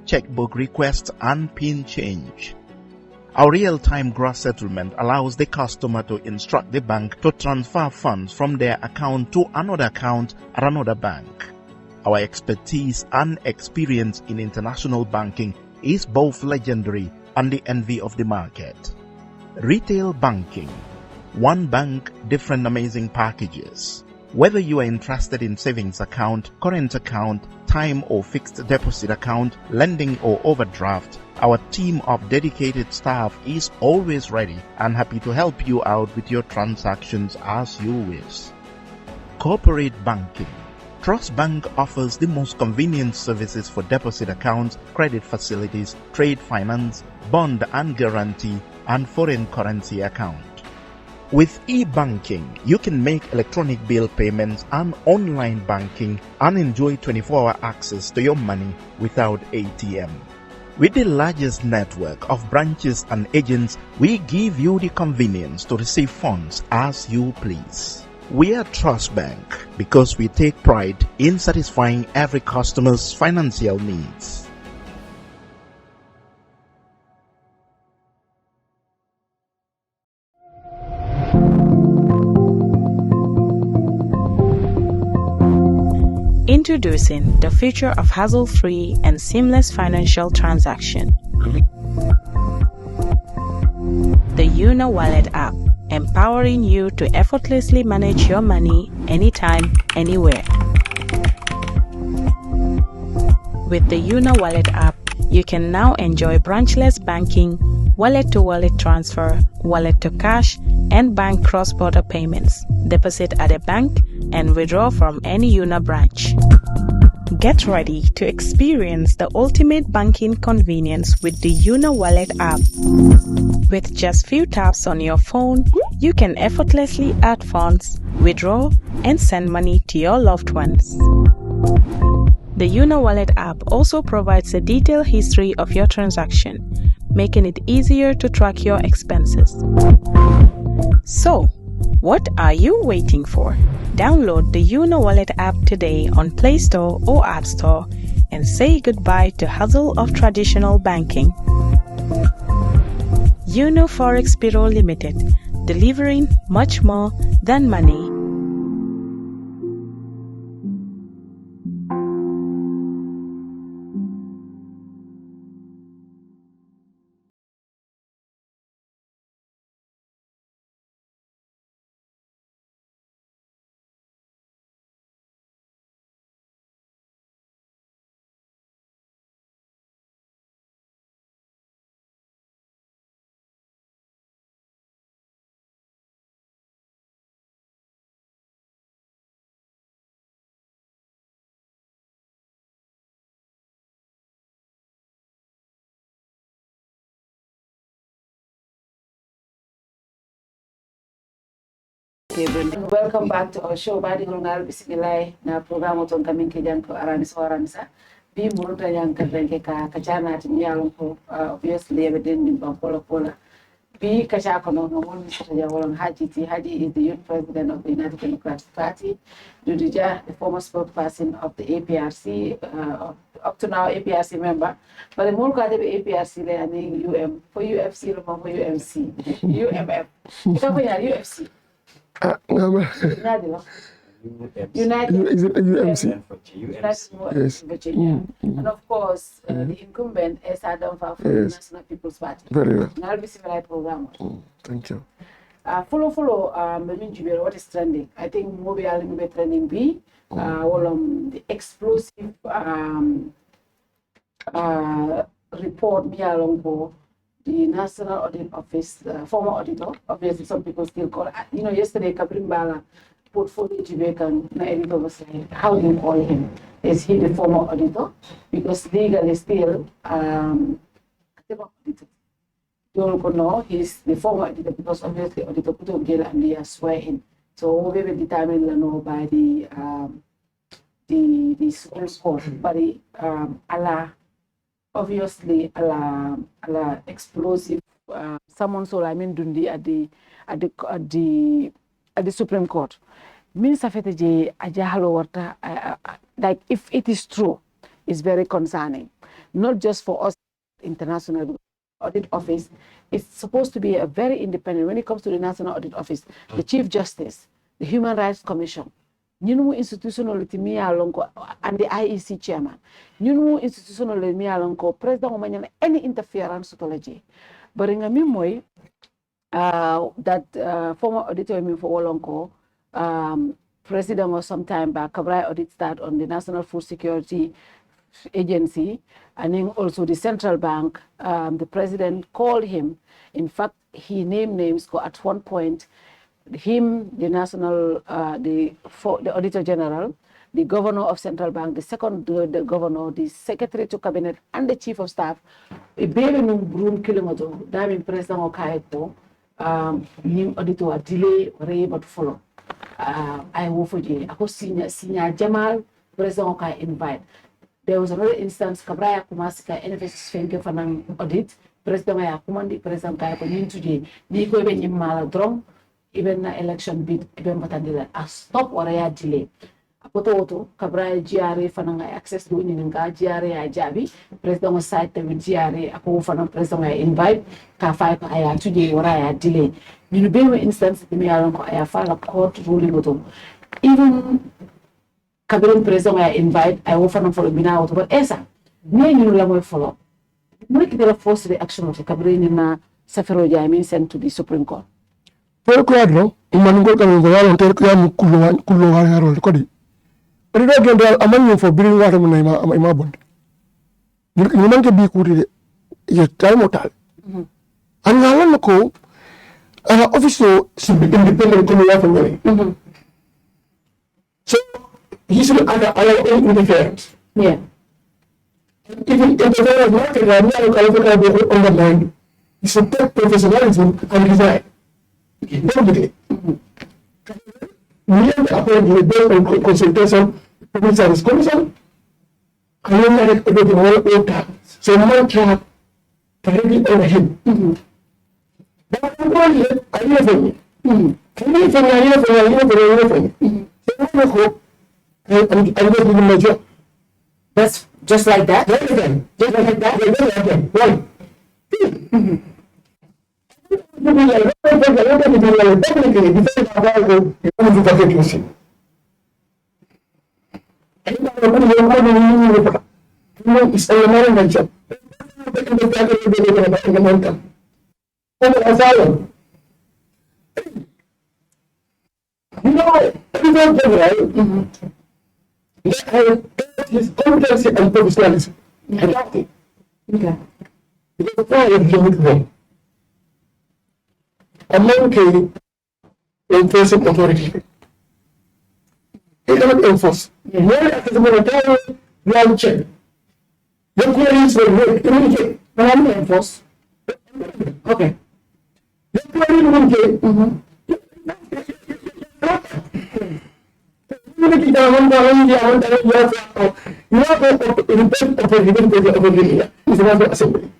checkbook requests, and PIN change. Our real-time gross settlement allows the customer to instruct the bank to transfer funds from their account to another account at another bank. Our expertise and experience in international banking is both legendary and the envy of the market. Retail banking. One bank, different amazing packages. Whether you are interested in savings account, current account, time or fixed deposit account, lending or overdraft, our team of dedicated staff is always ready and happy to help you out with your transactions as you wish. Corporate banking. Trust Bank offers the most convenient services for deposit accounts, credit facilities, trade finance, bond and guarantee, and foreign currency account. With e-banking, you can make electronic bill payments and online banking and enjoy 24-hour access to your money without ATM. With the largest network of branches and agents, we give you the convenience to receive funds as you please. We are Trust Bank because we take pride in satisfying every customer's financial needs. Introducing the future of hassle-free and seamless financial transaction. The Una Wallet app, empowering you to effortlessly manage your money anytime, anywhere. With the Una Wallet app, you can now enjoy branchless banking, wallet-to-wallet transfer, wallet-to-cash, and bank cross-border payments, deposit at a bank, and withdraw from any Una branch. Get ready to experience the ultimate banking convenience with the Una Wallet app. With just few taps on your phone, you can effortlessly add funds, withdraw, and send money to your loved ones. The Una Wallet app also provides a detailed history of your transaction, making it easier to track your expenses. So, what are you waiting for? Download the Una Wallet app today on Play Store or App Store and say goodbye to hassle of traditional banking. Uno Forex Bureau Limited, delivering much more than money. Welcome back to our show. Badi ngal bismillah na programo ton kamin ke janko arani so arani sa bi muruta yang kadenge ka kachana tin yalon ko obviously ebe den dim pola bi kacha ko no mon Mr. Jawolon Haji is the Youth President of the United Democratic Party. Dodou Jah, the former spokesperson of the APRC, up to now APRC member, but the more kind of APRC le ani UM for UFC or for UMC UMF ita ko ya UFC United is it UMC? Yes. Virginia. And of course, the incumbent Essa Dampha for the National People's Party. Very well. Now, this is the program. Thank you. Follow. What is trending? I think mobile will be trending B. The explosive report me along for the National Audit Office, former auditor. Obviously, some people still call. Yesterday, Kabrim Bala portfolio Jamaican editor was saying, how do you call him? Is he the former auditor? Because legally still, auditor. You don't know he's the former auditor because obviously auditor put on jail and they are swearing. So we will determine by the Supreme Court, but obviously explosive someone so Dundi at the Supreme Court. Minister Fete je ajahalo warta like if it is true is very concerning, not just for us international audit office. It's supposed to be a very independent. When it comes to the National Audit Office, the Chief Justice, the Human Rights Commission, ñun institutionality mi alonko and the IEC chairman, ñun institutionality mi alonko president o any interference tology. But in a memory, that former auditor mi for Olonko, president was some time back, Kabrai audit start on the National Food Security Agency, and then also the central bank. The president called him. In fact, he named names at one point. Him, the national, the auditor general, the governor of central bank, the second the governor, the secretary to cabinet, and the chief of staff. A baby no room kilometer. That means president Okaiko. Nim auditor delay or able to follow. I will forget. I was senior Jamal president Okai invite. There was another instance, Kabraya Kumasika, NFS Fenke Fanang audit, President Maya Kumandi, President Kayako Nintuji, Niko even in Maladrom, even na election bid, even Matandila, a stop or a delay. Apoto, Kabraya GRA Fananga access to Ninga, GRA Jabi, President was cited with GRA, Ako Fanang President Maya invite, Kafai Aya today or I delay. You know, instance, the Mialanko Aya file a court ruling. Even Cabinet President I invite, I offer them for a minute, but Essa, near you la follow. Make the force reaction of the Cabinet na Safero Jamin sent to the Supreme Court. Very quadro, Imango can go on take Yam Kuluan Kodi. But it again, among you for bringing water in my bond. You can be good your time or time. And I want to call officer should be independent from me. So, he should allow any interference. Yeah. Even interference market, I'm not on the line. He should take professionalism and resign. Nobody. We have to appoint based on consultation, public service commission. I don't know everything all time. So, no trap directly over him. But I'm going here, I hear from you. Can you from I hear from you? So, I hope. I'm going to do my job. That's just like that? Just like that. Right. It's a American job. You know, everyone right? His competency and professionalism. Okay. Because why is wrong? Among enforcing authority. He cannot enforce. More as a military ground check. Your queries will work immediately. But I'm going to enforce. Okay. Your query will get. You have to assembly.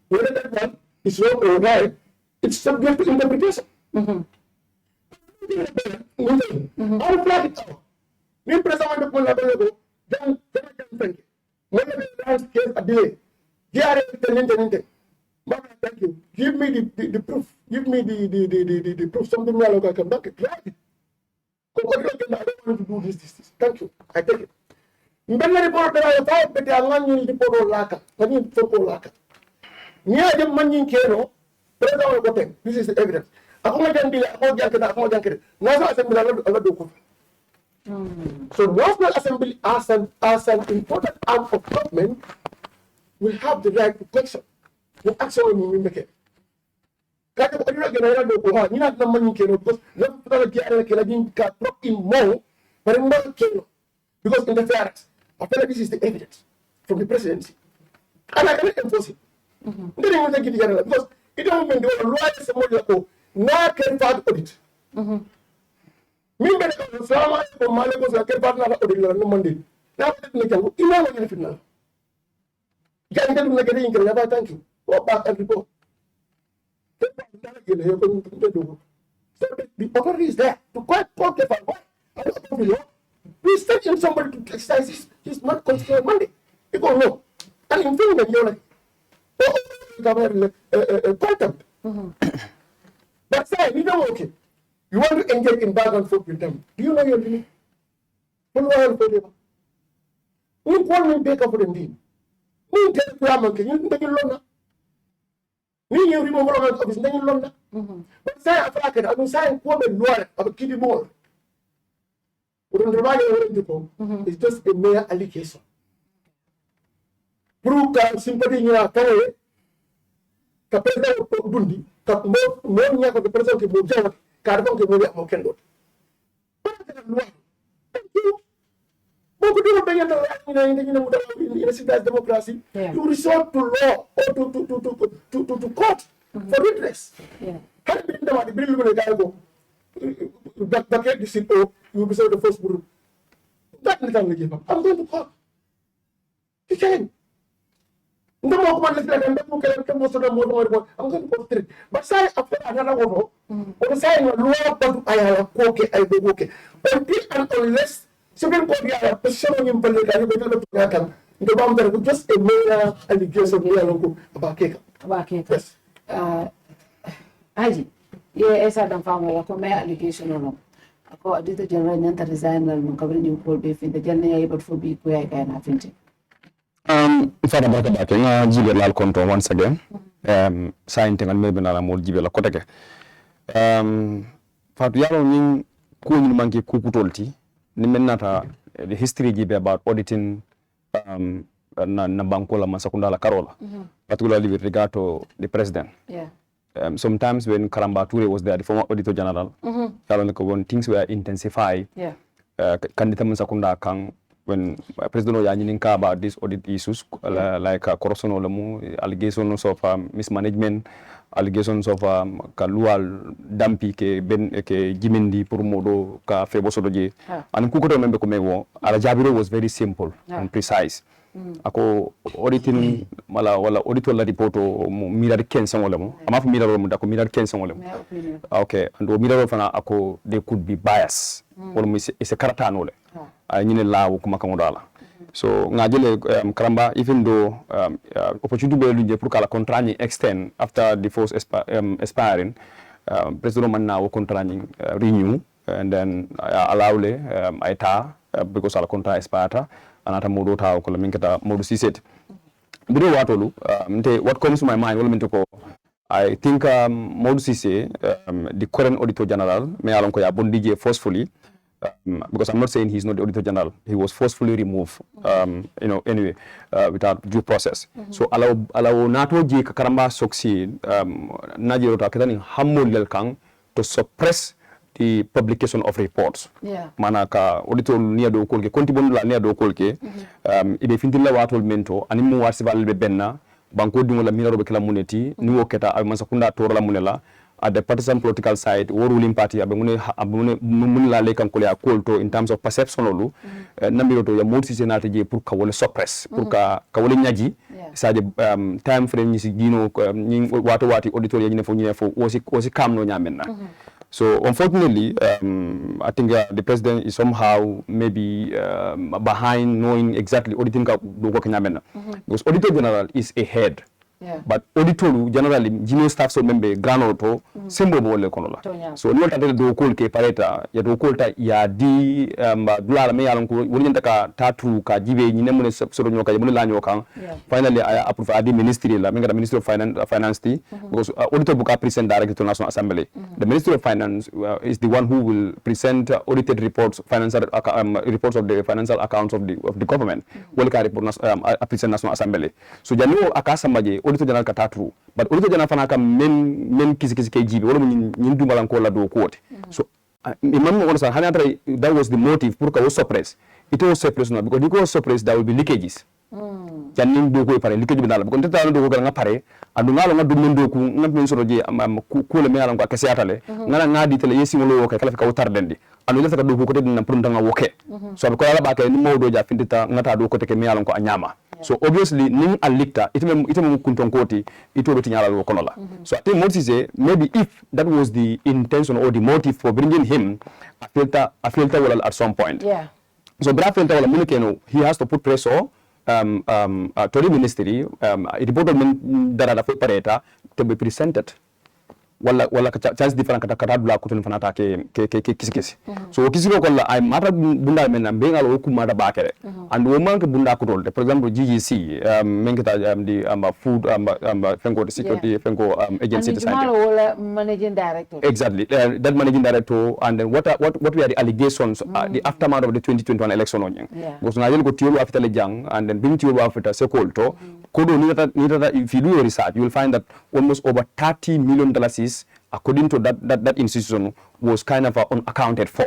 Whether that one is wrong or right, it's subject to interpretation. All flag it out. We present the point available, then thank you. When the case a delay, thank you. Give me the proof. Give me the proof. Something else I can back it. Right? I don't want to do this. Thank you. I take it. Mbele report that I thought that I want you to put laka. When you put laka. Near the money kero, this is the evidence. So National Assembly as an important arm of government will have the right to question the action we make it. Because interference. I feel like this is the evidence from the presidency. And I cannot enforce it. Because it don't mean the law is somebody na Kerr Fatou audit. Min bene ko sama ko male ko sa Kerr Fatou na audit la no Monday. Na ko ne jango ina mo ni final. Janga dum na gade yin kala ba thank you. O ba ka report. So the authority is there to quite talk about what we send in somebody to exercise his not constitutional mandate. You go no. And in fact, you're like contempt. But say, you know, okay, you want to engage in back and forth with them. Do you know your limit? You call me back up for them. You tell the government, you think you learn. You remember of his name London. But say, I don't say, what the law of a kiddie ball. It's just a mere allegation. Prove that sympathy in our family. The president of Bundi, no the president of Mujawat, Carbon to Mulia Mokendo. Thank you. But we do in a civilized democracy. You resort to law or to court for redress. Had been the bill with a guy go. Back this in you will be the first group. That little give up. I'm going to court. You can. No more one like that, and most of the more. I'm going to go straight. But say after another one, or say law, but I have okay, I do okay. Until and unless Supreme Court has a position in political, the boundary just a mere allegation about cake. About cake. Yes. Haji, Essa Dampha Haji mere allegation or no. Ako Auditor General Nanta resign and covering you could be the general able to be where I can have it. If I about that, Jibel Conto once again. Sign and maybe not a more Jibel Koteke. Fatu ning Kun Monkey Kukutolti, Nimenata, the history give about auditing Nabankola Masakundala Karola, particularly with regard to the president. Yeah. Sometimes when Karamba Ture was there, the former Auditor General, when things were intensified, Kandita Masakunda Kang, when President Oyaninka about these audit issues, like corruption or allegations of mismanagement, allegations of Kalual Dampi, ke Jimindi, Purmodo, Ka Febosodoje, and Kukoto member Kumewo, Arajabiro was very simple and precise. Ako auditing mala wala auditor la reporto mirar kensan wala mo ama fu mirar mo dako mirar kensan wala mo okay and mirar fana ako they could be bias wala mo is a karata no le ay ñine laaw kuma kan dala so ngajele karamba even though opportunity be lu pour kala contrat ni extend after the force expiring president man na wo contrat ni renew and then allow le aita because ala contrat expire anata modo taw ko minkata modo siset bido watolu what comes to my mind wala minto ko I think modo sise the current auditor general me alon ko ya bon DJ forcefully because I'm not saying he's not the auditor general, he was forcefully removed anyway without due process. So allow nato je karamba succeed najero ta ketani hamul lel kang to suppress the publication of reports. Manaka auditor niya do kolke konti bon la niya do kolke ibe fintilla watol mento animu warsival be benna banko dingo la minaro be kala muneti ni woketa ay masakunda tor la munela at the partisan political side or ruling party abune la lekan ko ya kolto in terms of perception olu namiro to ya moti senate je pour ka wala suppress pour ka wala nyaji saje time frame ni si gino ni wato wati auditor ya ni fo wosi kamno nyamenna. So unfortunately, I think the president is somehow maybe behind knowing exactly auditing because auditor general is a head. But auditor generally junior staff so member grand auto symbol bole konola. So no tante do call ke pareta ya do call ta ya di dula me yalon ko woni ndaka tatu ka jibe ni nemune so nyoka ya mun la nyoka finally I approve adi ministry la menga ministry of finance because auditor buka present directly to national assembly. The ministry of finance is the one who will present audited reports financial reports of the financial accounts of the government will ka report present national assembly. So janu akasamaje auditor general katatu but auditor general fana ka men kisi ke jibe wala nyin dumalan ko la do ko so That was the motive pour que was suppressed. It was suppressed now because if it was suppressed, there will be leakages. Janning do ko pare leakage bidala because tata do ko nga pare adu ngalo nga dum ndo ku nga men soro je ko le meala ko akese atale ngana ngadi tele yesi ngolo ko kala ka wutar dendi anu le taka do ko te dina pour ndanga woke so ko ala ba ke ni mawdo ja findita ngata do ko te ke meala ko anyama so obviously ning alikta iteme kunton koti ito be tinyala ko kono la so I think what say maybe if that was the intention or the motive for bringing him a filter will at some point so bra filter wala munekeno he has to put pressure to the ministry, report that foi pareta to be presented. Wala chance different kata dula kutun fanata ke kisi. So kisi ko kolla ay mata bunda men benga lo ku mata bakere. And woman ke bunda kutol. For example GGC mengeta the food fengo the security fengo agency and wala managing director. Exactly. That managing director and then what were the allegations the aftermath of the 2021 election on yang. Because ngajel ko tiolo after le jang and then bin tiolo after sekolto kodo nita if you do your research you will find that almost over $30 million according to that institution was kind of unaccounted for.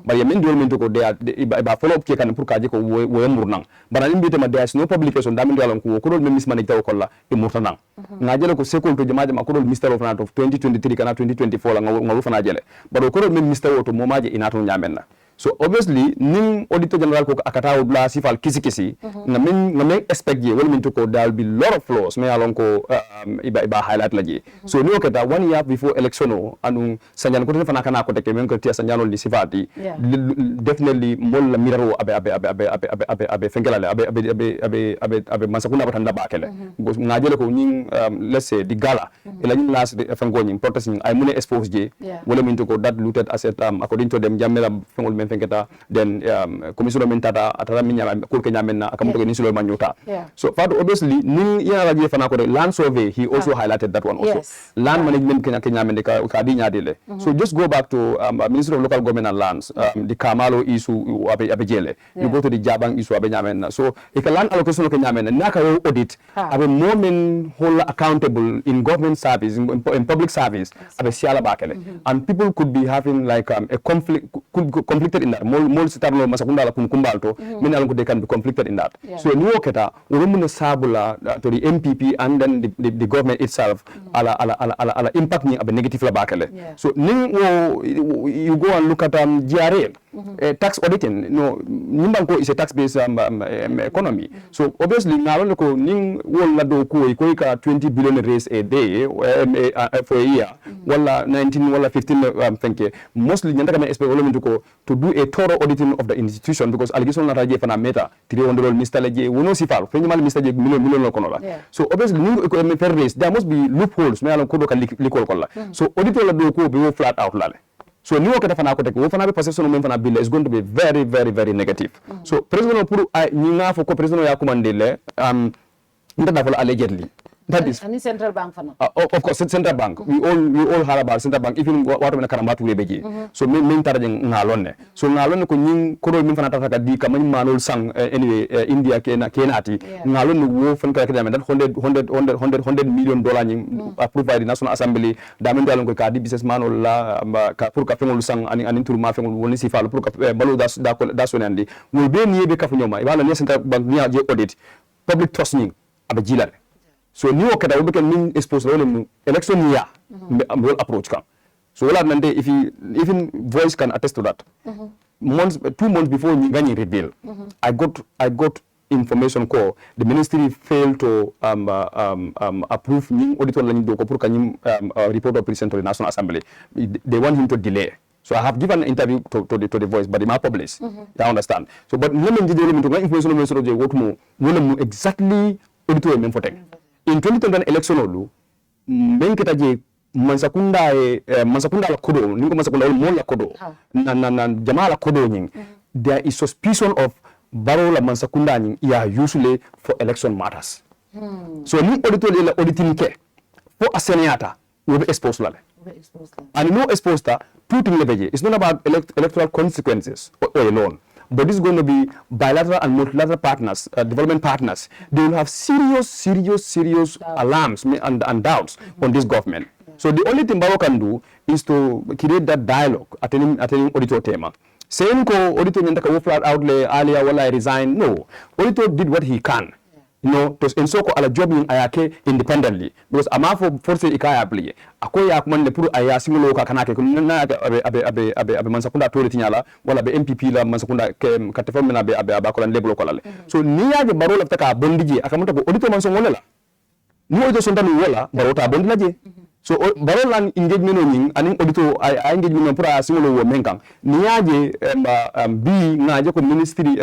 But you mean to go there by follow up can put kaje ko we murnang. But in bitema there is no publication that mean ko ko mismanage ta ko la e murtanang. Ngajele ko sekol to jamaje makoro minister of 2023 kana 2024 la ngawu fana jele. But ko minister to momaje inato nyamenna. So obviously ning auditor general ko akata bla sifal kisi ngamen expect je wala min to ko there will be lot of flaws me alon ko iba highlight laji so ni okata 1 year before election anu sanyan ko fana kana ko teke men ko tia sanyanol li sifati definitely mol la miraro abe fengela abe masakuna batanda bakele ngajele ko ning let's say the gala ela ni last fengoni protesting ay mune expose je wala min to ko that looted asset according to them jamela fengol men fengeta then commission mentata atara minya ko ke nyamenna akam to ni silo manyuta so fado obviously ni ya la fana ko land survey he also highlighted that one also land management kenya nyamende ka di nyadile so just go back to Ministry of Local Government and Lands the Kamalo issue abejele you go to the Jabang issue abenyamenna so if a land allocation ke nyamenna naka audit abe moment whole accountable in government service in public service abe siala bakele and people could be having like a conflicted in that mol sitarlo masakunda la kumbalto min alon ko they can be conflicted in that so ni woketa urumuna sabula to the MPP and then the government itself ala impact ni abe negative la bakele so ning you go and look at GRA tax auditing nimbanko is a tax based economy so obviously ngalon ko ning wala do ko ka 20 billion raise a day for a year wala 19 wala 15 thank you mostly nyanta kama expect wala ko to do a thorough auditing of the institution because allegation na raje fana meta 300 Mr. Leje wono sifal fenyimal Mr. Leje million kono la so obviously ningo ko fair raise there must be loopholes me alon ko do ka likol kolla so auditor la do ko be flat out lale so ni wakata fana ko tek wo fana be perception men fana bill is going to be very very very negative so president pour ni nga fo ko president ya commandele nda da allegedly that is any central bank fana of course central bank we all heard about central bank even what when karambatu rebeji so min taraje ngalonne so ngalonne ko nyin ko do min fana tata di kam manol sang anyway India kenati ngalonne wo fan ka kadame that 100 million dollar nyin approved by the National Assembly damen dalon ko ka di businessman la ka pour ka fengol sang ani tour ma fengol woni sifal pour ka balu da sonandi mo be ni be ka fu nyoma wala ni central bank ni je audit public trust ni aba jilare so ni wakata we can mean expose wala election year will approach ka so wala nande if even voice can attest to that 2 months before ni gani reveal I got information ko the ministry failed to approve ni auditor la ni do ko pour ka ni report of present to the National Assembly they want him to delay so I have given an interview to the voice but they ma publish you understand so but lemen di do to information mo so je wotmo wala mu exactly auditor men fotek in 2021 election olu menketa je mansakunda la kodo ningo mansakunda mo la kodo na jamaa la kodo nying there is suspicion of baro la mansakunda nying ya usually for election matters so ni auditor la auditing ke for asenata we be exposed lale and no exposed two things leveje it's not about electoral consequences alone but this is going to be bilateral and multilateral partners, development partners. They will have serious alarms and doubts on this government. So the only thing Baro can do is to create that dialogue at any auditor tema. Saying ko auditor nyanta ka flat outlay earlier while I resign. No. Auditor did what he can. To ensure ko ala job yin ayake independently because ama for force ikaya apply akoy yak man le pour aya simulo ka kanake ko na abe man sakunda authority nyala wala be MPP la man sakunda ka te famina abe ko lan leblo ko lale so ni yaje baro la taka bondiji akamata ko auditor man so ngole la ni auditor son tanu wala baro ta bondi laje so baro lan engagement no ning anin auditor ay engagement pour aya simulo wo menkang ni yaje bi ngaje ko ministry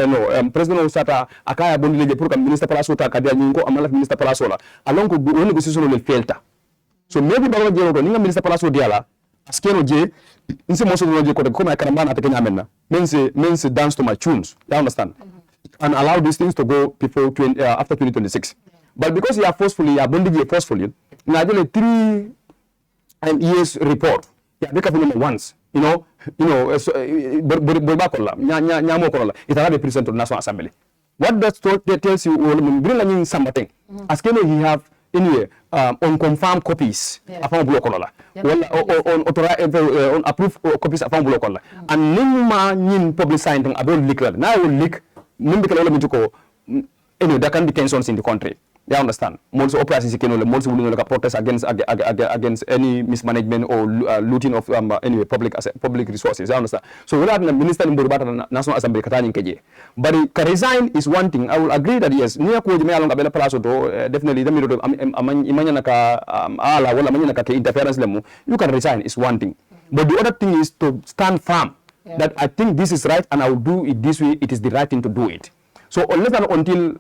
president usata akaya bondi leje pour kam minister palaso ta kadia nyingo amala minister palaso la alon ko woni ko sisolo le felta so maybe baro je ko ninga minister palaso diala askeno je inse mo so je ko ko ma karamba na tekenya menna mense dance to my tunes you understand and allow these things to go before after 2026 but because you are forcefully you are bondi je forcefully ngaje le 3 years report yeah they can once it have present to National Assembly. What that tells you bring something as can he have anyway unconfirmed copies upon blocola on authorized on approved copies upon blocola and nima nin public sign about leak now will leak anyway there can be tensions in the country. You understand? Most operations will protest against any mismanagement or looting of anyway public resources. You understand? So we have the minister in National Assembly but resign is one thing. I will agree that yes, definitely interference you can resign is one thing. But the other thing is to stand firm that I think this is right and I will do it this way. It is the right thing to do it. So unless and until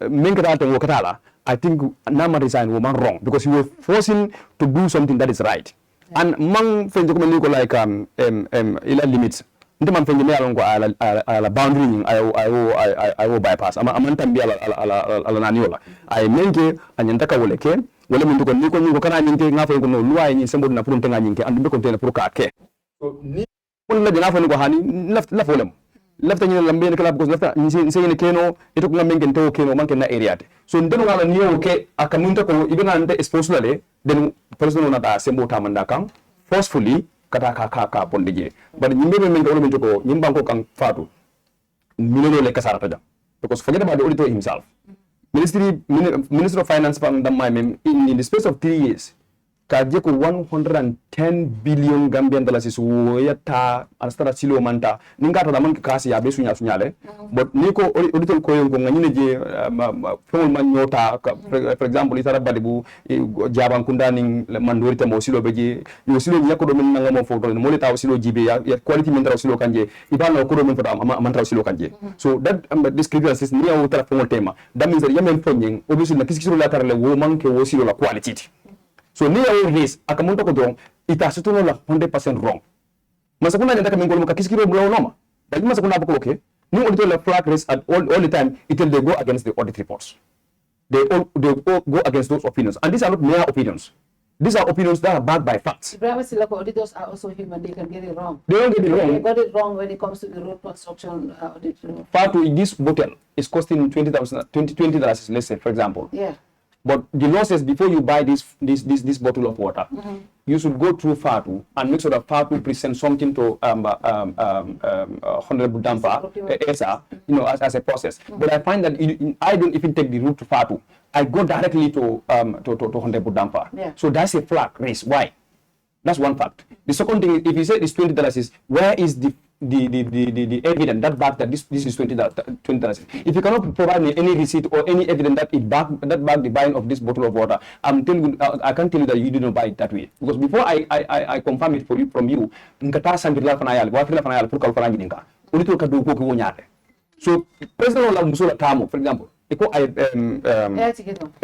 I think Nama resign was wrong because he was forcing to do something that is right. And mang friends like ila limits. Nti man friends me along ko ala boundary I will bypass. Aman tambi ala naniola. I menke anyantaka woleke wala mundu ko niko nyugo kana nyinke ngafa ko no luwa yin sembo na purun tenga nyinke and be container pur ka ke. So ni on la dina fa ko hani la folem. Left ni lambe kala because left ni keno ito ko ngamen kento keno man ken na area so ndeno ngala niyo ke akamunta ko ibena nte exposure then person na ta sembo ta manda kan forcefully kata ka pondije but nyimbe men ko nyimba ko kan fatu milolo le kasara ta because forget about the auditor himself minister of finance from the in the space of 3 years kaje ko 110 billion Gambian dollars is woyata anastara silo manta ninga to man kasi ya besu sunyale but niko auditor ko yon ko ngani je fon man nyota for example itara balibu jaban kundani mandorite mo silo beje yo silo nyako do men ngamo fo do mo leta silo jibe ya quality men silo kanje ibana ko do men fo man silo kanje so that description is ni o tara fon tema that means that yamen fonyen obviously na kisikiro la tarale wo manke wo silo la quality. So ni ya his akamunta ko dong itasutuno la 100% wrong. Masakuna nenda kamingolo makakisikiro mlo noma. Dagi masakuna bako okay. Ni auditor la flag race at all the time until they go against the audit reports. They all go against those opinions and these are not mere opinions. These are opinions that are backed by facts. Ibrahim Silako auditors are also human. They can get it wrong. They don't get it wrong. They got it wrong when it comes to the road construction audit. Fatu, this bottle is costing $20, let's say, for example. Yeah. But the law says before you buy this bottle of water, you should go through Fatu and make sure that Fatu presents something to Honorable Dampha Essa, as a process. But I find that I don't even take the route to Fatu. I go directly to Honorable Dampha. Yeah. So that's a flag race. Why? That's one fact. The second thing, if you say it's $20, is where is the evidence that back that this is $20. If you cannot provide me any receipt or any evidence that back the buying of this bottle of water, I can't tell you that you did not buy it that way. Because before I confirm it from you, so President Ola Musola Tamo, for example, air ticket. Almost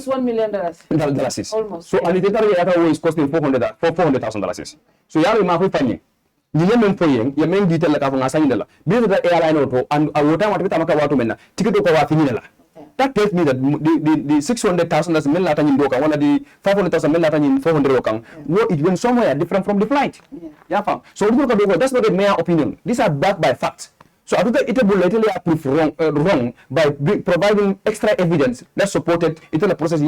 $1 million. Almost. So and the is costing $400,000. So you have to find you men for you men detail like a sign. Be the airline auto and I would time to Tamaka ticket to Finilla. That tells me that the 600,000 that's men in Boka, one of the 500,000 men in 400 Okang, it went somewhere different from the flight. Yeah. So that's not a mere opinion. These are backed by facts. So after it will prove wrong by providing extra evidence that supported it the process.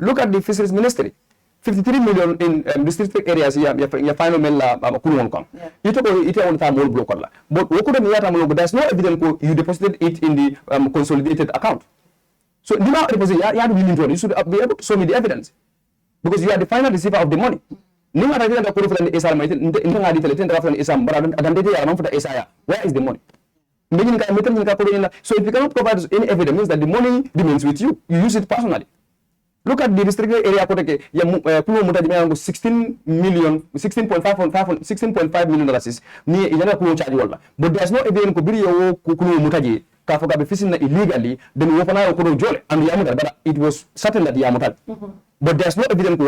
Look at the fisheries ministry. 53 million in restricted areas ya final mela kulun kom. It on time more block la. But there's no evidence you deposited it in the consolidated account. So you should be able to show me the evidence because you are the final receiver of the money. Where is the money? So if you cannot provide us any evidence, means that the money remains with you. You use it personally. Look at the restricted area. 16.5 million dollars. But there's no evidence illegally. Then but it was certain that but there's no evidence.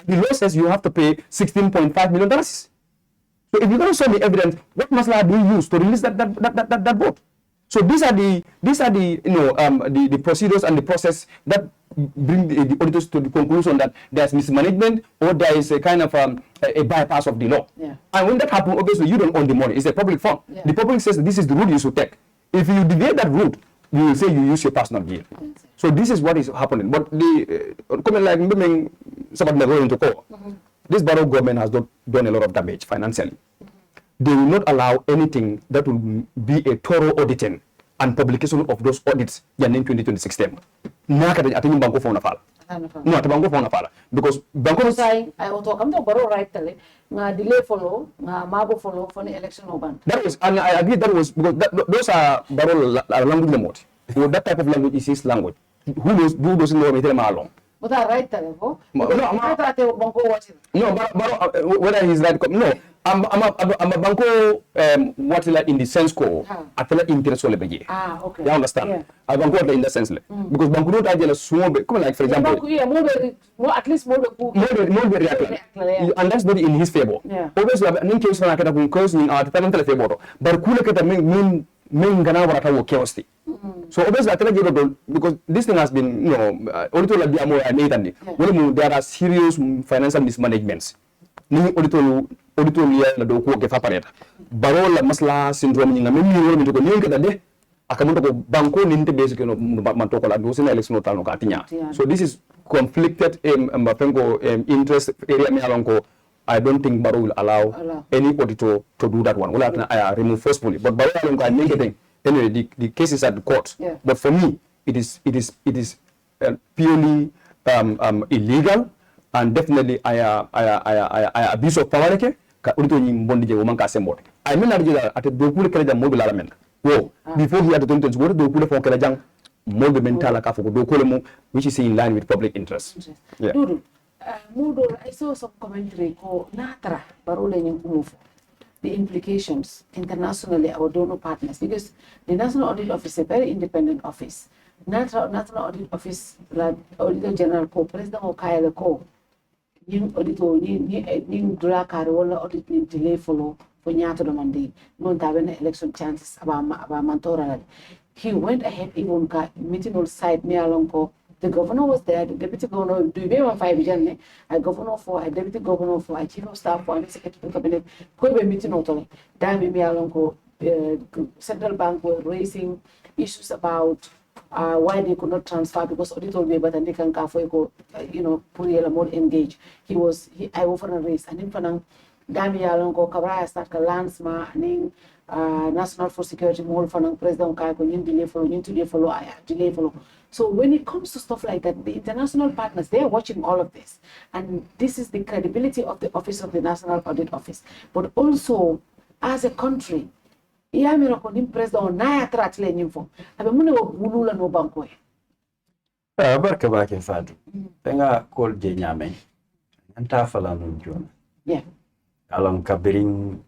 The law says you have to pay $16.5 million. So if you're going to show me evidence, what masla do you use to release that boat? So these are the the procedures and the process that bring the auditors to the conclusion that there's mismanagement or there is a kind of a bypass of the law. And when that happens, obviously you don't own the money. It's a public fund. The public says this is the route you should take. If you deviate that route, you will say you use your personal gear. So this is what is happening. But the this borough government has done a lot of damage financially. They will not allow anything that will be a thorough auditing and publication of those audits in 2026 term. Because Banco saying I will talk about borough right delay follow mago follow for the election open. That was, and I agree that was because those are borough language mode. That type of language is his language. Who doesn't know me along? But I right telephone. No, whether he's right. No, I'm a banco what in the sense ko atela interest ole beje. Okay. You understand? I banco in the sense because banco don't ajela small come like for example. More at least more and that's not in his favor. Obviously nin case na kata kun cause in our talent favor. But kule kata min gana warata wo chaos. So obviously because this thing has been there are serious financial mismanagements. Barola masla syndrome ni ngami ni ko ni de akamuto ko banko ninte basic no manto ko la do sina election tal no katinya. So this is conflicted interest area me alonko. I don't think Baro will allow any auditor to do that one. Well, I remove forcefully, but Baro alonko I make a thing. Anyway, the case is at the court. But for me, it is purely illegal and definitely I abuse of power. I mean, before he had the which is in line with public interest. Dodou, I saw some commentary called Natra Barole the implications internationally, our donor partners, because the National Audit Office is a very independent office. National Audit Office, like Auditor General Co, President Okaya Co, Ning Auditor, Ning Dura Carola Audit delay follow for Nyato the Monday, non Davena election chances about Mantora. He went ahead even meeting on site near Lonko. The governor was there, the deputy governor, do you remember 5 January? A governor for a deputy governor for a chief of staff for a secretary of cabinet, could be meeting totally. Dami Mialonko, central bank were raising issues about why they could not transfer because auditor be but and they can go, Puriela more engaged. I offered a raise and in Fanang, Dami Alonko, Cabra start Lansma and National for Security more Fanang, President Kako, delay follow. So when it comes to stuff like that, the international partners, they are watching all of this. And this is the credibility of the Office of the National Audit Office. But also, as a country, barka bake Fatou tenga kol je nyame anta fala no jona alon kabiring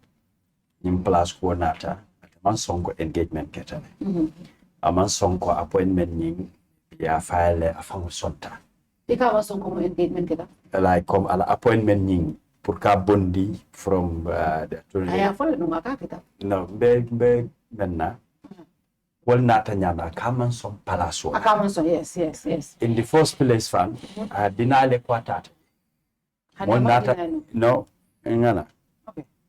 nim place ko nata man sonko engagement ketane aman sonko appointment ning ya file afam sonta ika sonko engagement keta like comme ala appointment ning pour ka bondi from aya fole no makakita no be menna wal nata nyana kaman son palaso akaman son yes in the first place fan dinale kwatata mon nata no ngana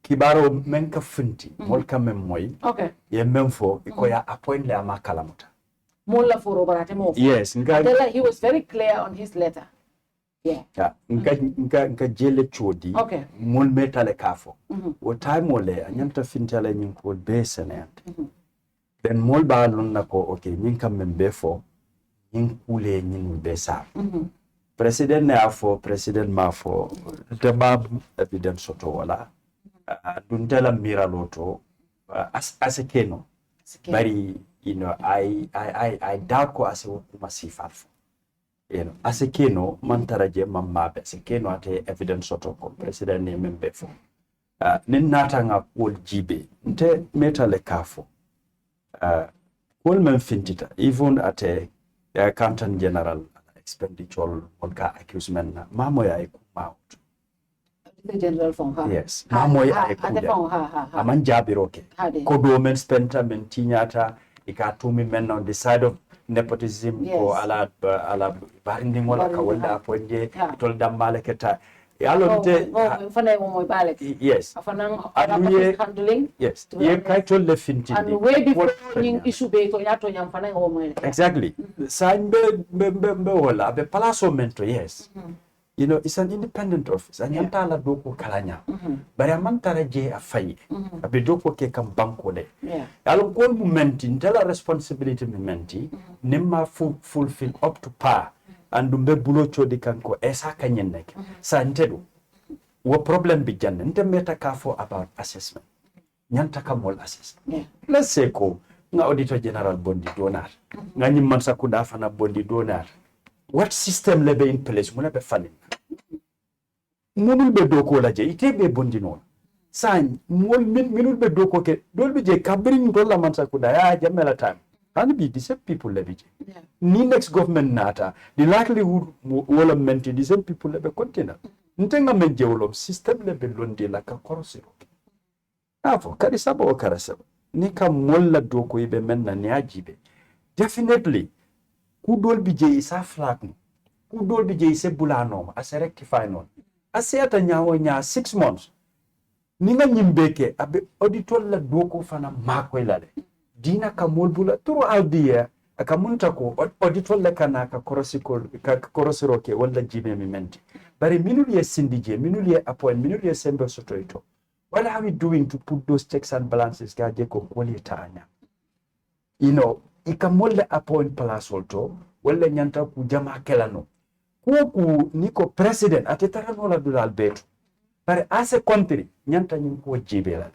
kibaro men ka funti mol ka men moy okay ye men fo iko ya appoint le ama kalamuta mola foro barate mo yes he was very clear on his letter nga jele chodi okay mol metale kafo o time ole anyanta fintale nyin ko be senent then mol ba lon nako okay nyin kam men be fo nyin kule nyin be sa president na afo president ma fo de bab evidence soto wala duntela miraloto asekeno bari you know I doubt ko ase masifafo you know asekeno mantaraje mamma asekeno ate evidence soto ko president ne membe fo nin nata nga kol jibe nte metale kafo kol men fintita even ate accountant general expenditure onka accusement na mamo ya ikuma the general from her yes mamo ya ikuma aman jabiroke ko do men spenta men tinyata ikatumi men on the side of nepotism ko ala barindi ngola ka wala ponje tol damale keta alonte fana mo moy balek yes afana handling yes ye kay tol le finti and way before ning issue be to yato nyam fana mo moy exactly sañ be wala be palaso mento yes you know it's an independent office anyanta la doko kalanya bari amantara je afai abe doko ke kam banko de alon kon momenti ndela responsibility momenti nimma fulfill up to par andumbe bulo chodi kanko esa kanyennek santedu wo problem bi janne nte meta ka for about assessment nyanta kamol assessment let's say ko nga auditor general bondi donar nga nyimman sakunda fana bondi donar what system lebe in place muna be fanin munul be doko la je ite be bondi non san mol minul be doko ke dolbe je kabrin dolla man sakunda ya jamela time and be the same people levy. Ni next government nata, the likelihood will maintain the same people lebe continue. Ntenga menje wolom system lebe londi la ka korosiro. Afo karisabo o karasabo. Nika molla doko ibe menna ni ajibe. Definitely, kudol bije isa flag ni. Kudol bije isa bulano as a rectify non. Ase ata nyawo nya 6 months. Ninga nyimbeke abe auditor la doko fana mako ilale. Dina ka molbula throughout the year akamunta ko auditor le kana ka korosiro ke wala jibe mi menti bari minul ye sindije minul ye appoint minul ye sembe sotoito what are we doing to put those checks and balances ka je ko kwali taanya you know ikamolle appoint place olto wala nyanta ku jama kelano ku niko president atetara no la dulal betu bari as a country nyanta nyim ko jibe la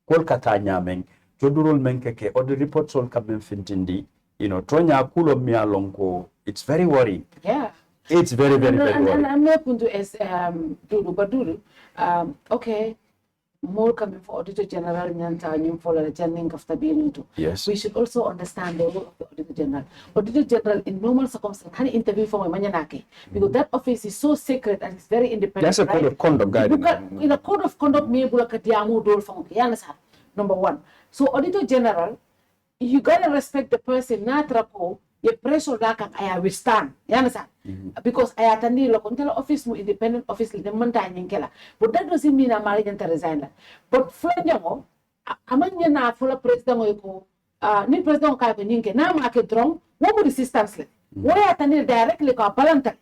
kolkata nyamen Jodurol menkeke or the reports all come fintindi, you know, Tonya Kulo Mialonko, it's very worrying. Yeah. It's very worrying. And I'm not going to Dudu, okay, more coming for Auditor General Nyanta and for the Janning of the yes. We should also understand the role of the Auditor General. Auditor General in normal circumstances had an interview for Manyanaki because that office is so sacred and it's very independent. That's a code of conduct guidance. In a code of conduct, me Bulakatiamu Dol from Yanasa, number one. So Auditor General, you gotta respect the person. Natrako, ye pressure dakang I withstand. You understand? Because I attend the local office, independent office, the mountain kela. But that doesn't mean I'm married and resign. But Flanyango, amanya na full president oiko, ni president ka ninke na market wrong. What would resistance le? What I attend directly ka balanta.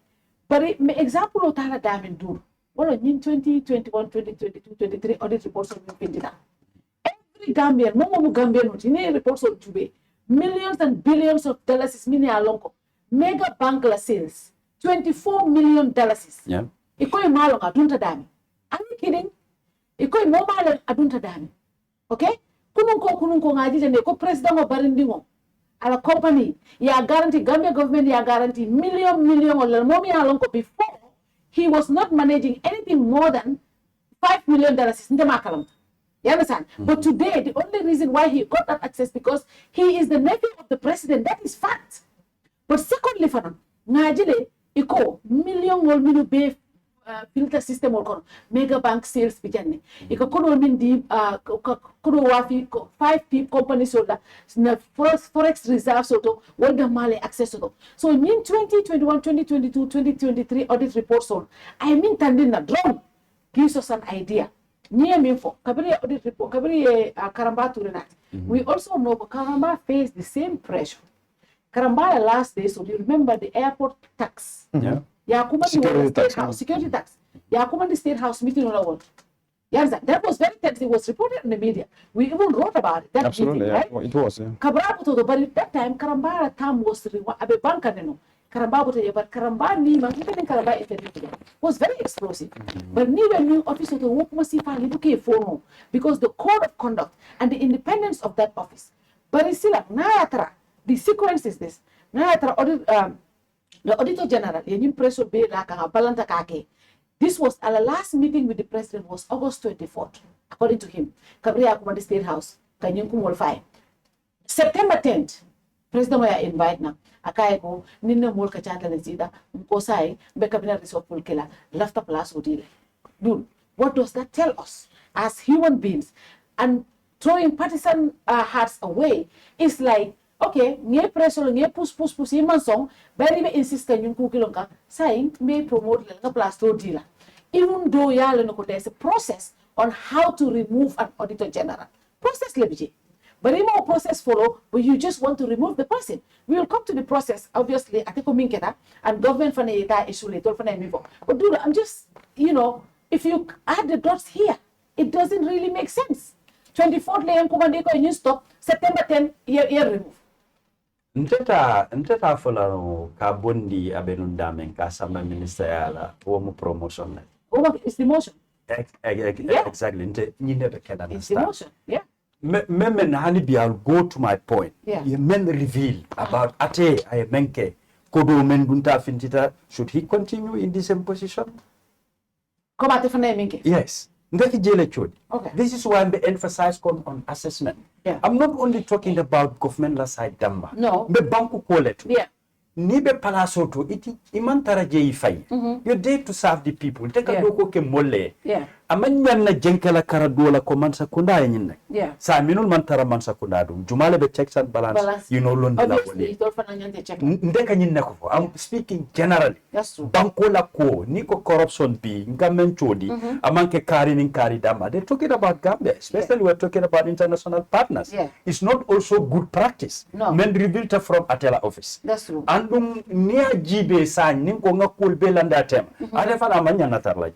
But me example otara damin do. What in 2021, 2022, 23 audit reports of Pindina. Gambia, no more Gambian, no reports on today. Millions and billions of dollars is mini alonko. Mega bank sales, $24 million. Yeah. Ikoi malong adunta dami. Are you kidding? Ikoi mo malong adunta dami. Okay? Kununko ngaji jane ko president of Barindingo. Ala company, ya guarantee Gambia government ya guarantee million or momi alonko before he was not managing anything more than $5 million is ndema. You understand? But today, the only reason why he got that access because he is the nephew of the president. That is fact. But secondly, Fana, Najile, iko million be filter system or mega bank sales bijane. Iko kono min di kono wafi 5 people companies so that na forex reserves so wanda male access to. So in 2021, 2022, 2023 audit reports on I mean tandin na drone gives us an idea. Near me for Kabri audit report, Kabri Karamba to the We also know Karamba faced the same pressure. Karamba last day, so you remember the airport tax. Yeah. Yakuma Security State tax, House, security tax. Yakuma the State House meeting on the world. Yes, that was very tense. It was reported in the media. We even wrote about it. That Absolutely, meeting, yeah. right? Well, it was, yeah. Kabrabu to the but at that time, Karamba time was Abe Bankaneno. Karamba to but Karamba Nima, even Karamba interview was very explosive. But neither new officer to work must see for because the code of conduct and the independence of that office. But it's still like Nayatra. The sequence is this. Nayatra the Auditor General, the new press will be like a balanta kake. This was our last meeting with the president was August 24th, according to him. Kabria Kumandi State House, Kanyunkum Wolfai. September 10th, President Waya invite now. Akaiko, Nina Mulka Chandler Zida, Mkosai, Bekabina Resort Pulkela, Lafta Plus Udile. Dude, what does that tell us as human beings? And throwing partisan hearts away is like, okay, nye pressure, nye push, iman song, very insistent yung kukilongka, saying may promote the plus to dealer. Even though there's a process on how to remove an auditor general. Process lebiji. But if more process follow, but you just want to remove the person. We will come to the process, obviously, at the Minketa and government for the issue later for the But dude, I'm just, if you add the dots here, it doesn't really make sense. 24th layam commandiko and you stop, September 10, year remove. Nteta follow Kabundi Abenundamen, Kasama Minister Ala, Omo promotion. Oh, it's the motion. Exactly. You never can understand. It's the motion, yeah. Men Hanibi, I'll go to my point. Yeah. You men reveal about Ate Menke, Kodo Mengunta Fintita. Should he continue in the same position? Come at the Minke. Yes. Okay. This is why I'm emphasizing on assessment. Yeah. I'm not only talking about government side Damba. No. The banku koletu. Yeah. Nibe palasoto iti imantara je ifai. You're there to serve the people. Take a doko ke mole. Yeah. Amanyan na jenkela karadola ko mansa kunda yenna. Yeah. Sa minul mantara mansa kunda dum. Jumale be checks and balance. You know londi la wole. Ndeka nyinna ko. I'm speaking generally. That's true. Banko la ko niko corruption bi ngamen chodi amanke kari nin kari dama. They're talking about Gambia, especially we're talking about international partners. Yeah. It's not also good practice. No. Men revealed from Atela office. That's true. Andung niya jibe san nin ko nga cool belanda tem. Ade fana manya natarlaje.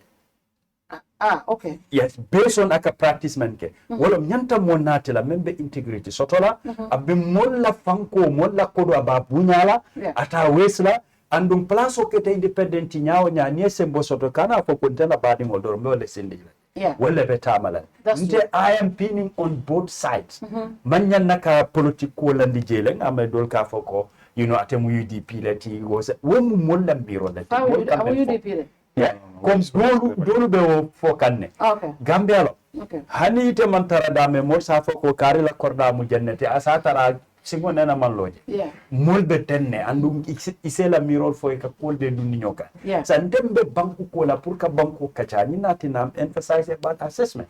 Okay. Yes, based on aka practice manke. Wala nyanta mo natela membe integrity sotola abe molla fanko molla kodo aba bunyala ata wesla andum place okete independent nyaawo nya nie sembo soto kana ko kontena badi moldor me wala sindi. Yeah. Wala betamala. Nte I am pinning on both sides. Manya naka political landi jele ngame dol ka foko atemu UDP leti was womu molla biro leti. How UDP? Yeah. Comme dolu be fo kanne. Okay. Gambia lo. Okay. Hani ite mantara dame mol sa foko kari la korda mu jannete asatara singo nena manloje. Yeah. Mol be tenne andum isela mirol fo ka kolbe dunni nyoka. Yeah. Sa ndembe banku kola pour ka banku kacha ni natina emphasize about assessment.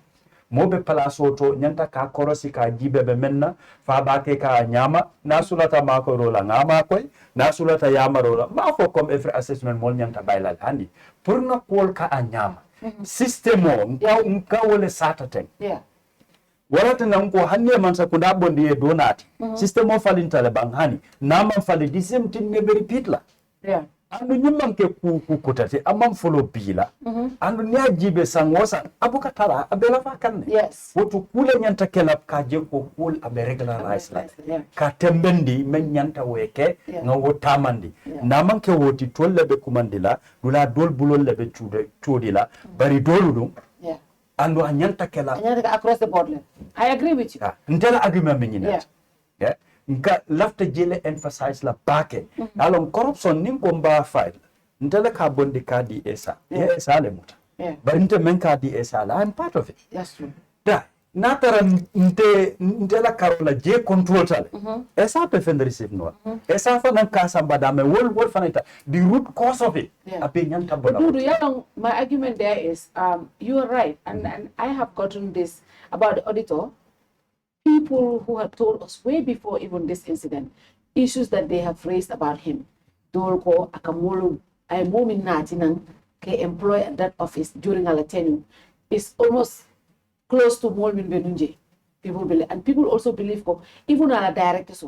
Mobe palasoto nyanta ka korosi ka jibe be menna fa ba ke ka nyama nasulata mako rola ngama koy nasulata yama rola ma fo comme every assessment mol nyanta baylal handi pour na kol ka a nyama systemo ya ka wole sata ten warata nan ko hanne man sa kunda bondi e donati systemo falintale bang hani nama fali the same thing ne repeat la andu nyimman ke ku kutate amam follow bila andu nya jibe sangosa abuka tara abela fa kanne wotu kule nyanta kelap ka je ko kul abe regularize la ka tembendi men nyanta weke ngawo tamandi naman ke woti tolle be kumandila dula dol bulol le be tudila bari doludum andu anyanta kelap across the board. I agree with you. Ntela agreement me nyina nka lafta jele emphasize la bake alon corruption nin ko mba file ntele ka bondi ka di esa esa le muta but nte men ka di esa la I'm part of it. That's true. Da natara ntela karola je control tale esa pe fen receive no esa fa nan ka samba da me wol fanita the root cause of it ape nyanta bona. My argument there is you are right and I have gotten this about the auditor. People who have told us way before even this incident, issues that they have raised about him. Dolko, Akamulu, I move in Natinang, employed at that office during our tenure, is almost close to Molmin Benunje. People believe, and people also believe, even our directors,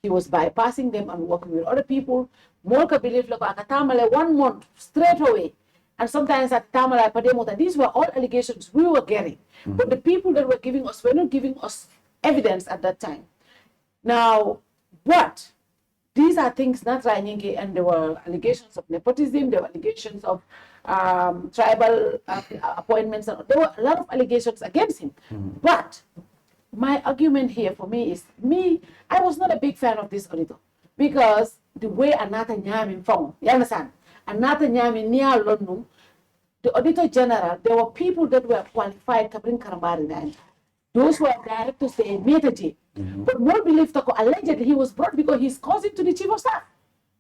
he was bypassing them and working with other people. Molka believe, like, Akatamale 1 month straight away. And sometimes at Tamala Pademota, these were all allegations we were getting. But the people that were giving us were not giving us evidence at that time. Now, what? These are things not running, and there were allegations of nepotism, there were allegations of tribal appointments, and there were a lot of allegations against him. But my argument here for me is, I was not a big fan of this auditor, because the way Anata Nyamin found, you understand? Anata Nyamin Nia London, the Auditor General, there were people that were qualified to bring Karambari. Those were directors, they made But more belief that allegedly he was brought because he's cousin to the chief of staff.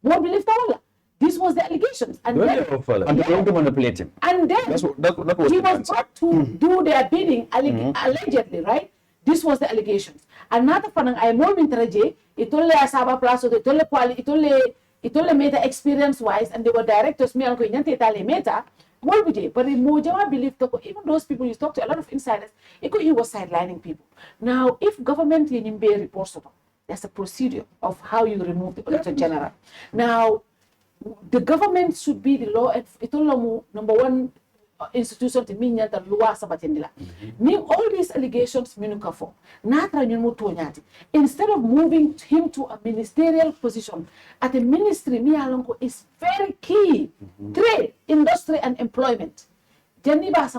More belief that this was the allegations. And then, and they want to manipulate him. And then that was he was brought to do their bidding, allegedly, right? This was the allegations. Another fanang ay more mintraje, itole asaba plaso, itole meta experience wise, and they were directors, me and Koyante Tale meta. But Mojama believed that even those people, you talk to a lot of insiders, he was sidelining people. Now, if government reports, there's a procedure of how you remove the Auditor General. Now, the government should be the law, number one institution to mean that law sabatendila. All these allegations minukafo. Instead of moving him to a ministerial position at a ministry, Mialongo is very key. Trade, industry, and employment. Because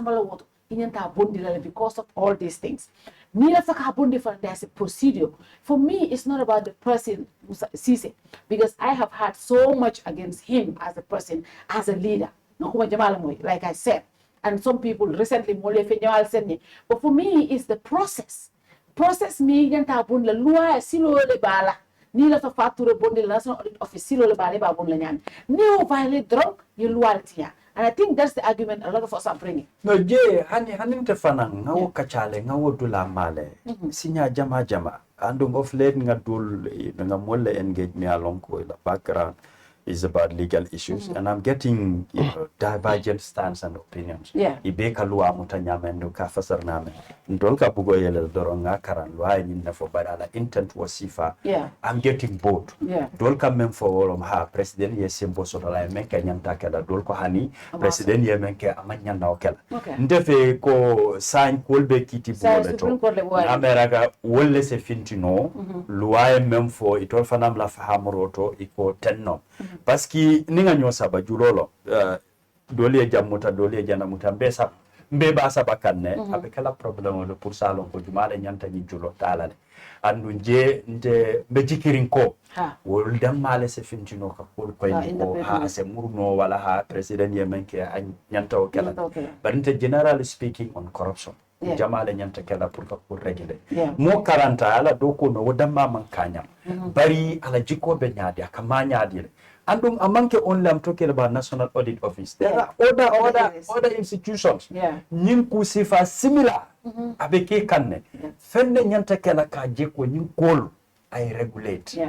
of all these things. There's a procedure. For me, it's not about the person, because I have had so much against him as a person, as a leader. Like I said, and some people recently, but for me, it's the process. Process me, la loi, silo le bala, ni la facture bondi la national audit office, silo le bala, babon lanyan. Neo violate drug, you lualtia. And I think that's the argument a lot of us are bringing. No, Jay, hanin te fanang, ngawo kachale, ngawo dula male, sinya jama, andung of late nga dul, nga mole engage me along ko, the background is about legal issues, and I'm getting divergent stance and opinions. Ibeka lua mutanyamendo ka fasar name. Ndolka bugo yele doronga karan lua nyinna fo badala intent was sifa. I'm getting both. Dolka mem for all ha president ye simbo so la menka nyanta kala dolko hani president ye menka amanyanda okela. Ndefe ko sign kolbe kiti bugo to. Ameraga wolle se fintino lua mem for itol fanam la fahamroto iko tenno. Parce que ninga nyosa ba julolo doli jamuta doli jana muta mbeba saba kanne abekala problème le pour salon ko jumale nyanta ni julo talale andu je nte bejikirin ko wol damale se fintino ka ko ko ha se murno wala ha president yemenke nyanta o kala but nte generally speaking on corruption jamale nyanta kala pour réguler mo 40 ala doko no wodamma man kanya bari ala jiko be nyaadi akama nyaadi and amanke only I'm talking about National Audit Office. There are other institutions. Ninku sifa similar. Abeke kanne. Fende nyanta kela ka jeko ninkol I regulate.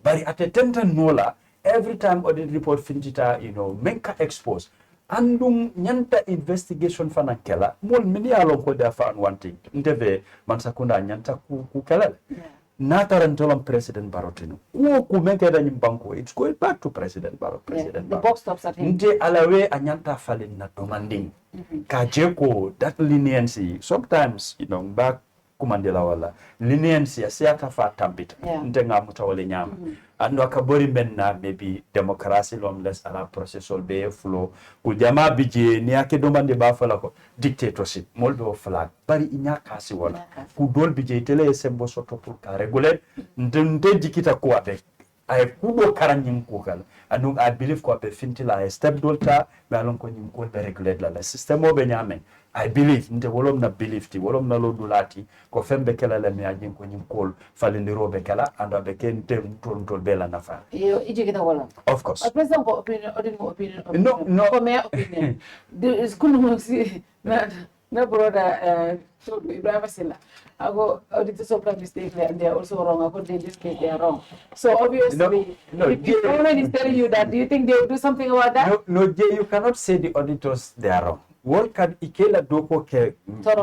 But at a tenta nola, every time audit report finjita, menka expose. Andung nyanta investigation fana kela. Mol mini along ko there found one thing. Ndeve mansakunda nyanta ku kela. Natarantolam President Barotino. It's going back to President Barot. The box stops at him. Nte alawe anyanta falin na demanding. Kajeko, that leniency, sometimes, back kumandela wala, leniency, asiata fa tambit. Nte nga mutawale nyama. Ando akabori menna, maybe democracy lomless ala processol be flow. Kujama bije, ni ake domande bafala ko, dictatorship, moldo flag. Bari inyakasi wala. Kudol bije itele sembo soto ka regulate. Nte jikita kuwa be. I kudo karanyim kukal. Anung I believe ko be fintila a step dolta, me alon ko nyim ko be regulate la system o be nyame. I believe nte wolom na believe ti wolom na lo dulati ko fembe kala la me ajin ko nyim kol falindiro be kala ando be ken tem tol bela nafa. Yo ijikita wala. Of course. A president ko opinion. No. For my opinion. There is kunu si na brother Ibrahim Silla. I go auditors of mistake and they are also wrong. According in this case, they are wrong. So obviously, if the government is telling you that, do you think they will do something about that? No, Jay, you cannot say the auditors they are wrong. World Cup ikela doko ke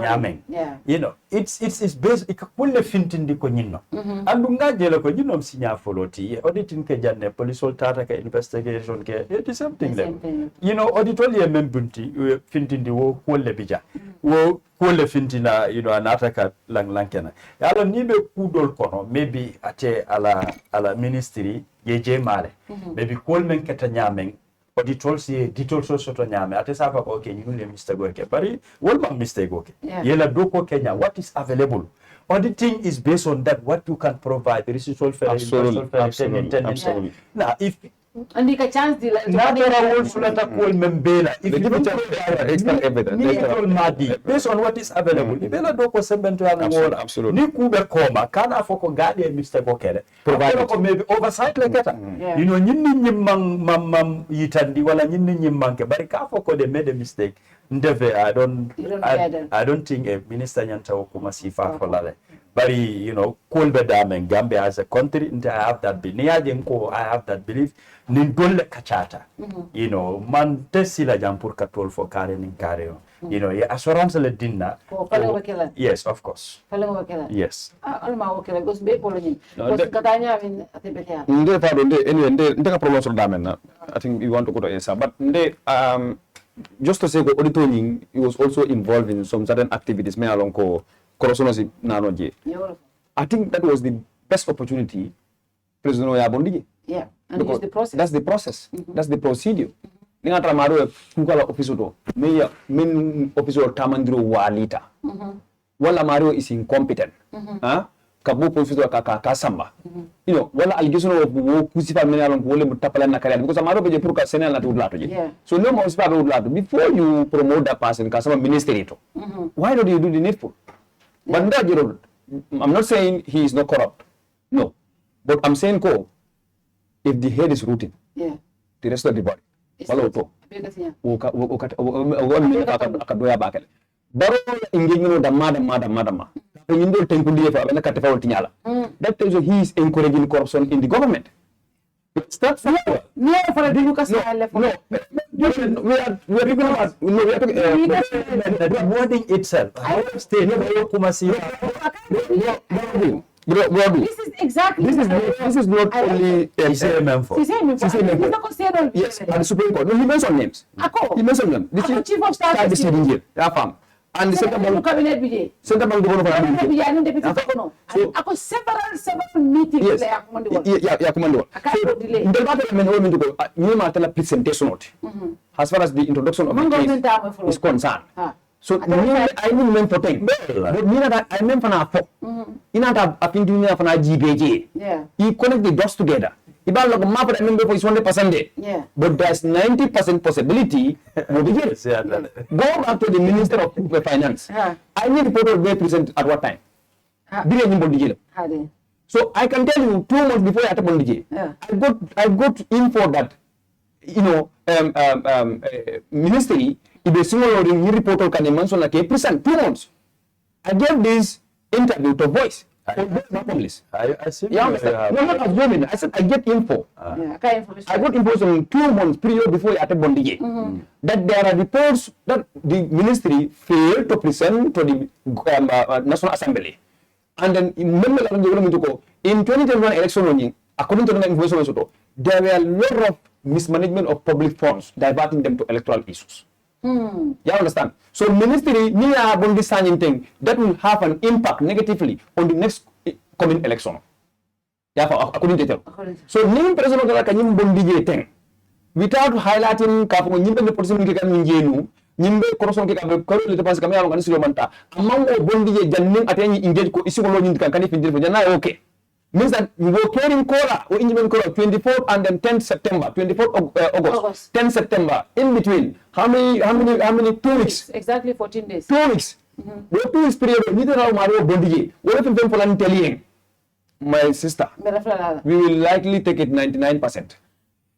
nyameng. You know, it's based ikakulle fintin ko nyinno. Andu ngajele ko nyinno sinya foloti. Auditing ke janne police tata ke investigation ke it is something like. You know, auditoli e membunti fintin di wo kolle bija. Wo kolle fintina you know anata ka lankena. Yalo nibe kudol kono maybe ate ala ministry yeje male. Maybe kol men keta nyameng auditor si ditol so soto nyame ate safa ko ke nyule mistake okay bari wolma mistake okay yela doko Kenya what is available auditing is based on that what you can provide there is absolutely now if andi ka chance di na dora wol sulata ko membela if you don't extra evidence based on what is available ibela doko sembento ya ngora ni kube koma kana foko gadi mistake okay provide ko maybe oversight like that you know nyinni nyimang yitandi wala nyinni nyimmanke bari ka foko de made a mistake ndeve I don't think a minister nyanta ko masifa for lale bari you know kolbe damen Gambia as a country I have that belief nin dolle kachata you know man tesila jampur katol fo kare nin kare you know assurance le dinna yes of course yes alma wakela gos be polo nyin gos katanya min atebeta nde fado nde ka problem so damen na I think we want to go to Essa but nde just to say go auditing he was also involved in some certain activities me along ko corruption nanoje I think that was the best opportunity President Oyabondi and it's the process that's the process that's the procedure ninga tramaro kukala officer do min officer tamandiro walita wala mario is incompetent kabo officer ka samba you know wala allegation of wo kusifa men alon wole mutapala na kariya because amaro beje pour ka senel na tudlato je so no mo sifa be udlato before you promote that person ka sama ministry to why don't you do the needful but ndajiro I'm not saying he is not corrupt no but I'm saying if the head is rooted the rest of the body wala to akadoya bakale baro engagement da madama you don't think na katafa tinyala that tells you he is encouraging corruption in the government it's not fair no for the Lucas we are the wording itself state kumasi this is exactly this is not only yes and the Supreme Court no he mentioned names he mentioned them the chief of staff is sitting and the central cabinet budget ako several meetings there yakumando so presentation as far as the introduction of the case is concerned so I mean men for thing but I mean for na for inata apindunia for na GBJ he connect the dots together Iba logo map that member for is 100% but there's 90% possibility will be here. Go back to the Minister of Finance. I need to be present at what time? So I can tell you 2 months before I at I got info that you know ministry if a single report can mention like a present 2 months. I gave this interview to Voice. I see. Yeah, no, not assuming. I said I get info. I got information 2 months period before I attended Bondige. That there are reports that the ministry failed to present to the National Assembly. And then in 2021 election, according to the information, there were a lot of mismanagement of public funds, diverting them to electoral issues. You understand? So ministry near Bondi signing thing that will have an impact negatively on the next coming election. Yeah, according to them. So name president of the Bondi thing without highlighting Kafu Nimbe the person who can Ninu, Nimbe Corson Kaka, the Pass Camera and Silomanta, among Bondi Janin at any engaged issue in the Canif, okay. Means that we were carrying Kora or Indian Kora 24th and then 10th September, 24th August, 10th September, in between. How many 2 weeks? Exactly 14 days. 2 weeks. What 2 weeks period? Neither now Mario Bondige. What if them for telling my sister? We will likely take it 99%.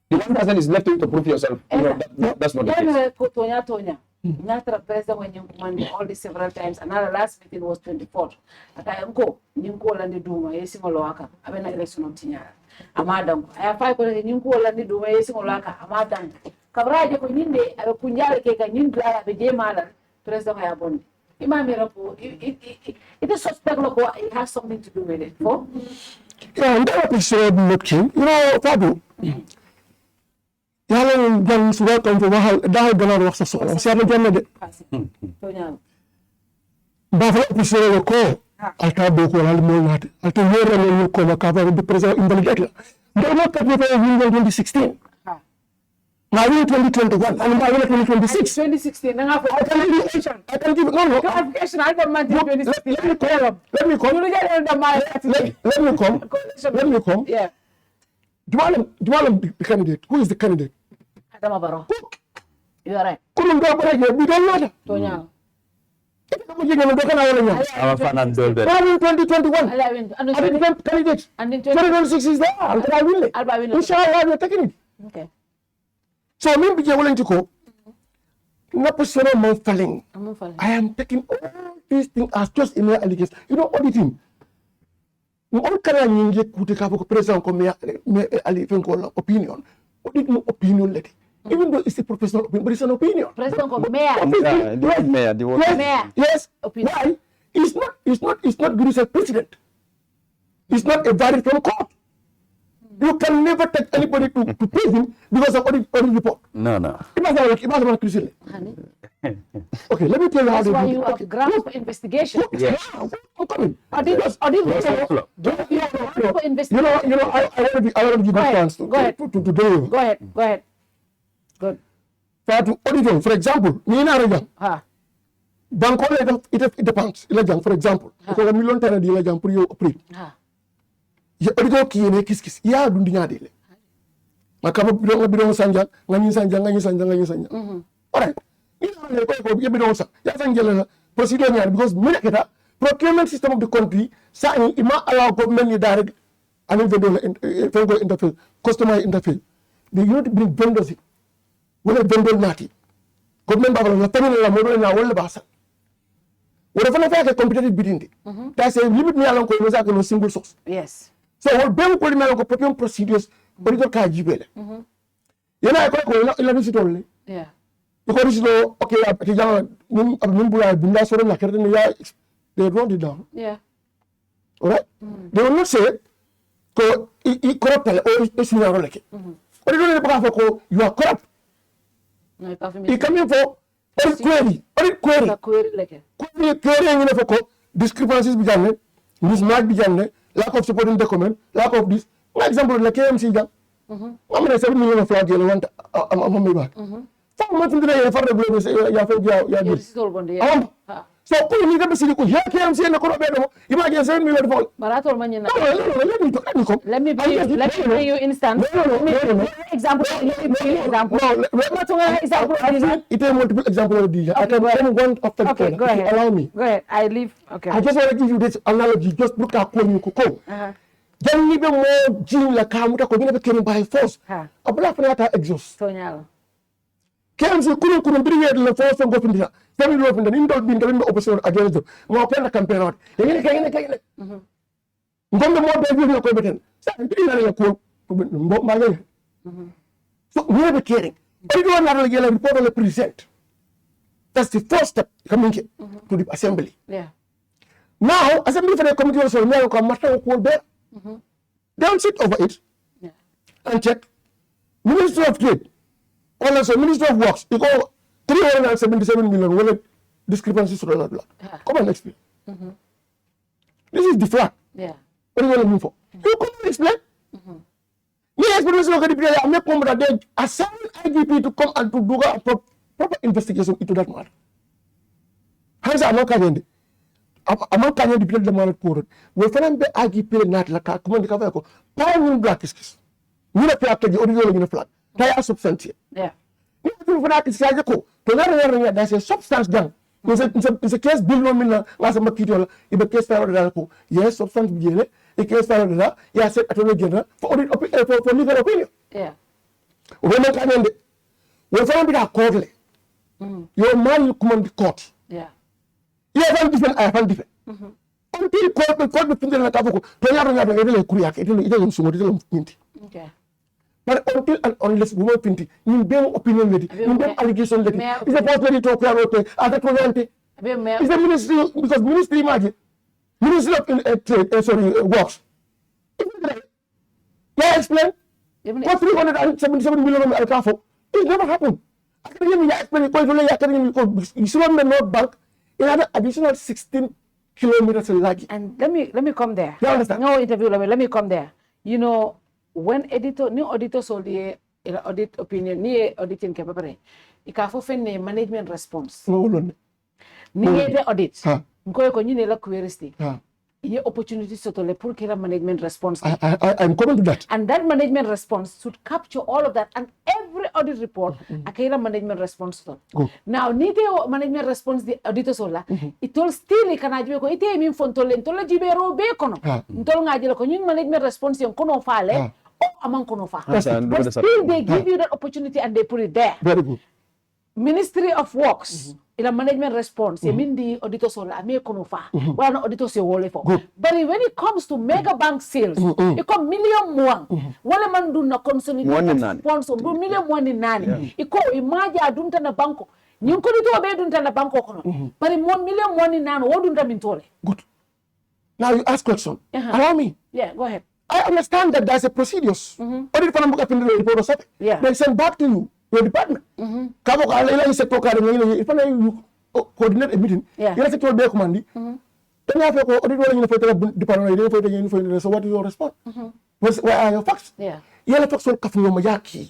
The 1% is left to prove yourself. That's not the case. Natra president when you command all this several times. Another last meeting was 24th. Atayamko, Ninko Landi Duma, Yesimolaka, Abena election of Tinyara. Amadam. I have 5 Ninko Landi Duma, Yesimolaka, Amadam. kabraje ko nyinde abe kunjale ke ka nyin dara be je mala president ya bondi imam rapo it is suspect like it has something to do with it for yeah, that episode looking, you know, Fadu. Yalan gan sudah kan tu mahal dah ganar waktu soal. Siapa jangan deh. Bawa episode ko, alta boko lalu mau ngat. Alta orang yang ko makapa di presiden invalid. Dia nak kerja pada 2016. Now in 2021, and now in 2026. 2016, I can give no clarification. I don't mind 2016. Let me come. Yeah. Dualam the candidate. Who is the candidate? Adama Barrow. You are right. Couldn't go back here. We don't know. Tonya. I'm fan 2021. Candidate. And in 2026 is there. I will. Inshallah, we are taking it. Okay. So maybe you're willing to go. Not personal falling. I am taking all these things as just in my allegations. You know, auditing. All can I get to present come opinion. Audit no opinion lady. Even though it's a professional opinion, but it's an opinion. President come mayor. Yes. Opinion. Why? It's not good as a president. It's not a valid from court. You can never take anybody to prison because of audit report. No. It must okay, let me tell you how that's why you have ground for investigation. Yes. I'm coming. Audit for investigation. You know, I want to give a chance to do. Go ahead. Good. Auditing, for example, Nina Rajang. Bank it depends. For example, because a million times the Rajang for you operate. Ya auditor ki ne kis ya dundinya dele makaba bidon sanja ngani sanja alright ina ko bidon sa ya sanja procedure nyar because minaketa procurement system of the country sa ima allow government ni direct and vendor interface customer interface they need to bring vendors wala vendor nati government ba la tamina la modo na wala basa wala fa na fa competitive bidding that's a limit ni alon ko no single source. Yes. So what ben ko limel ko procurement procedures auditor ka jibele yana ko ila ni sitole Yeah. because you know okay ati jang nim bula bunda soro na kerde ni ya they wrote it down. Yeah. All right. They will not say ko corrupt or senior like auditor ne ba ko you are corrupt. No, it He coming for query like query ngi ne ko discrepancies bi janne mismatch bi janne lack of supporting document, lack of this. For example, like KMC, I'm going to 7 million of flag yellow want I'm me back. 4 months into the for the so you need to see here KMC and the corrupt. You might get 7 million for Barator man. Let me bring you instant. Example. It is multiple examples of these. I can bring one after the other. Go ahead. Allow me. Go ahead. I leave. Okay. I just want to give you this analogy. Just look at when you could then even more gene like Kamuta could be by force. A black planeta exhaust. KMC couldn't bring it in the force and go from there. Tell me open the indoor being the opposition against them. More plan a campaign out. Come the more baby will competent. So we are caring. But you don't have a report on the present. That's the first step coming to the assembly. Yeah. Now, assembly for the committee also now come master of there. Don't sit over it and check. Ministry of Trade, also Ministry of Works, you go 377 million wallet discrepancies for another. Come on, explain. This is the flag. Yeah. What are you looking for? You come and explain. Yes, but let's look at the player. I'm not coming that they assign IGP to come and to do a proper investigation into that matter. How's that not coming? I'm not coming to be the man for it. We find the IGP not like a command cover. Power black is. You know, the original in the flag. They are substance. Yeah. You for that is like a co. There's a substance down. It's a case bill nominal as a material. If the case file, yes, substance be the case file, yes, attorney general for legal opinion. Yeah. When I come in, we find it courtly. Your man you command the court. Yeah. You have different, I have different. Until court the finger in the table, to have another Kuriak, it is so much. Okay. But until and unless we want to, you be opinion ready, you be allegation ready. Is the first lady talk about other Is the ministry because ministry imagine Ministry of Works. Yeah, explain. What 377 million Al-Kafo? It never happened. I can give you explain you should the North Bank. It had an additional 16 kilometers in Lagi. And let me come there. You understand? No interview, let me come there. You know, when new auditor sold the audit opinion, ni auditing capable, ikafo fenne management response. No. Ni the audit. Nkoye ko nyine la query ye opportunity to le pour kira management response. I'm coming to that. And that management response should capture all of that and every audit report akira management response to. Now nite management response the auditor sola it will still ikanajibe ko ite min fontole ntola jibero be kono ntol ngajile ko nying management response yon kono fale among kono fa. But still they give you that opportunity and they put it there. Very good. Ministry of Works ila management response ye mindi auditor sola ame kono fa wala no auditor se wole fo. But when it comes to mega bank sales it come million one wala man dun na consolidate sponsor million one in nani iko imaja adunta na banko nyun ko dito be dunta na banko kono but mon million one in nani wodunta min tole. Good. Now you ask question. Allow me. Yeah, go ahead. I understand that there's a procedures. Audit for number in the report or something. Yeah. They send back to you. Your department. Kabo ka ila yung sector ka rin if you coordinate a meeting. Yeah. Ila sector be commandi. Then after ko audit wala yung department so what is your response? Where are your facts? Yeah. Yala facts wala kafunyo mayaki.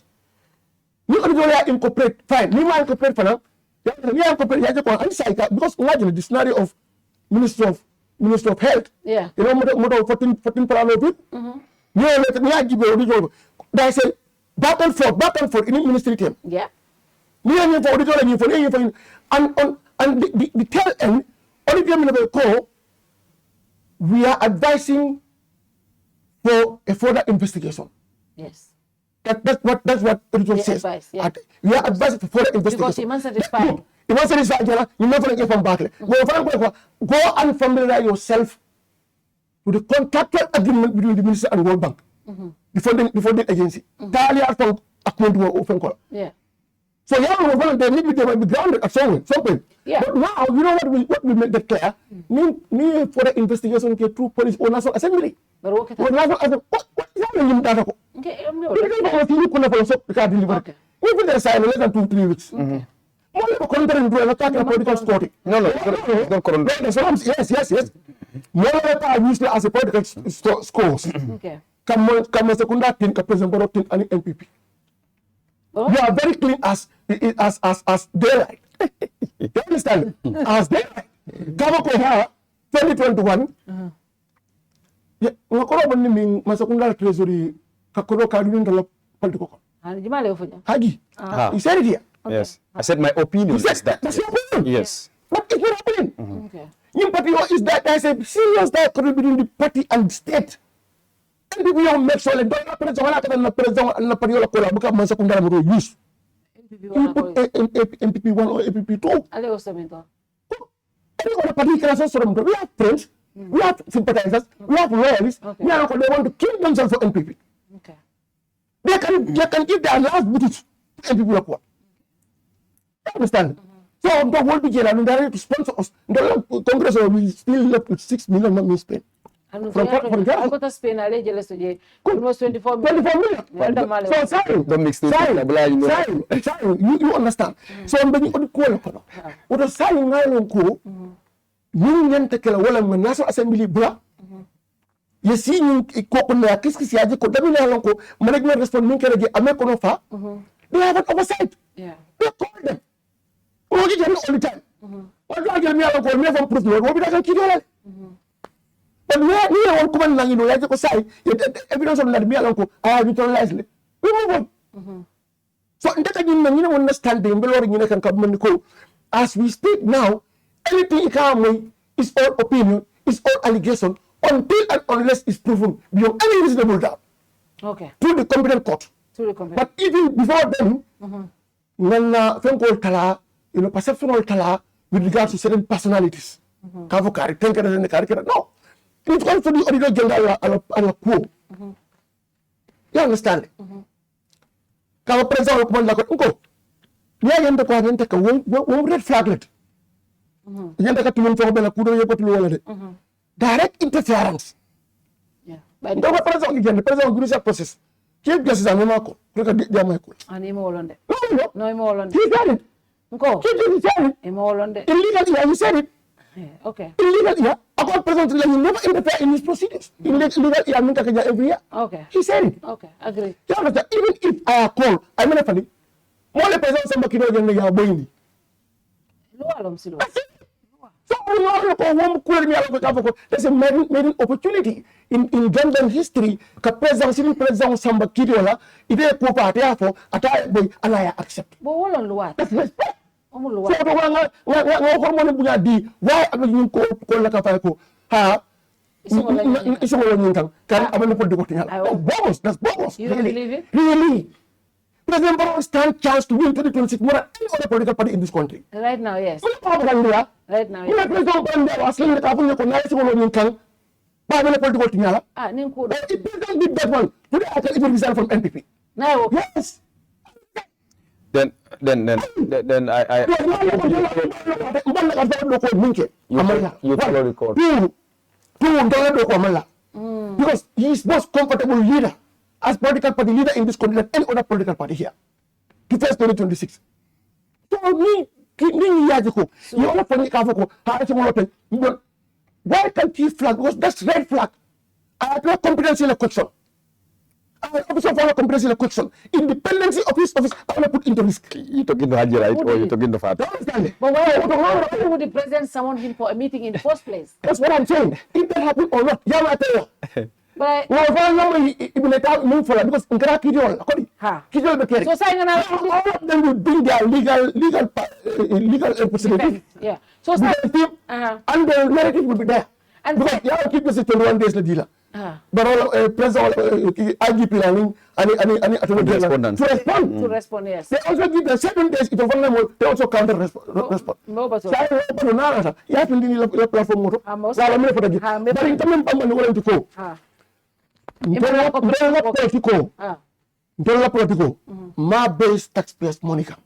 Ni audit wala incorporate fine. Ni ma incorporate pa na. Ni incorporate ya ko anxiety because imagine the scenario of Ministry of Health. Yeah. You know mo 14 plan of it. Ni agibe audit they say back and forth in the ministry team. Yeah. And the tail end, we are advising for a further investigation. Yes. That's what it says. Advice, yeah. We are advising for further investigation. Because you must satisfy. You must satisfy. You never get from back. Go and familiarize yourself with the contractual agreement between the ministry and World Bank. Before the agency. Yeah. So they need to be grounded at some point. Yeah. But now you know what we make that clear. Me for the investigation through police or National Assembly. But what Or National Assembly. What is happening? Okay, Even they sign less than 2-3 weeks. More of a contract to attack a political scoring. No, yes. More of are used as a political scores. Okay. Come secunda tin ka president baro tin ani MPP. Oh. You are very clean as daylight. You understand? As daylight. Kama ko ha 2021. Ya ngakoro bani ming masakunda treasury kakoro kadun dala politiko. Hani jimale ufunya. Hagi. You said it here. Okay. Yes. I said my opinion is that. That's your opinion. Yes. But it's not happening. Okay. Your party is that there's a serious dichotomy between the party and the state. And people don't make sure that don't president and party or cola because man secondary mo use. You put MPP 1 or MPP 2. Ale osamento. Every party can also sort of we have friends, we have sympathizers, we have loyalists. Okay. We are they want to kill themselves for MPP. Okay. They can give their last boots to MPP like what? You understand? So the world begin and they to sponsor us. The Congress will still left with 6 million money spent. Anu I got to Spain ale jele soje almost 24 million. 24 million. So sorry. Don't mix things. Sorry. You understand? So I'm being on the call. What a sign ngalon ko. Yung yente kala wala ng National Assembly bra. Yesi yung ko na kiskisi aje ko dami ngalon ko management response min kala ge ame kono fa. They have an oversight. Yeah. They call them. Oh, you get all the time. What do I get me along ko me from proof no. What we can kill all. But we want to come and I just say evidence of that me along ko I have utilized it. We move on. So ndaka you understanding below you can come ko as we speak now anything come is all opinion is all allegation until and unless it's proven beyond any reasonable doubt. Okay. To the competent court. But even before then nana fenkol tala perceptual tala with regards to certain personalities. Kavo kari tenkere ne kari no. It's also the original general and a quo. You understand? Kama president ko la ko ko. Niya yende ko yende ka wo red flag let. Yende ka tulun fo bela kudo yebo tulun wala de. Direct interference. Yeah. Ndo ko president judicial process. Chief Justice anema ko ka jamay ko. Ani mo wolonde. No. Mo wolonde. He said it. Nko. Chief Justice said it. Mo wolonde. Illegally, you said it. Yeah, okay. Illegally, yeah. According President, you never interfere in his proceedings. Illegally, I mean, every year. Okay. He said it. Okay, agree. You understand? Even if I call, I mean, funny. More the president, somebody knows you are boying. Lo alom silo. So we all go home, call me out. There's a maiden opportunity in Gambian history. The president, sitting president, somebody kidiola. If they go party for a time boy, and I accept. Bo wolon luat. That's respect. Omo So luat. nga hormone bunya di why am you ko la ka fay ko ha iso wala ñu kan kan amana ko diko tiñal that's bogus You don't believe it? Really President Barrow stand chance to win 2026 more than any other political party in this country. Right now, yes. Right now, Yes. President Barrow was saying that apunya ko na iso wala ñu kan ba amana political tiñal. Ah, nin ko. If President did that one, today I can even resign from NPP. Now, Yes. Then I you follow the court. Because he is most comfortable leader as political party leader in this country than any other political party here. To face 2026. So why can't he flag? Because that's red flag. I have no competence in a question. I also follow competence in a question. Independency of his office, I want to put into risk. You talking to Haji, right? Or you talking to Fatou? Do you understand it? but why would the president summon him for a meeting in the first place? That's what I'm saying. If that happen or not, yeah, I tell you. But Well, for now, it move for because in Kidol, so saying all of them will bring their legal representative. yeah. So With the team, and the narrative will be there. And Because you have to keep this 21 days la deal. But all president IGP planning and Respondents. to respond, yes. They also give them 7 days. If one them, they also counter respond. No, but Saya baru nara you have to need the platform moto. Most- Lalu mana pada gitu. Memang. Bari kami pamanu orang itu ko. Ntela politiko. Ntela politiko. Ma base taxpayers money kam.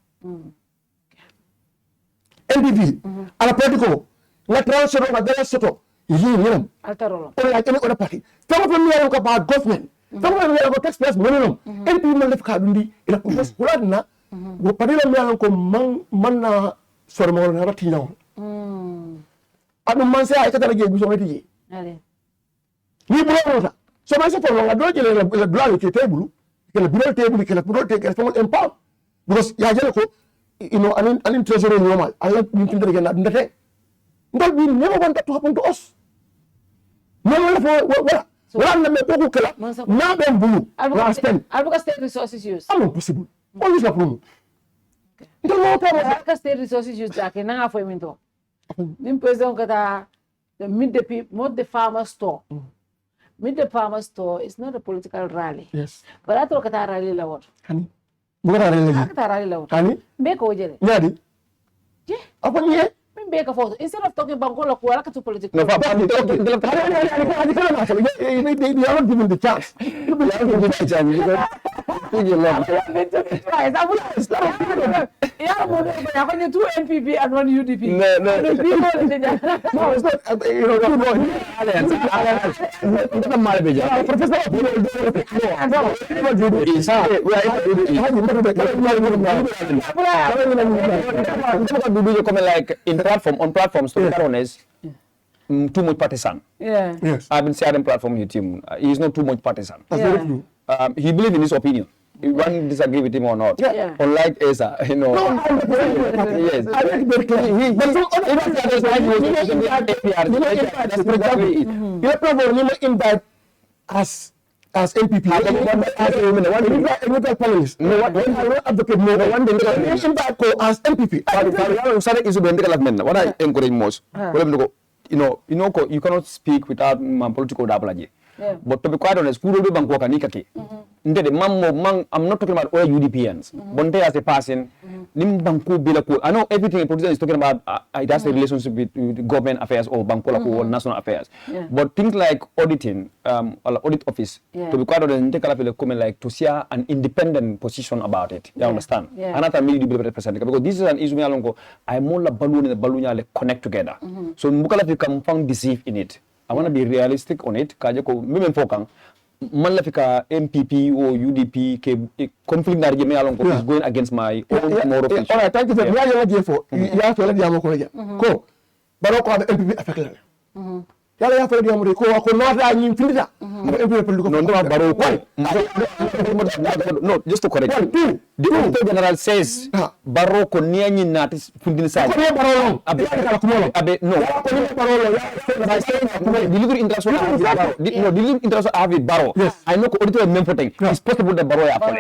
NPP. Ala politiko. La transfer na dala soto. Yi ngiram. Altarolo. Or like any other party. Some of them are about government. Some of them are about taxpayers money. NPP man left kadundi. Ila because kulat na. Wo padila mi ko man na sormo na rati na. Anu man se ay katara ge bu so ngati. Allez. Ni bu la so ma se for la do jele la blanc ke table ke la bureau table ke la bureau table ke la empower because ya jele ko anin treasury normal alla min tindere gen na ndate ndal we never want that to happen to us never for wala na me ko kala na ben bulu na spend Albuka state resources use. impossible always la problem ndal mo ta Albuka state resources use jake na ngafo minto. Nim president kata the the farmer store. Meet the farmer store is not a political rally. yes But I thought kata rally la what? hani bugara rele Kata rally la what? hani Mbeka ojere. nyadi Je, apa ni mbeka for instead of talking about kola kuala katu political. No, Fatou, they are not given the chance. Yeah, but you two NPP and one UDP. No, No, it's like on platforms, to be honest, too much partisan. Yeah. Yes. I've been sharing platform with him. He's not too much partisan. That's very true. He believes in his opinion. You one disagree with him or not. Yeah. Unlike Essa, No, yes. I make it very clear. But some other invite as MPP, as a panelist. No one advocate more. One day, invite as MPP. What I encourage most, you cannot speak without political double. But to be quite honest, school will be bank worker nikaki. I'm not talking about all UDPNs. Bonte as a person, nim banku bilaku. I know everything a president is talking about. It has a relationship with government affairs or bankola or national affairs. But things like auditing, audit office, to be quite honest, take a comment like to see an independent position about it. You understand? Another me represent because this is an issue. I'm more la balloon and the balloon connect together. So mukala you can find deceive in it. I want to be realistic on it. Kaje ko mimi fokang man la fika MPP or UDP ke conflict na rege me along ko is going against my own moral principle. All right, thank you very much. Ya to la diamo ko ja. Ko baro ko MPP affect la. Yalla ya fa diamo ko no da nyi findita. MPP ko no baro ko. No, just to correct. The Auditor General says baro ko nianyi na fundin sa. Ko baro abe no. Delivery international have it baro. I know auditor member thing. It's possible that baro ya pole.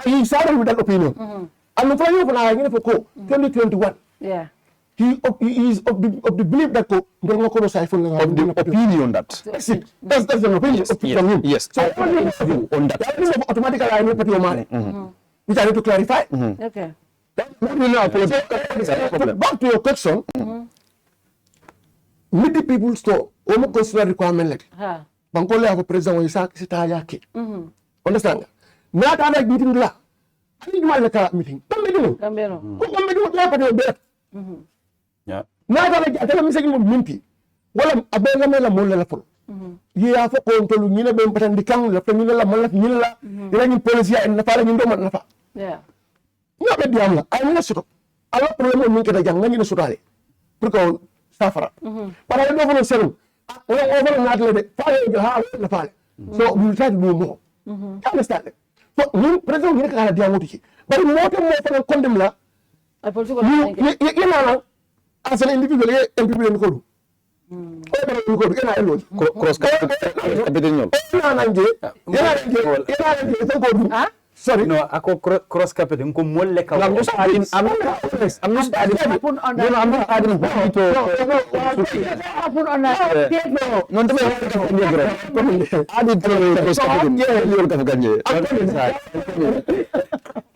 He started with that opinion. And for you for 2021. Yeah. He is of the belief that of the opinion that that's an opinion from him. Yes. So on that is automatically I know your money. Which I need to clarify. Okay. Back to your question. With the people's store, almost consider requirement like Bankole have a president when you say Sitayaki. Understand? Not other meeting la. I think you want like a meeting. Come Yeah. Now that I tell me saying minty. Well, a better la mola full. You have a control, you know, but the count, the Pamela, Mila, running policy and the following in Yeah. Not a diamond. I'm not sure. I don't problem make it a young man in the Sudali. Because Safara. But I don't want to sell. Over not let it fire the house in the fire. So we'll try to do more. Understand it? So, you present here at Diamuti. But more than condemn la. I put you know. As an individual, MPP in Kodu. cross Sorry. No, ako cross capital ko molle ka. I'm not adding. I'm not adding. I'm not adding. Put on that. No, no,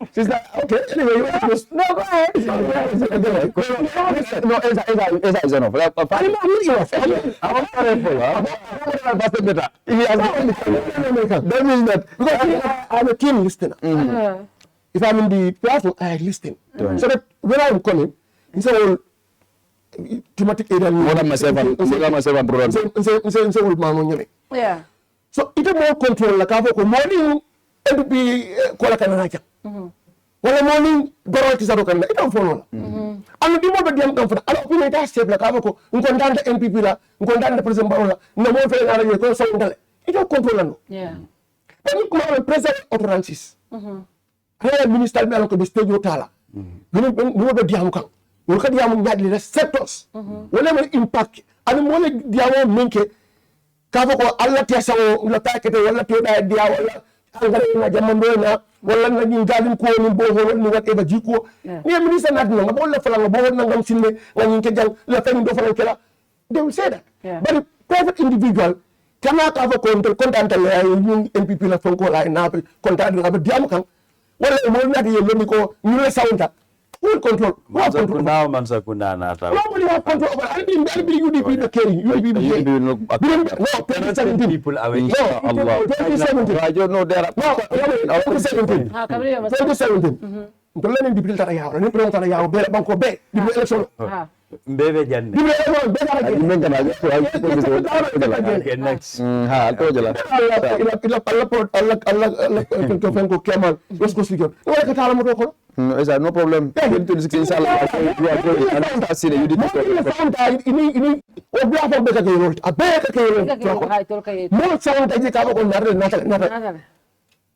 Sister, okay. Anyway, you want to no, go ahead. No, Essa is enough. That means that because I'm a keen listener. If I'm in the platform, I listen. So that when I'm calling, instead of thematic area, yeah. So it's more control. Like I have morning, MPP call a cananaja. Wala morning boroti sa rokan ito follow ano di mo ba diam kan fa ala opinion ta step la ka ko ngondanda MPP la ngondanda president barola no mo fe na la ko so ndale ito control no Yeah. Pero ko le president utterances ala minister bi ala ko be stage tala no ba diam kan wala ka diam nyaadli la sectors wala mo impact ano mo le diam menke ka ko alla tiasa la paquete wala to da dia wala angare na jamando na wala na ngalin ko ni bo ho ni whatever jiko ni minister na nga bo la fala nga bo na ngam sinne ngani ke jang la tan do fala kala they will say that but the private individual kama ka fa content la ni MPP la fonko la na content na ba diam kan wala mo na di yelo ni ko ni la sound full control. Mansa kuna na ta. Nobody have control over. I mean, UDP the carry. UDP no. People away. No, Allah. 2017. I don't know there. No, 2017. 2017. Don't let him be built at a yard. And you put on a yard. Be banko be. Be election. Mbebe janne. Be election. Be election. Next. Ha, to jala. Allah. Is no problem. 2016 inshallah. You are going and see the UDP. Ini obla fa be ka kero. Abe ka kero. Mo sound taji ka ko narre nata.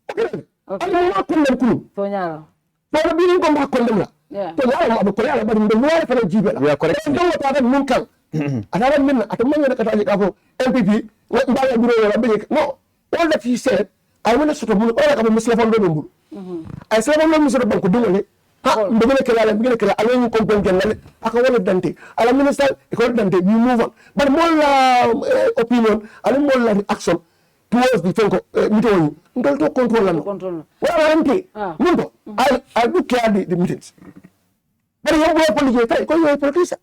Okay. Ano ko nem kulu. To nyaro. Pero bi ko ma ko dem la. To nyaro ma ko yalla bari ndo wala fa jibe la. We are correct. Do ta da mun kan. Atara min atamma ne ka taji ka ko MPP ngala biro wala be no. All that he said I want to sort of all ka be musla fa do mbul. I said I'm not Mr. Banko Dungole, begin kala ala complain kenale aka wala dante ala minister e ko dante we move on but more opinion ala more action towards the fenko mito ndol to control wala anti mundo I do care the meetings but you go police ko you politician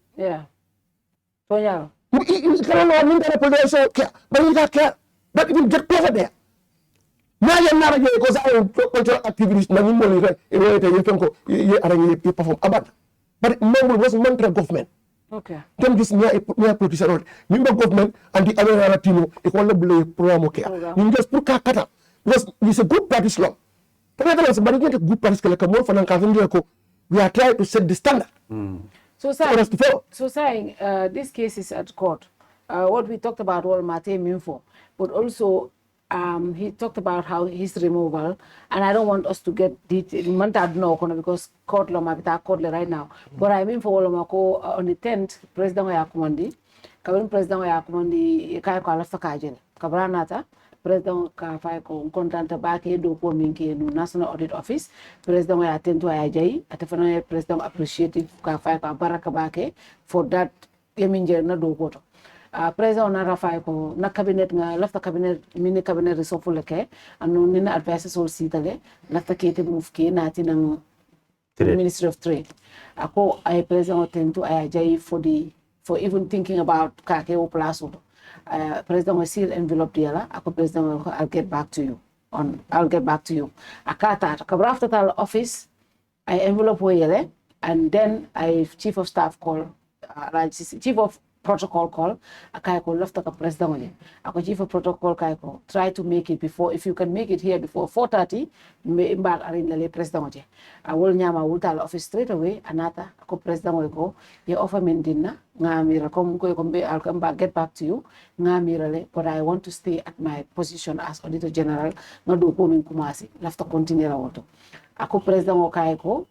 so yeah you cannot know that police care but you care that even get closer there na ya nara je ko sa control activities na ni mo ni e te ye fenko ye arrange ye perform abad but member was mantra government dem gis me politician role member government and the other tino e ko la bule programme ke ni just pour ka kata because it's a good practice law but that is but it's a good practice que mo fa nan ka vendre ko we are trying to set the standard so saying this case is at court what we talked about all Mate Minfo but also he talked about how his removal, and I don't want us to get detailed because court law right now. But I mean for all on the 10th, President Yakumandi, President Yakumandi, Kayako Alafakajel, Kabranata, President Kafako, content back here, do Minki, National Audit Office, President attend to IJ, at the President appreciative Kafaka Barakabake for that Yeminjer na do water. President na rafai ko na cabinet nga lafta cabinet mini cabinet resolve ke anu nina advices all sitale lafta kete move ke nati ng Ministry of Trade ako ay president tend to ay for even thinking about kake o plaso president will seal envelope diala ako president I'll get back to you akata kabrafta tal office I envelope yele and then I chief of staff call chief of protocol call akayko lafta ka president wale ako chief of protocol kayko try to make it before if you can make it here before 4:30 me mbal arin la le president wale awol nyama wutal office straight away anata ako president wale ko ye offer men dinna ngamira kom ko be I'll come back get back to you ngamira le but I want to stay at my position as auditor general ngado ko min kumasi lafta continue la woto ako president o kayko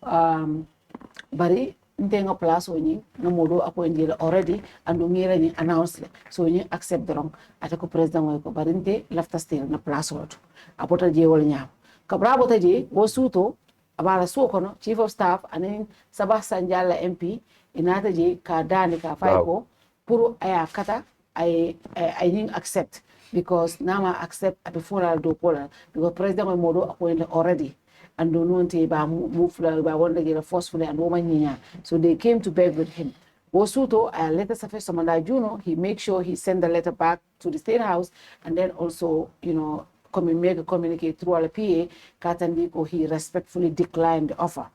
bari ntenga place oni na modo appointed already and ngira ni announce so ni accept the wrong atako president way ko barinte lafta still na place woto apota je wol nyam kabra bota je wo suto abala so kono chief of staff anin sabah sanjala MP inata je ka dani ka fay ko pour aya kata I accept because nama accept before I'll do pola because president way modo appointed already and don't want to move by one day forcefully and woman. So they came to beg with him. Wosuto, a letter surface Samanda Juno, he make sure he send the letter back to the State House and then also, make a communicate through a PA, Katandiko, he respectfully declined the offer.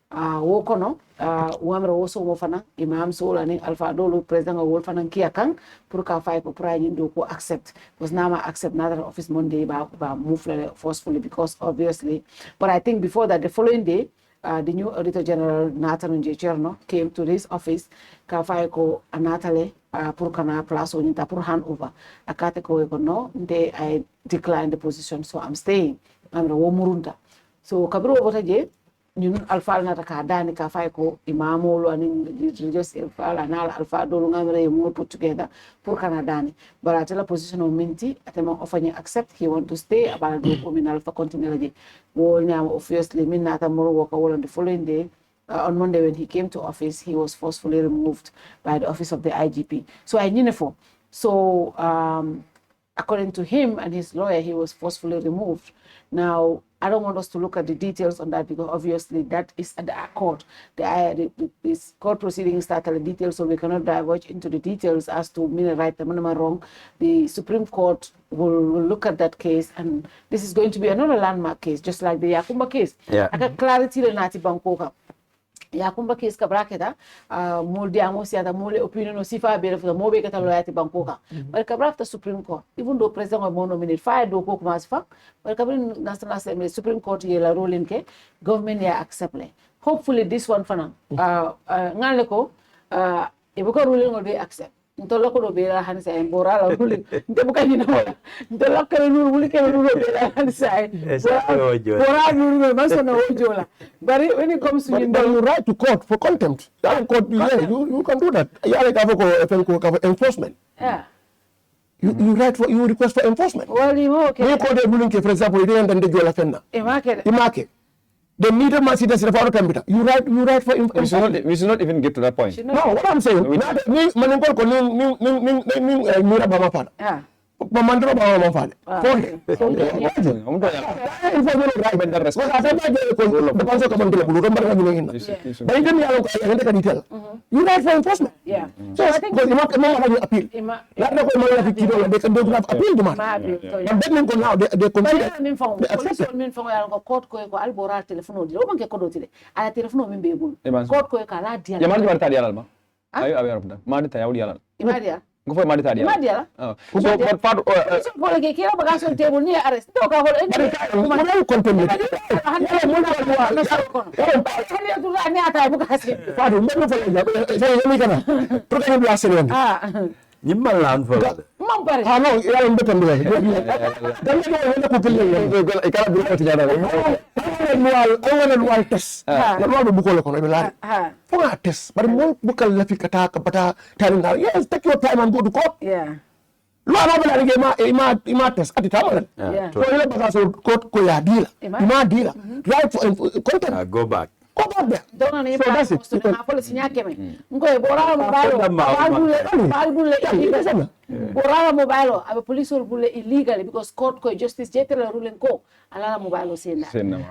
Wokono, Wamra also wofana, Imam Sol and Alpha Dolo, President of Wolfan Kiakan, Purka Fai Prime Doko accept. Was Nama accept another office Monday by move forcefully because obviously. But I think before that, the following day, the new Auditor General Nathan Cherno came to this office, Kafaiko Anatale, Purkana Plus or Nitapur handover. Akateko no, I declined the position, so I'm staying. I'm the Womurunta. So Kabru Votaje. Ñun alfa na taka dani ka fay ko imamo lo anin religious alfa na alfa do ngamre mo put together pour kana dani but la position of minti atema ofanya accept he want to stay about do ko min alfa continue la wo nyam obviously min na ta mo work on the following day on Monday when he came to office he was forcefully removed by the office of the IGP so I knew for so according to him and his lawyer he was forcefully removed. Now I don't want us to look at the details on that because obviously that is at the court. This court proceeding started the details, so we cannot diverge into the details as to mean right, the wrong. The Supreme Court will look at that case, and this is going to be another landmark case, just like the Yakumba case. Yeah. I got clarity in Nati Bankoka. Yakumba case kabraketa moldi amosi ata mole opinion no sifa be for mobe kata loyati bankoka but kabrafta Supreme Court even though president wa nominate fire do ko kuma sifa but kabrin National Assembly Supreme Court yela ruling ke government ya accept le hopefully this one fana ngale ko e ko ruling will be accept ntolo ko do be la hansa en borala ruling nte buka ni na ntolo ko ruling ke ruling be la hansa borala ruling man so na ojola but when it comes to you right to court for contempt court you can do that you enforcement you right for you request for enforcement well you okay you call the ruling for example you didn't jola fenna imake the meter must see the computer. You write for information. We should not even get to that point. No, what I'm saying, manengol ko ning mira bama fada. Pamandro bama fada. You write for enforcement. Yeah. So I think because appeal. They have appeal demand. But that means now they consider they accept min fo yalla ko ko albora telephone di o manke ko do tile ala telephone min be bul ko ka la dia ya mari warta dia alma ayo aware of that mari ta yawdi yalla imadia ngofo mari ta dia so but part so ko le kira bagation table ni arrest do ka hol mo content ni ata bu kasi fadu mo fa ya mi kana pour que ñu blasé won ñimmal lan fa mam bari no yalla mbetam do dan ko ko pille e kala bu ko tiara wal test la lo bu ko le ko be la pour un test bari mo bu kal la fi kata ka bata tarin da yes take your time and go to court lo ana bala nge ma test ati tamal so ile baka so court ko ya dila ma dila right for content go back there. Don't know if I policy nyakeme. Ngoe borala mobile. Borala mobile. Abe police will bulle illegally because court ko justice jetere ruling ko alala mobile senda.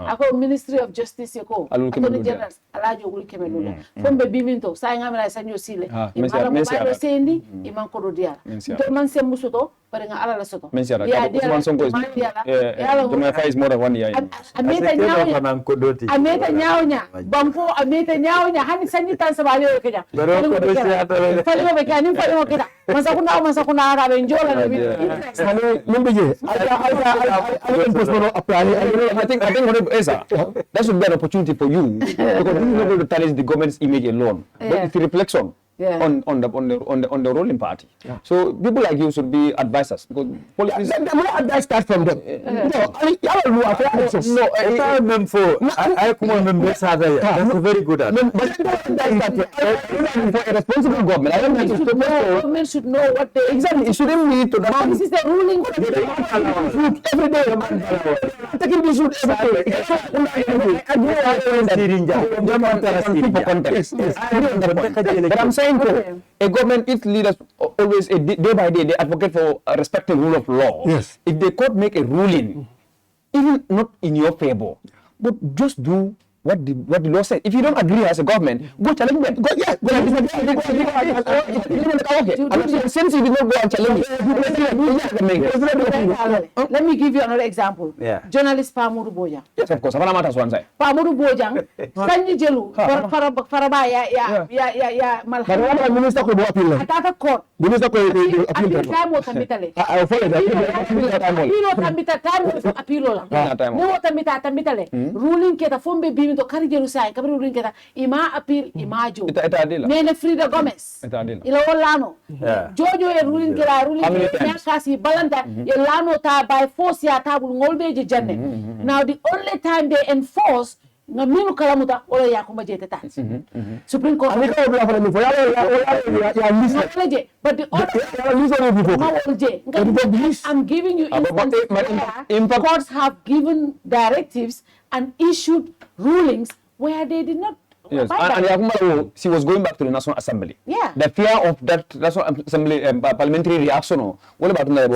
Ako Ministry of Justice ko. Attorney General alajo gul kemelula. Fombe biminto sa ngamela sanyo sile. Imala mobile sendi iman ko do dia. To man se musuto pare nga alala soto. Ya Usman Sonko is my face more than 1 year. Ameta nyawnya. Bampo ameta nyawnya hani sanyi tan sabale o kenya. Falo be kani falo kita. Masa kuna ara benjola na bi. Sano mumbeje. I think what Essa, that should be an opportunity for you because you are not going to challenge the government's image alone, but it's a reflection on the ruling party. So people like you should be advisors because politics. The advice starts from them. No, I meant for I come on member Sada. That's a very good advice. For a responsible government, I don't think government should know what they exactly. It shouldn't need to. This is the ruling. Every day, taking this food every day. But I'm saying, a government, its leaders always day by day they advocate for respecting rule of law. Yes. If the court make a ruling, even not in your favor, but just do what the law said. If you don't agree as a government, go challenge them. Since you did not go and challenge it, let me give you another example. Journalist Pamuru Bojang. Yes, of course. Pamuru Bojang. Sanji Jelu. Faraba ya Malha. Minister ko appeal. Atata court. Minister ko appeal. Time mo tambitale. I follow that. Time appeal la. No tambitale. Ruling keta fombe bi to kari jelu sai kabri ruling keta ima appeal imajo nene Frida Gomez ila wallano jojo e ruling kera ruling kera kasi balanda e lano ta by force ya tabul ngolbe je janne now the only time they enforce ngaminu kalamuta wala ya kuma jete tan Supreme Court ani ko bla fala mi fo ya listen but the I'm giving you instances courts have given directives and issued rulings where they did not. Yes, and she was going back to the National Assembly. Yeah. The fear of that National Assembly parliamentary reaction. What about that?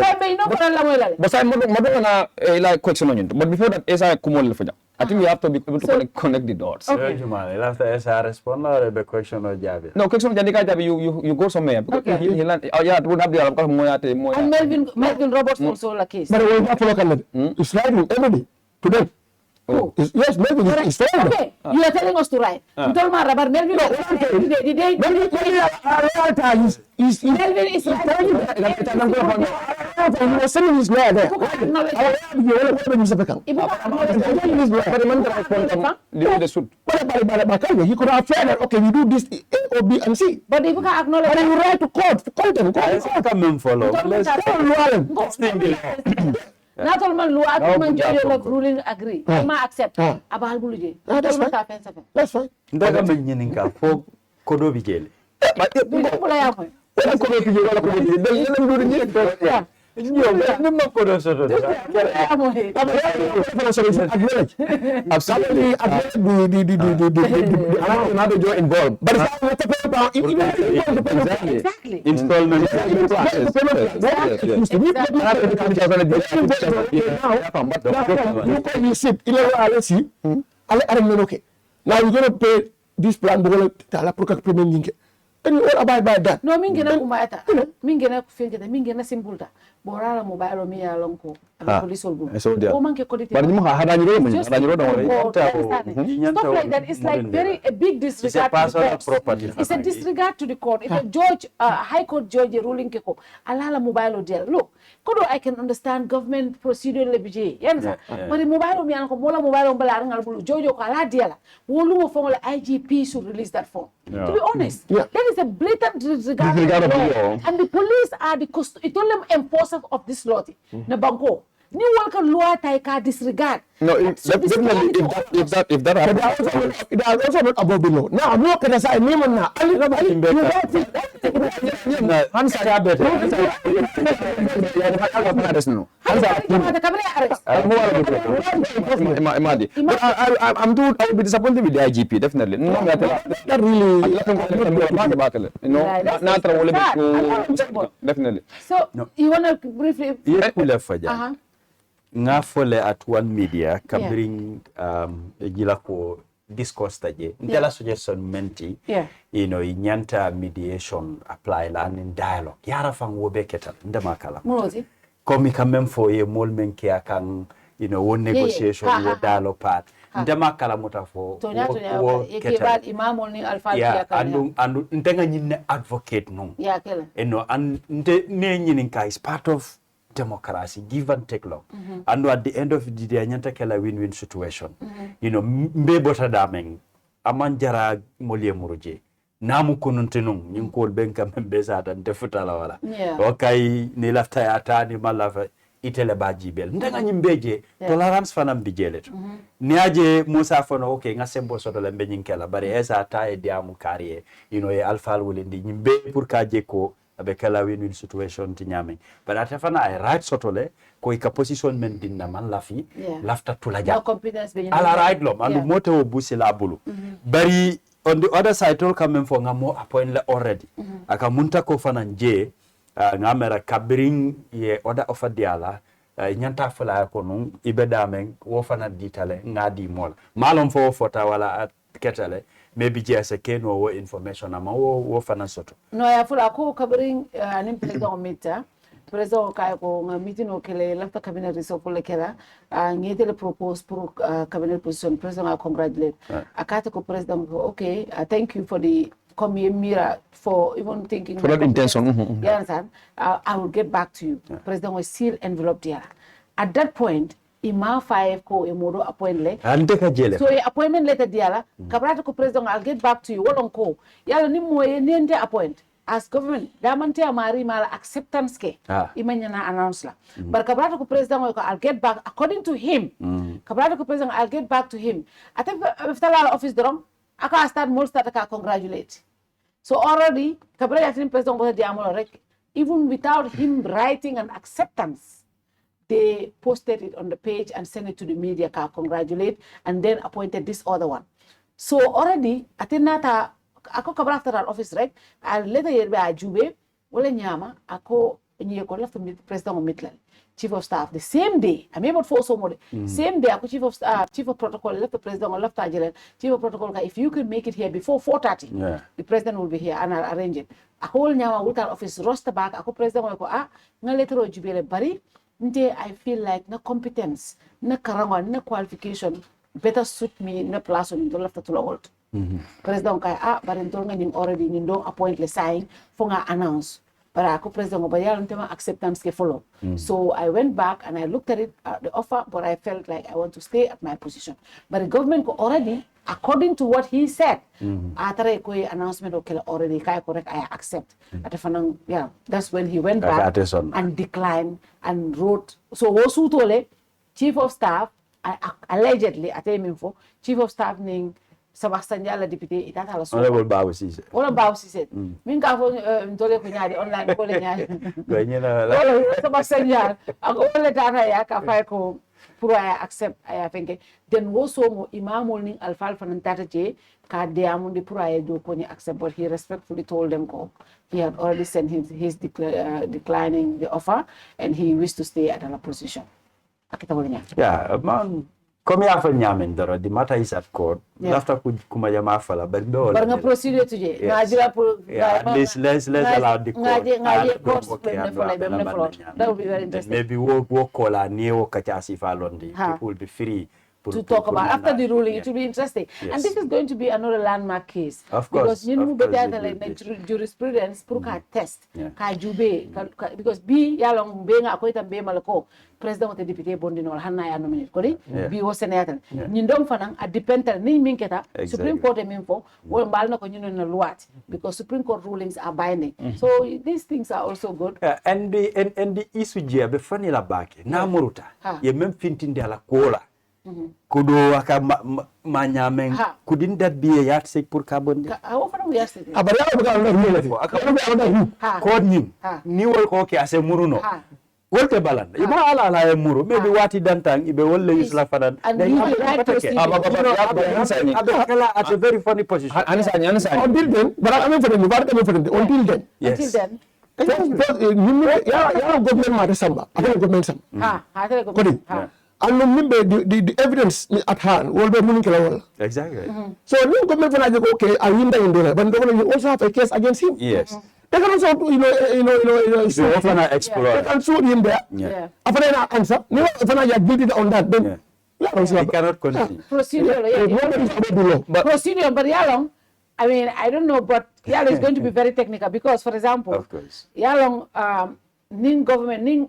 But I like question on you. But before that, Essa kumol faja. I think we have to be able to connect the dots. Okay. After Essa respond or the question of Javi. No, question of Javi, you go somewhere. Okay. He land. Oh yeah, it would have the moya. And Melvin Roberts also la case. But we have to look at it. It's writing every day today. Oh. Yes, Melvin is telling okay. You are telling us to write. You told me about Melvin. Melvin is writing. He was sending his lawyer there. He could have said that, okay, we do this A or B and C. But if you can acknowledge, but you write to court, content. Not all man law ruling agree. I accept. Abal buluje. That's fine. That's fine. Ndaga menyininka fo kodo bijele. Absolutely, another joy involved. But it's not Exactly. Installment. Now you're going to pay this plan, and you all abide by that. No, mingena kumaita. Mingena kufengeta. Mingena simbulta. Borala mobile mi ya lonko. Police olbu. O manke koditi. But you have Stuff like that. It's like a big disregard. It's a disregard to the court. If a judge, high court judge ruling keko, alala mobile deal. Look, kodo I can understand government procedure lebije. Yansa. But the mobile mi anko mola mobile mbala arangal bulu. Judge ko ala deal. Wolu mo form IGP should release that form. To be honest, that is a blatant disregard of the law. And the police are the enforcers of this law. Na banko. Ni welcome law taika disregard. No, definitely if that happens, it is also not above the law. Now I'm not going to say name on now. I'm too I'll be disappointed with the IGP, definitely. No, not really. Definitely. So you want to briefly nga fole at one media kabring jila ko discourse taje ndela suggestion menti you know nyanta mediation apply la in dialogue yara fang wobe ketal ndema kala Mozi komi kamem fo ye mol men ke akan you know one negotiation wo dialogue part ndema kala mota fo wo ketal imamol ni alfa ya kan andu ntenga nyine advocate no ya kala no and ne nyinin ka is part of democracy, give and take law. And at the end of the day, nyanta kela win-win situation. You know, mbe bota dameng, amanjara molie muruje. Namu kununtinung, nyunkol benka mbeza ata ntefuta la wala. Okay, ni lafta ya ata ni malafa itele bajibel. Ndanga nyimbeje, tolerance fana mbijele tu. Niaje musa fono, okay, nga sembo soto lembe nyinkela, bari eza ata ediamu kariye, you know, alfal wulindi, nyimbe purkaje ko, abekala win-win situation tinyame but atafana ay right sotole ko ika position men dinna man lafi lafta tulaja no competence be ala right lom andu moto wo busi la bulu bari on the other side tol kamen fo ngamo appoint la already aka munta ko fana nje ngamera kabring ye order of diala nyanta fala ko non ibeda men wo fana ditale ngadi mol malom fo fota wala ketale maybe just a ken or information ama wo fana soto no ya fula ko kabring anim president mita president kay ko meeting o kele lafta cabinet reso ko le kela ngete le propose pour cabinet position president I congratulate akata ko president okay thank you for the mira for even thinking for that intention you understand I will get back to you president was seal envelope there at that point Ima 5 ko emodo appointment le so appointment letter diala kabrata ko president I'll get back to you wolon ko yalla ni moye nende appoint as government damante amari mala acceptance ke imanya na announce la but kabrata ko president ko I'll get back according to him kabrata ko president I'll get back to him I think after la office drum aka start more start aka congratulate so already kabrata tin president ko di amolo rek even without him writing an acceptance they posted it on the page and sent it to the media, congratulate, and then appointed this other one. So already, atinata ako kabra federal office, right? I'll later yerbe ajube, wale nyama, ako nye ko left president of Midland, chief of staff. The same day, I'm able to force more. Same day, ako chief of protocol left the president or left agent, chief of protocol. If you can make it here before 4:30, the president will be here and I'll arrange it. Ako nyama wutal office roster back. Ako president ko nga later ojubele bari. I feel like na competence, na karangwa, na qualification better suit me na place on the left to hold. President kay barentol nga ning already nindo appoint le sign for nga announce. Para ako president ko bayal ntema acceptance ke follow. So I went back and I looked at it the offer, but I felt like I want to stay at my position. But the government ko already, according to what he said, atare ko announcement okay already kay correct I accept. At fanang that's when he went back and declined and wrote. So wosu tole chief of staff allegedly at info chief of staff ning Sabastanja la député itata la so Honorable Babu Cissé wala Babu Cissé min ka fo ndole ko nyaade online ko le nyaade ko nyina la wala Sabastanja ak wala tata ya ka fay ko pour ay accept ay fenke den wo so mo imamul ni alfal fanan tata je ka de amundi pour ay do ko ni accept, but he respectfully told them ko he had already sent his declining the offer and he wished to stay at another position. Akita wala nya man comme ya fa ñamen dara the matter is at court after kuma jama fala but do bar nga procedure tuje nga jira pour let's allow the court ngaje court that would be very interesting. Maybe wo kola ni wo kachasi fa londi people will be free to talk about after the ruling. It will be interesting. And this is going to be another landmark case. Of course. Because you know better like jurisprudence pour ka test ka jube because bi yalong be nga ko itam be malako president wote député bondi no hanna ya nominate ko di bi wo sénateur ñi ndom fanang a dependent ni min keta Supreme Court e min fo wo mbal na ko ñu na loi because Supreme Court rulings are binding. So these things are also good. And the issue je be fani la bake na muruta ye même fintinde ala kola kudo aka manyamen kudin dat biye yat sek pour carbon wo fana wi yat sek abara ko ga no ni fo aka ko ni wol ko ke ase muruno wolte balanda iba ala e muru maybe wati dantang ibe wolle yusla fadan abakala at a very funny position until then bara amen fadani bara amen fadani until then ya government ma samba abana government samba and the evidence at hand will be running kala. Exactly. So no government for okay, I win the Indonesia, but you also have a case against him. Yes. They can also, so often explore. They can sue him there. Yeah. After they answer, no, if you are building on that, then he cannot continue. Procedure, procedure, but Yalong, I mean, I don't know, but Yalong is going to be very technical because, for example, of course, Yalong, ning government ning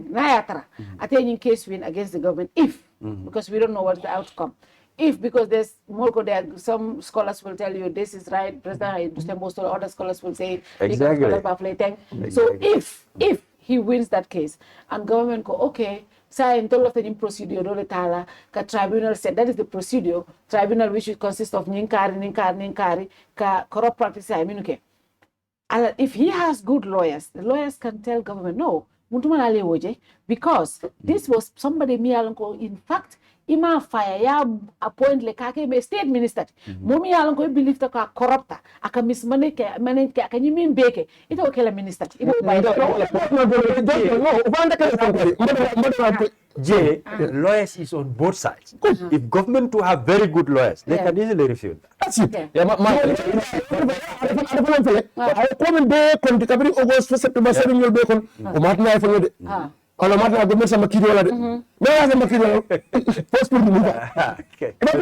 nayatra attaining case win against the government if because we don't know what's the outcome. If because there's more there, some scholars will tell you this is right, President most of the other scholars will say exactly. So if he wins that case and government go okay, say in total of the procedure dole tala ka tribunal said that is the procedure tribunal which should consist of ninkari ka corrupt practice I mean okay. If he has good lawyers, the lawyers can tell government, no, because this was somebody in fact, ima fire ya appoint le kake be state minister. Momi yalanko believe ta ka corrupta, aka mismanage aka nyimin beke. Ito okela minister. Ito lawyers is on both sides. If government to have very good lawyers, they can easily refute that. That's it. Kalau mata government sama kiri wala de. Mereka sama kiri wala. First people move. Okay. First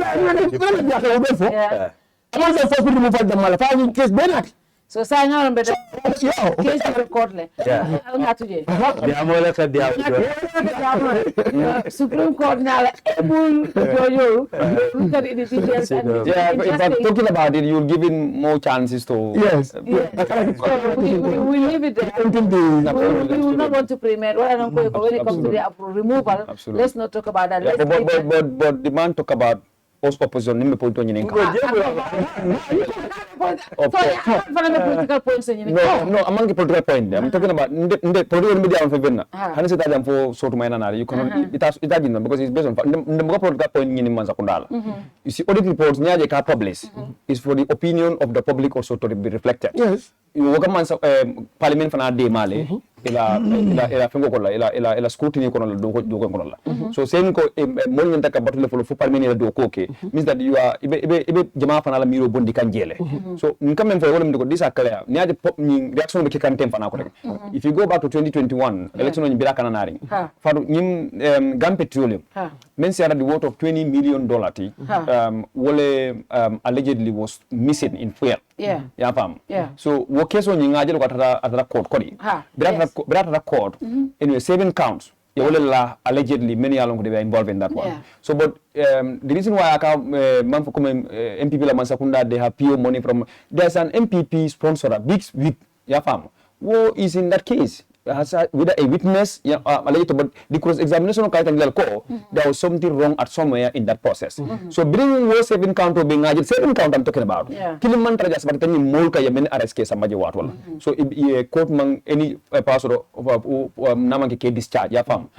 people move the mala. Fine case benat. So saya ngaron beda case record le. Ngatu je. Dia mole ka dia. Supreme Court na able yo look at the details and if I'm talking about it, you're giving more chances to we leave it there. We will not want to premiere when it comes to the removal. Absolutely. Let's not talk about that. But the man talk about us opposition nimbe point to nyinka. Political points no among the political point I'm talking about the political media on favor na hani se tajam for sort of na you cannot it ajin because it's based on the political point nyini manza kundala you see audit reports nyaje ka publish is for the opinion of the public also to be reflected. Yes, you wogaman parliament fana de male ila fengo kola ila scrutiny kono la do kono la so sen ko mon nyanta ka batule fo parliament la do ko ke means that you are ibe jama fana la miro bondi kan jele so nkamen fo wala mi ko disa kala ni aje reaction be kan tem fana ko rek if you go back to 2021 election ni bila kana nari fadu nyim Gam Petroleum men say the worth of $20 million allegedly was missing in fuel ya fam so wo keso ni ngaje ko atara court kodi Brata court anyway 7 counts allegedly many along they were involved in that one so but the reason why I man for come MPP la Mansakunda they have PO money from there's an MPP sponsor a big ya fam wo is in that case whether a witness, but the cross-examination of Kaitan ko, there was something wrong at somewhere in that process. So bringing was 7 count of being 7 count I'm talking about. Kiliman trajas but then molka yamen arrest case samaji watwala. So if court mang any pastor of naman ke discharge ya fam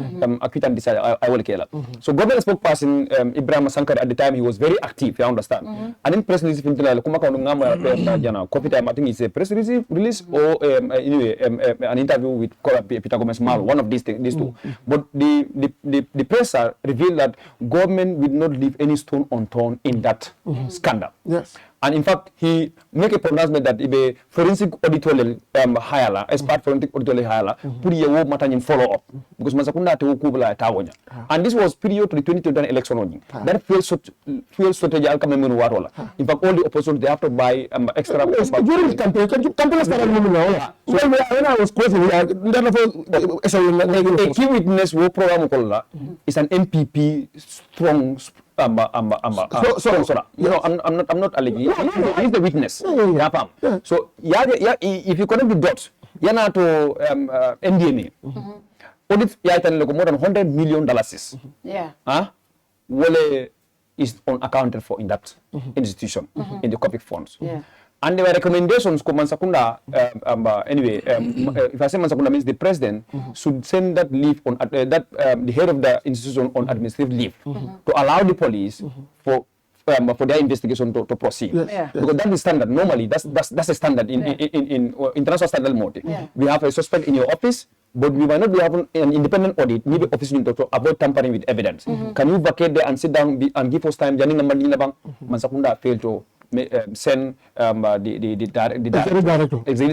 acquittal discharge I will kela. So government spokesperson Ibrahim Sankar at the time he was very active, you understand. And in press release finitala kuma ka ngama jana copy time I think it's a press release or anyway an interview with Peter Gomez Malo, one of these two. But the press revealed that government will not leave any stone unturned in that scandal. Yes. And in fact, he make a pronouncement that if a forensic auditor hire expert forensic auditor hire, put your work matter follow up because masakunda te kubla tawonya. And this was period to the 2020 election only. That fuel strategy alkamemunu warola. In fact, all the opposition they have to buy extra. During the campaign started now. So when I was closing, a key witness wo program kola is an MPP strong. You know, I'm not alleging. He's the witness. So if you connect the dots, yana to NDMA. Audit more than $100 million. Wale is unaccounted for in that institution in the public funds. And there were recommendations ko Mansakunda anyway if I say Mansakunda means the president should send that leave on the head of the institution on administrative leave to allow the police for their investigation to proceed. Because that's the standard. Normally that's a standard in international standard mode. We have a suspect in your office, but we might not be having an independent audit, maybe office to avoid tampering with evidence. Can you vacate there and sit down and give us time? Mansakunda failed to send the executive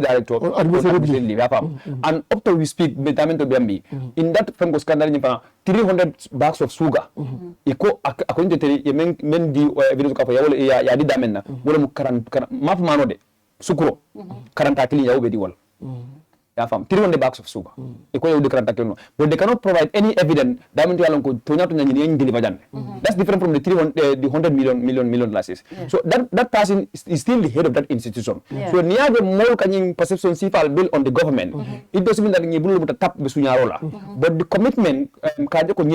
director or administrative leave. And up to we speak, in that Fengo scandal, 300 bags of sugar. According to the men di evidence of Yadi Damena, Map Manode, Sukro, Karantakili Yawedi wall. 300 bags of sugar. But they cannot provide any evidence that that's different from the 100 million lasses. So that person is still the head of that institution. So near the more perception sifal built on the government, it doesn't mean that you will tap but the commitment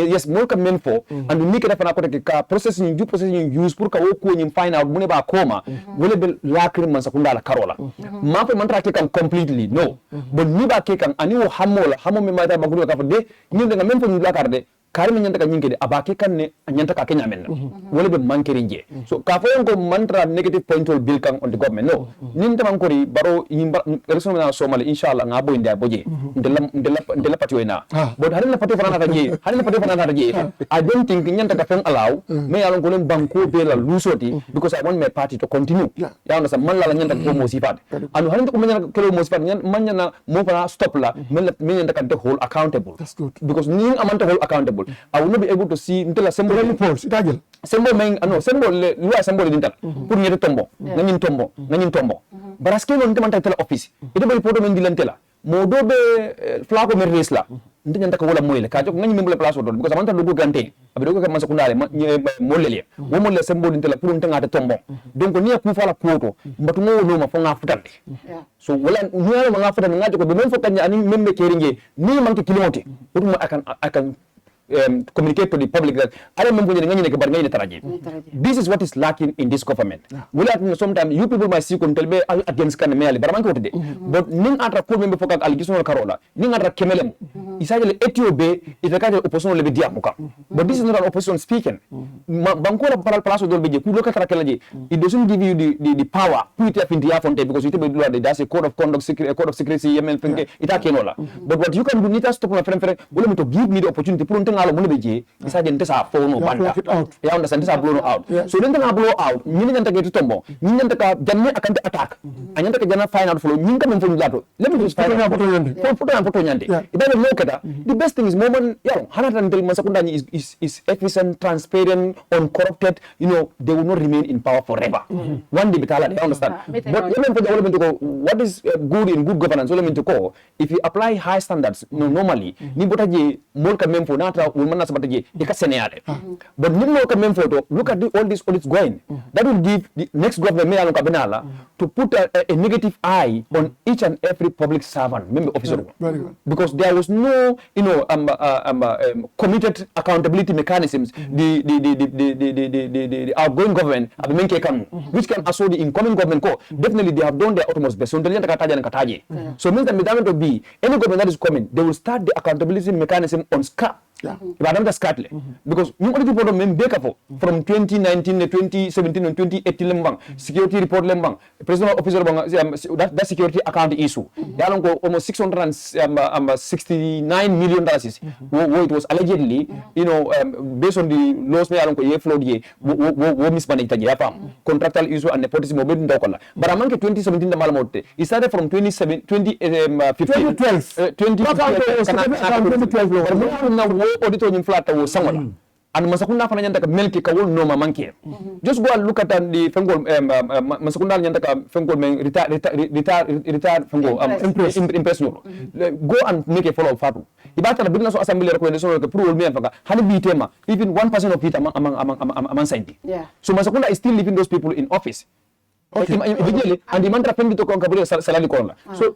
yes more meant for and we make it a processing due processing use pour find out muneba coma will be lacrim sakunda carola. Map mantra completely no. But ni ba ke kan ani wo hamo me mata bagulu ka fode ni nga même pour la carde kari nyanta ka nyinke de abake kan ne nyanta ka kenya men wala be mankere nje so ka fo ko mantra negative point will bill kan on the government no nin tam ko ri baro yimba election na somali inshallah nga boy ndia boje ndela pati wena but hadina pati fana ta je I don't think nyanta ka fen allow me yalon ko len banko be la lusoti because I want my party to continue ya on sa man la nyanta ko mo sifat anu hadina ko men kelo mo sifat man nyana mo fana stop la men nyanta ka hold accountable because ni amanta hold accountable I will not be able to see until a symbol reports symbol main symbol lua symbol dinta pour ñeto tombo ngin tombo baraske non tamanta tele office ite be report men dilantela mo do be flaco mer resla nte ñanta ka wala moyle ka jok ngani memble place do because amanta do gante abi do ko man sakundale mollele wo molle symbol dinta pour nte ngata tombo donc ni ku fala kuoto mbatu mo no ma fo nga futande so wala ni ma nga futande ngati ko be men fo kanya ani membe keringe ni manke kilimote pour mo akan communicate to the public that this is what is lacking in this government. Sometimes you people might see control against but ning atra ko member fokak allegation karola ning atra kemelem isajele etiobe itakaje opposition le dia muka but this is not an opposition speaking banko la place do beje ku lokata kelaje it doesn't give you the power put it in the fonte because it be do that's a code of conduct code of secrecy yemen fenke ita kenola but what you can do nita stop my friend will to give me the opportunity pour alo mun beje isa jente sa fo no banda ya understand sa blow out so then nga blow out ni nyanta ke tombo ni nyanta ka janne akan attack anyanta ka janna final flow ni kam fo lato let me just find photo nyande ibe no keda the best thing is moment ya hanata ndel masakunda ni is is efficient, transparent, uncorrupted, they will not remain in power forever. One day, they understand. But what is good in good governance? If you apply high standards, normally, but look at all these audits going. That will give the next government to put a negative eye on each and every public servant, member officer, because there was no, committed accountability mechanisms. The outgoing government, which can assure the incoming government, definitely they have done their utmost best. So means that to be any government that is coming, they will start the accountability mechanism on scrap. Because from 2019, 2017, and 2018, security report president officer that security account issue. Almost $669 million. It was allegedly, based on the laws contractual issue and nepotism. But among 2017, it started from 2012. Auditor in flat was someone. And Masakunda Fanayantaka Melki Kawul no Mamanke. Just go and look at the Fengol Masakunda Yantaka Fengol retired Fengol impress you. Go and make a follow Fatu. If after the business assembly recommendation of the Pru Mianfaka, Honey Tema, even 1% of it among Sandy. So Masakunda is still leaving those people in office. Immediately, and the mantra to Concabria Salary Corner. So,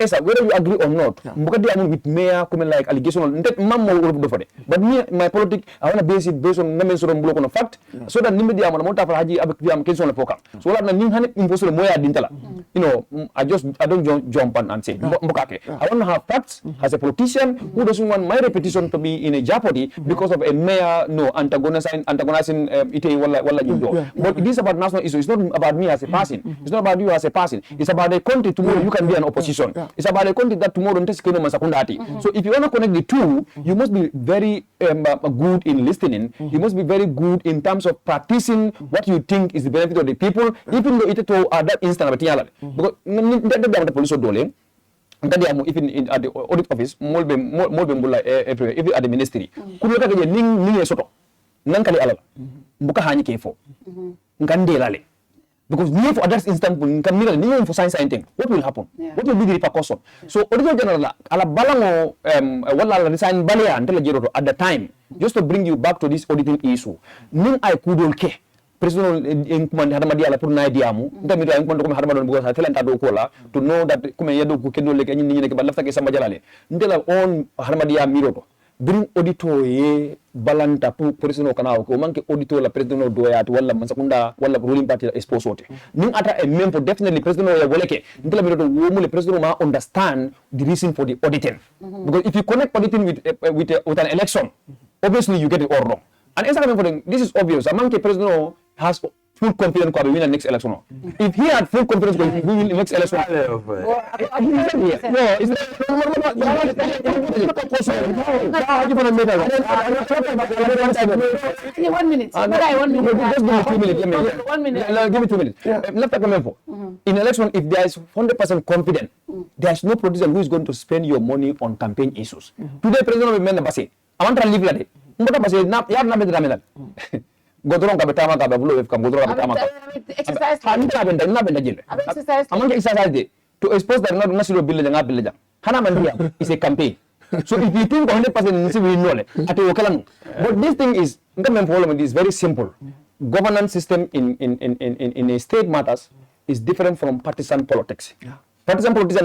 Essa, whether you agree or not, with mayor coming like allegation, that mamma will do for it. But me, my politics, I want to base it based on numbers on block on a fact, so that Nimidi Amamota for Haji Abikiam Kids on a poker. So, I'm not impossible Moya Dintala. I don't jump and say, Mokake. I want to have facts as a politician who doesn't want my reputation to be in a jeopardy because of a mayor antagonizing it. But it is about national issue. It's not about me as a person. It's not about you as a person. It's about the country tomorrow you can be an opposition. It's about the country that tomorrow So if you want to connect the two, you must be very good in listening. You must be very good in terms of practicing what you think is the benefit of the people, even though it at that instant because the police dole. Even at the audit office, more everywhere, even at the ministry. Could look at the ning soto. Nankali alala. Buka hani kefo. Nkande because near for others instant for science anything. What will happen? What will be the repercussion? So Auditor General ala balango wala resign balia until at the time, just to bring you back to this auditing issue. Ning I kudol ke President in command Hadamadi ala purna diamu. Ndamira in command Hadamadon because I tell and kola to know that Kumayado Kukendo like any left like Samajalale. Ndela on Hadamadia Miroto. Bring auditor ye balanta pu president kanao ko manke auditor la president do ya wala Masakunda wala ruling party expose wote ning ata a member definitely president ya woleke ndela mi do wo mu le president ma understand the reason for the auditing because if you connect auditing with an election obviously you get it all wrong and this is obvious among the president has full confidence to win the next election. If he had full confidence to win the next election, One minute. Give me 2 minutes. In election, if there is 100% confident, there is no producer who is going to spend your money on campaign issues. Today, President of the Basi, I want to live like it. Godron ka betama ka babulo if kam godron ka betama ka exercise to expose that not national bill nga bill hana mandia is a campaign so if you think 100% we know at okalan but this thing is is very simple. Governance system in a state matters is different from partisan politics. Partisan politics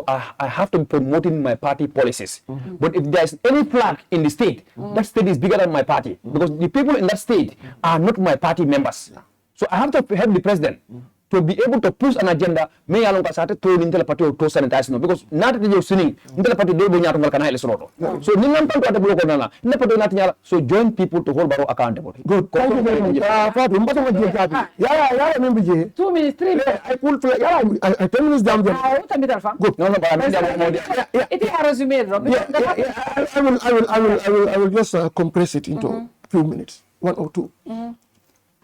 I have to be promoting my party policies. But if there is any flag in the state, that state is bigger than my party because the people in that state are not my party members. So I have to help the president to be able to push an agenda. May along kasate to intel party to sanitize because not that you're sinning intel party do bonya to kana elesoto. So ningan pan to ata block na intel party na tinyala. So join people to hold baro accountable. Good. Thank you very much. Yeah, 2 minutes, 3 minutes. I pull I 10 minutes down there. Good. No, but I will just compress it into a few minutes, 1 or 2.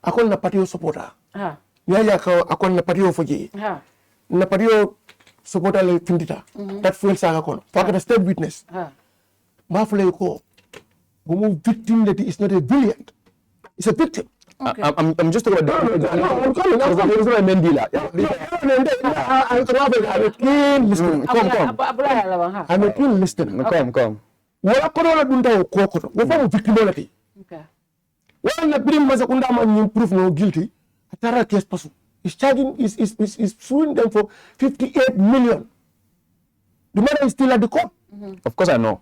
Ako na party supporter. Yaya ako na party foje. Na party supporter le findita. That fuel saga kono. Faka state witness. Ma fule ko Who victim that is not a villain. It's a victim. Okay. I'm just talking about I'm coming. I'm a Mendila. I'm a keen listener. Come. Wala kono dunta o kokoto. Wo fa victimolity. Okay. Wala brim masakunda man proof no guilty. Atara case pasu. Is charging is suing them for 58 million. The matter is still at the court. Of course I know.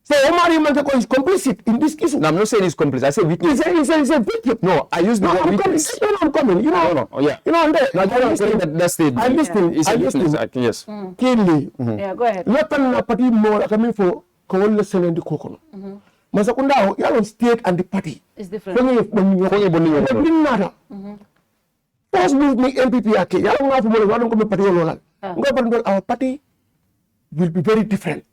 So Omari Mantako is complicit in this issue. No, I'm not saying he's complicit. I say witness. He's a victim. No, I use the word witness. I'm coming. You know. No. Oh, yeah. You know, I'm there. I'm saying that's the. I'm listening. It's a witness. Yes. Keenly. Yeah, go ahead. Lotan na party more coming for Kawole Selendi Kokono. Masakunda, yellow state and the party. It's different. First move me MPP ake. Yellow na fumo wadon ko me party lolan. Our party will be very different.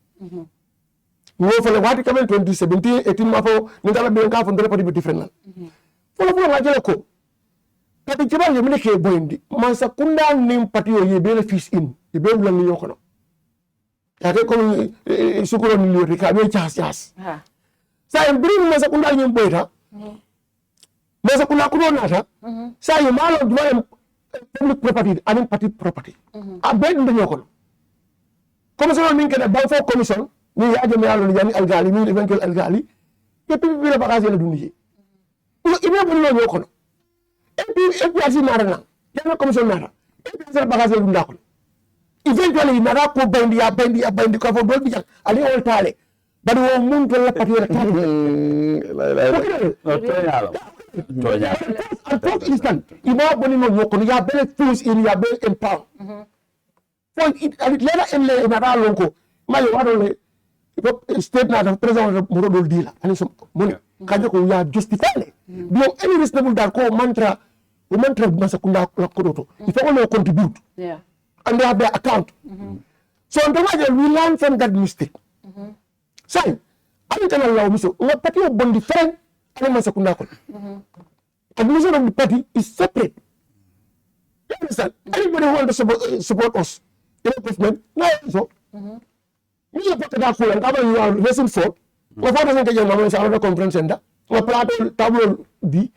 No, for the what coming 2017, 18 mafo, nintala benga from the party be different. For la jela ko. Party kiba yemine ke boindi. Masakunda nim party o ye benefits in. Ye be lan ni yokono. Yake ko sukuro ni lori ka be chas. Sa bring masakunda nyim boita. Masakunda kuno nata. Sa ye malo dwa public property, and party property. A bed ndo yokono. Commission min kena Balfour commission ni aje me yalo yani algali ni eventual algali ke pipi la bagage la dundi no ibe bon no yokono APRC marana yana commission nara APRC la bagage la dunda ko eventually nara ko bandi ko fo do bi jak ali on tale bari wo mun to la pati la to instant iba boni no yokono ya bele fools in ya bele empower point it later in le nara lonko mayo wadole state na the president mo do deal ani so money kaje ko ya justify do any reasonable that ko mantra masakunda la kodoto if all no contribute and they have their account so we learn from that mistake say ani kana law miso no party o bondi friend ani masakunda ko admission of the party is separate. You understand? Anybody who wants to support us in the government, no, so. You put that full and you are racing for. What doesn't get your another conference center? Or plateau table B.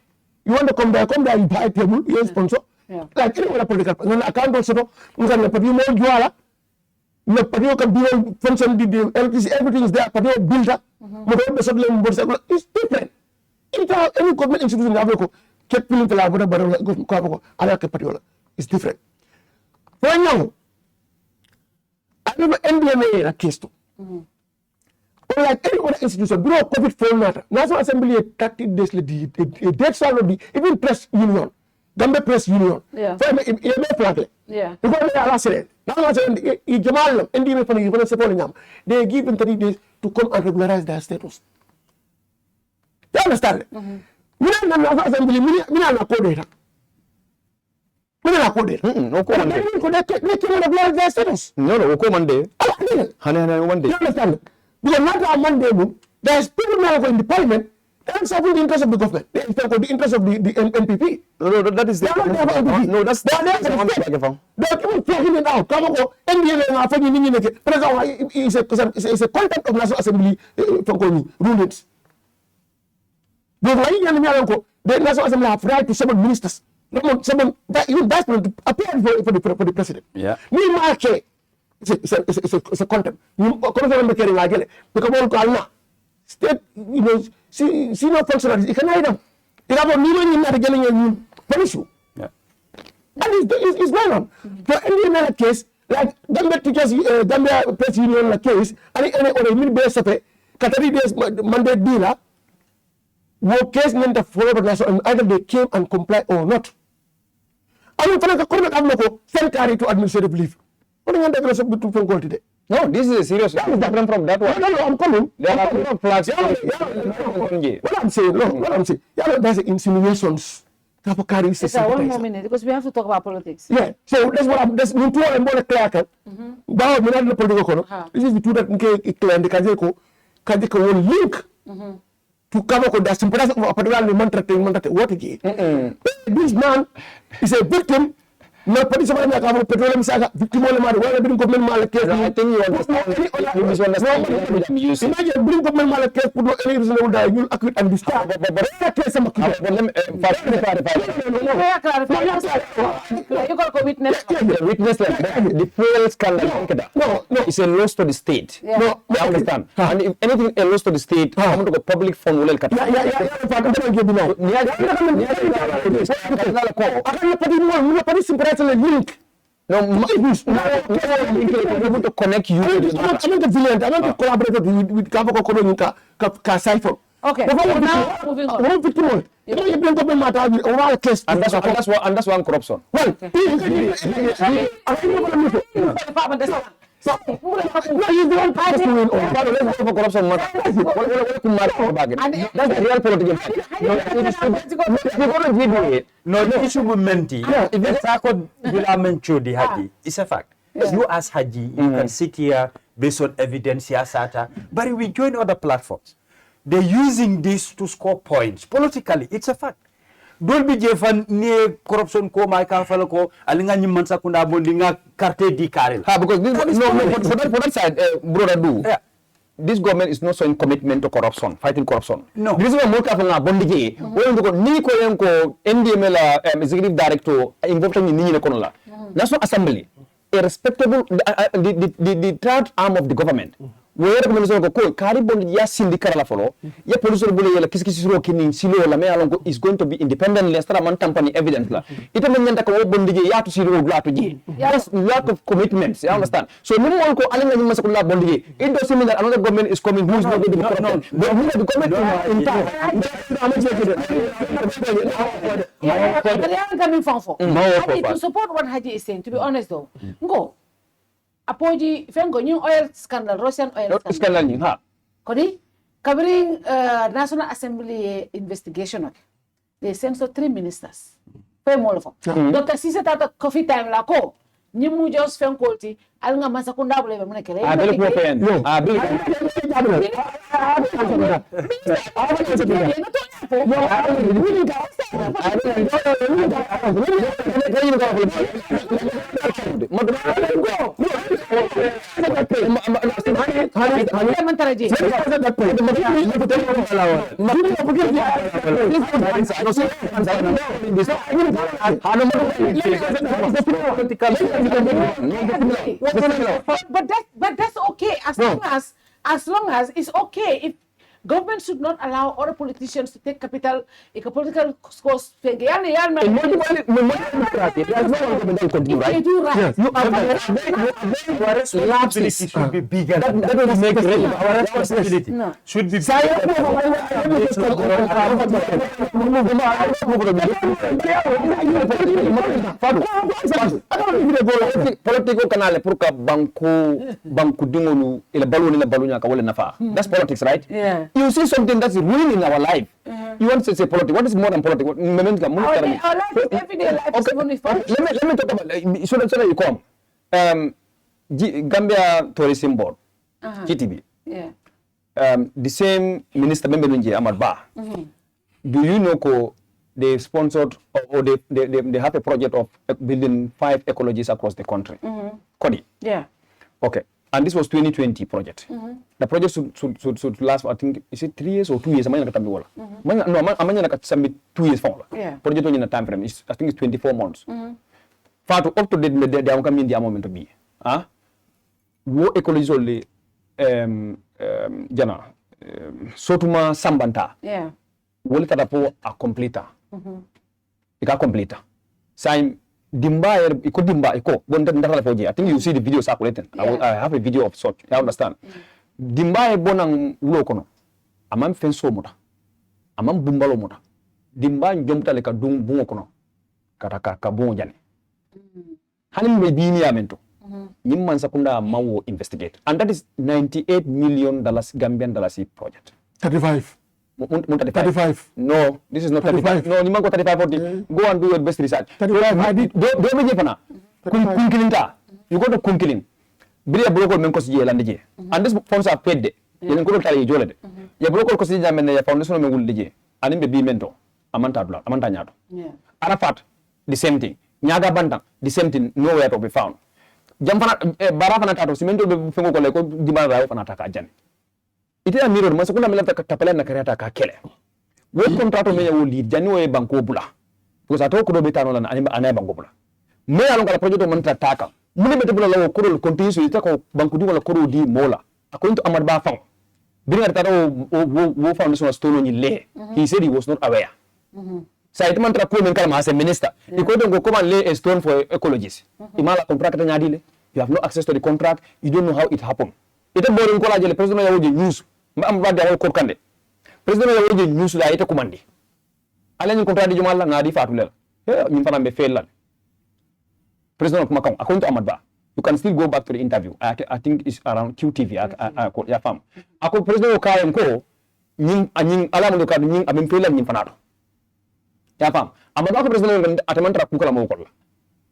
You want to come there, you buy a table, you sponsor. Like any other political person. Account also, you can put you more juala. You can build function, the LPC, everything is there, but you build up. It's different. Any government institution in Africa, keep feeling the labor, but it's different. For now, I never NDMA in a case to. Like any other institution, below COVID for matter. National Assembly 30 days later, the date shall not be even press union, Gambia press union. Yeah. For me, yeah. Because they are last year. Now, Jamal, NDMA for even supporting them. They give them 30 days to come and regularize their status. You understand? National Assembly, Mina code. No, their status. No, Monday. One day. You understand? Because not on Monday, there's people now in the parliament, they're serving the interest of the government. They're the interest of the NPP. No, that is the no, that's the they're even flagging it out. Come on, NDA is a content of National Assembly rulings. The National Assembly have right to summon ministers. Someone even vice president to appear for the president. Yeah. Me marke. It's a content. You consider carrying again because all Kalna state, senior functionaries. You can hide them. You have a million not getting a punish you. Yeah. That is going on. For any other case, like Gambia teachers, Gambia press union case, any other mid-base of 30 days Monday dealer. No case meant to follow the national, either they came and comply or not. I mean, for the send carry to administrative leave. What do you want to do to phone call today? No, this is a serious different from that one. No, I'm coming. There are flags. What I'm saying, there's insinuations. It's 1 more minute because we have to talk about politics. Yeah, so that's what I'm two and more clear. This is the two that clear the Kajeko will link. To cover the symptoms of a particular mantra what it is. This man is a victim No, but it's about the petroleum saga. Victim only matter. Why bring government malak case? I think you understand. You misunderstand. Imagine bring government malak case. Put no any reasonable die. You'll acquit and discharge. But that case, I'm You got a witness. Witness the fuel scandal. No, it's a loss to the state. No, you understand. And if anything a loss to the state, I'm going to go public fund. No, to connect you. I'm not villain. I'm not collaborating with Kavako Kodonika Cypher. Okay. Now moving on. And that's one corruption. Well, so, no, you don't have to win all. Let's go for corruption. That's the real political. No, the issue with Menti. If it's a Haji, it's a fact. You as Haji, you can sit here based on evidence, SATA, but we join other platforms. They're using this to score points. Politically, it's a fact. Don't be jefan ne corruption ko mai ka fala ko alinga nyimman sakunda bondinga carte di karel. Because this for that side, brother do. Yeah. This government is not showing commitment to corruption, fighting corruption. No. This is what more ka nga bondije. When ko ni ko yen ko NDML executive director involved in ni kono la. National Assembly, a respectable the third arm of the government. Where recommendation ko kari bond ya sindikara la follow ya police bole yela kisikisi suro kini silo la me alongo is going to be independent less than man company evidence la ita men nyanta ko bond je ya to silo la to je yes lot of commitments you understand so no mo ko alinga nyima sakula bond je it does mean that another government is coming who is not going to be corrupt but who the government in time to support what Haji is saying, to be honest though, go Apoji Fengo new oil scandal, Russian oil scandal ni ha. Kodi covering National Assembly investigation. They censored 3 ministers. Pay more of them. Dr. Sisa Tata coffee time la ko. Nimu just Fenkolti. Alunga masakunda bole be munekele. Abel ko pen. Abel. But that's okay as long as it's okay if government should not allow other politicians to take capital in a political course. If they do right, you our responsibility should be bigger. That will make our responsibility should be political canale purka banku dingolu ile balunya ka wala nafa. That's politics, right? Yeah. You see something that's ruining our life. You want to say politics. What is more than politics? Our life is everyday life. Okay. Let me talk about so that you come. Gambia Tourism Board, GTB. Yeah. The same minister member Ahmad Ba. Do you know they sponsored or they have a project of building 5 ecologies across the country? Kodi. Yeah. Okay. And this was 2020 project. The project should last, I think, is it 3 years or 2 years? No, I'm going to submit 2 years for project in a time frame. I think it's 24 months. Far to up to date, they are coming in the moment to be. What ecology only, Jana, Sotuma Sambanta. Yeah. Will it a complete? It a complete. Sign. Dimba iko dimba iko bonda ndala foje. I think you see the video circulating. I have a video of such. I understand. Dimba e bonang lokono. Amam fenso muta. Amam bumbalo muta. Dimba njomta le ka dung bungo kono. Kata ka bungo jani. Hanim be bini amento. Nyimman sakunda mawo investigate. And that is $98 million Gambian dollars project. 35. 35. No, this is not 35. No, Nimango 35 40. Go and do your best research. 35. I did. Don't be Japana. Kunkilinta. You go to Kunkilin. Bria Broko Menkos Yelandije. And these funds are paid. You can go to Joled. Ya Broko Cosija and the foundation of Megulije. And in the B mentor. Amanta Nyato. Yeah. Arafat, the same thing. nyaga bandang the same thing nowhere to be found jam fana bara fana tato simento be fengo ko le ko jibana rawo fana taka jani ite a mirror maso kuna melata tapala na kareta ka kele wo contrato me wo lead jani wo banko bula because ato ko do betano na anay banko bula me alon kala projet man taka mune bete bula lawo ko continue so ita ko banko di wala ko di mola according to amad ba fam biringa tata wo foundation stone ni le he said he was not aware sa ita man tra ko men kala as a minister he ko don go come and lay a stone for ecologists imala contract nyadi le you have no access to the contract you don't know how it happened ita boring ko la jele president ya woje news ma am badde awol ko kande president ya woje news la ita commande ala ni contrat di jumal la ngadi fatu le min fana be fel la president ko makam according to amad ba you can still go back to the interview I think it's around QTV ya fam ako president ko kayem ko ñing ala mo ka ñing am fel la ñing fana ya fam amad ba ko president ataman tra ku kala mo ko la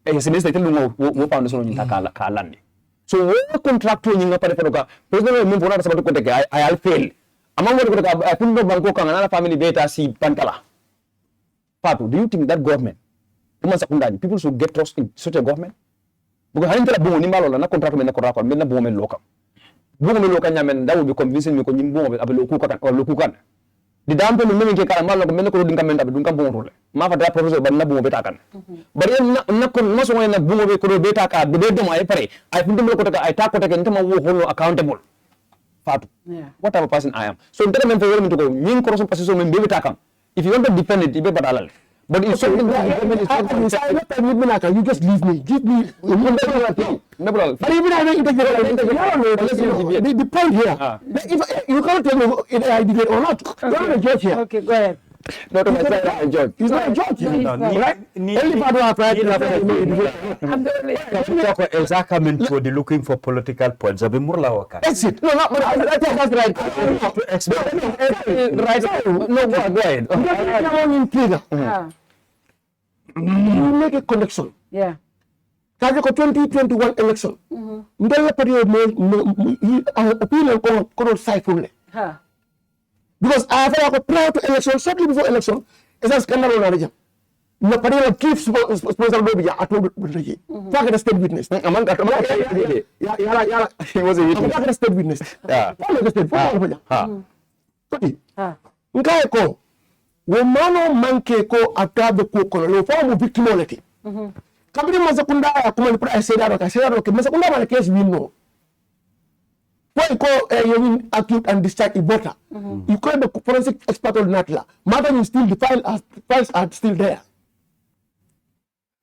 e semester telu mo foundation ni ka landi so wo contract ni nga pare fadoka president mo bona sabato ko de ay fail amam wo ko ka fundo banko kan na family beta si pantala Fatou, do you think that government people should get trust in such a government because hanin tala bongo ni malo na contract men na contract men na bongo men lokam nyamen that will be convincing me ko nyim bongo abe loku kan di dampe men men ke kala malo men ko dinga men abe dunga bongo role ma fa da professeur ban na bongo beta kan bari na ko maso na bongo be ko beta ka be do ma ay pare ay fundo ko ta ay ta ko ta ke ntama wo holo accountable Fatou what type of person I am so ndere men fe to ko nyin ko so position men be beta kan if you want to defend it ibe badalal but it's something that you just leave me give me the point here if you can't tell me if I did it or not you're not a judge here okay go ahead not my side a judge he's not a judge right Only part of our exactly for the looking for political points. That's it. No, that's right. Right. No, go ahead. You make a connection. Yeah. Kaje ko 2021 election. Ndele period opinion ko siphon le. Because after prior to election, shortly before election, it's a scandal on the no particular chief sponsor baby at talk the state witness. Among yeah, he was a witness. Talk the state witness. Yeah. Follow the state. Nkae ko wo mano manke ko atabe ko kono lo form victimolity. Kabiri mazakunda ya kuma ni pra sedaro ke mazakunda ma case winno. Why call you acute and discharge Ibota? You call the forensic expert on Natla. Mother is still the files are still there.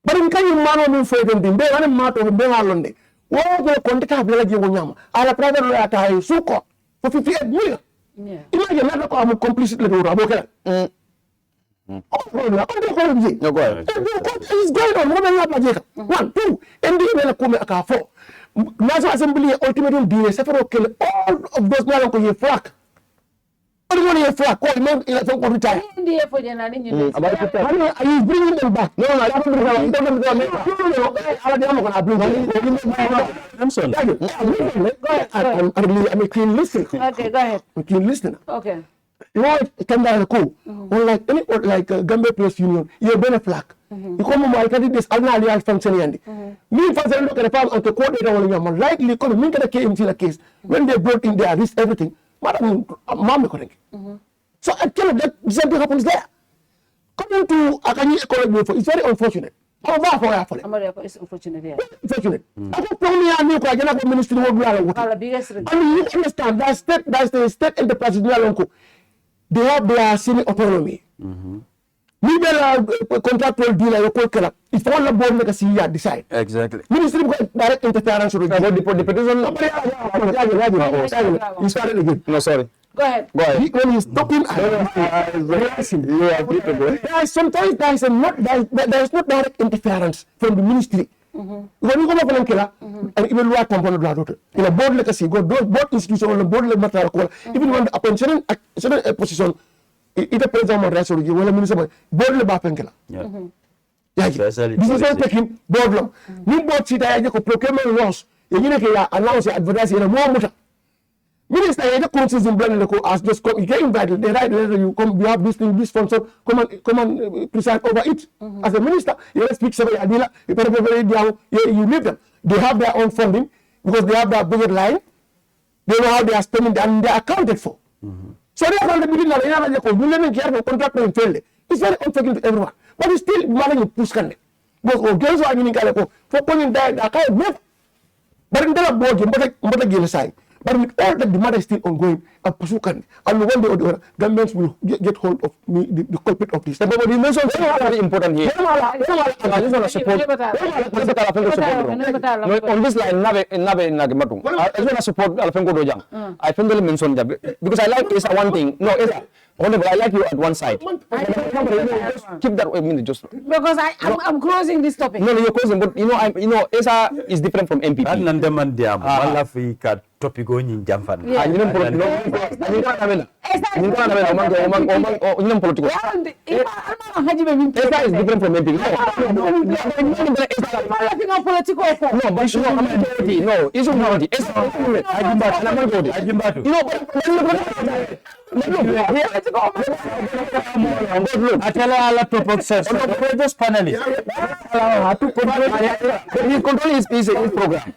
But in can you man on for them, they are not of Bengalonde. What will contact have like you Yama? Ala private at I suko for 58 million. Imagine another come complicit little Raboka. No, go ahead. It's going on. 1, 2, and the come a 4. National Assembly ultimatum dire sefero kill all of those now ko ye flak. Only ye flak ko men election ko retire. Ndiye fo jena ni ñu. About are you bringing them back? No, I don't bring them. Ala dem ko na bring. I'm sorry. I'm a keen listener. Okay, go ahead. I'm a keen listener. Okay. You know it can be cool. Unlike any like Gambia Plus Union, you're been a flak. You come on, I can this annual function. Me function look at the farm and the coordinator on your likely come and make a case when they brought in their risk everything. Madam, mom, so I tell you that something happens there. Coming to Akani economy for it's very unfortunate. It's unfortunate. Unfortunate. I don't tell me I know I cannot ministry of water. And you understand that's the state enterprise they have their semi autonomy. We contractual deal like a if all the board make a CEO decide. Exactly. Ministry direct interference with the petition. You started again. No, sorry. Go ahead. When he's talking, sometimes there is not direct interference from the ministry. When you go over Kela, and even what component in a board legacy, go both institutions on the board level, even when the appointment a position, it depends on what rest of you. When a minister board level Penkela. This is not taking board law. New board seat, I procurement laws. You know, announce advertising in a more. Minister, the councils in Brandon as just come, you get invited, they write a letter, you come, you have this thing, this sponsor, come and preside over it. As a minister, you speak somebody, you leave them. They have their own funding because they have their budget line. They know how they are spending and they are accounted for. So they are the beginning of the contract and fail. It's very unfair to everyone. But it's still managing to push can. Because girls are in Calico for pulling that account never. But in the board, but again side. But with all that, the matter is still ongoing. And one day or the other, governments will get hold of me, the culprit of this. But you mentioned very important here. I just want to support. On this line, I just want to support Dodou Jah. I think they mentioned that because I like is one thing. No, Honorable, I like you at one side. Keep that a minute, just because I'm closing this topic. No, you're closing, but you know, Essa is different from MPP. Topic going in Jamfan. Essa is different from MPP. No, but no, it's not. Just panelists. He control his program.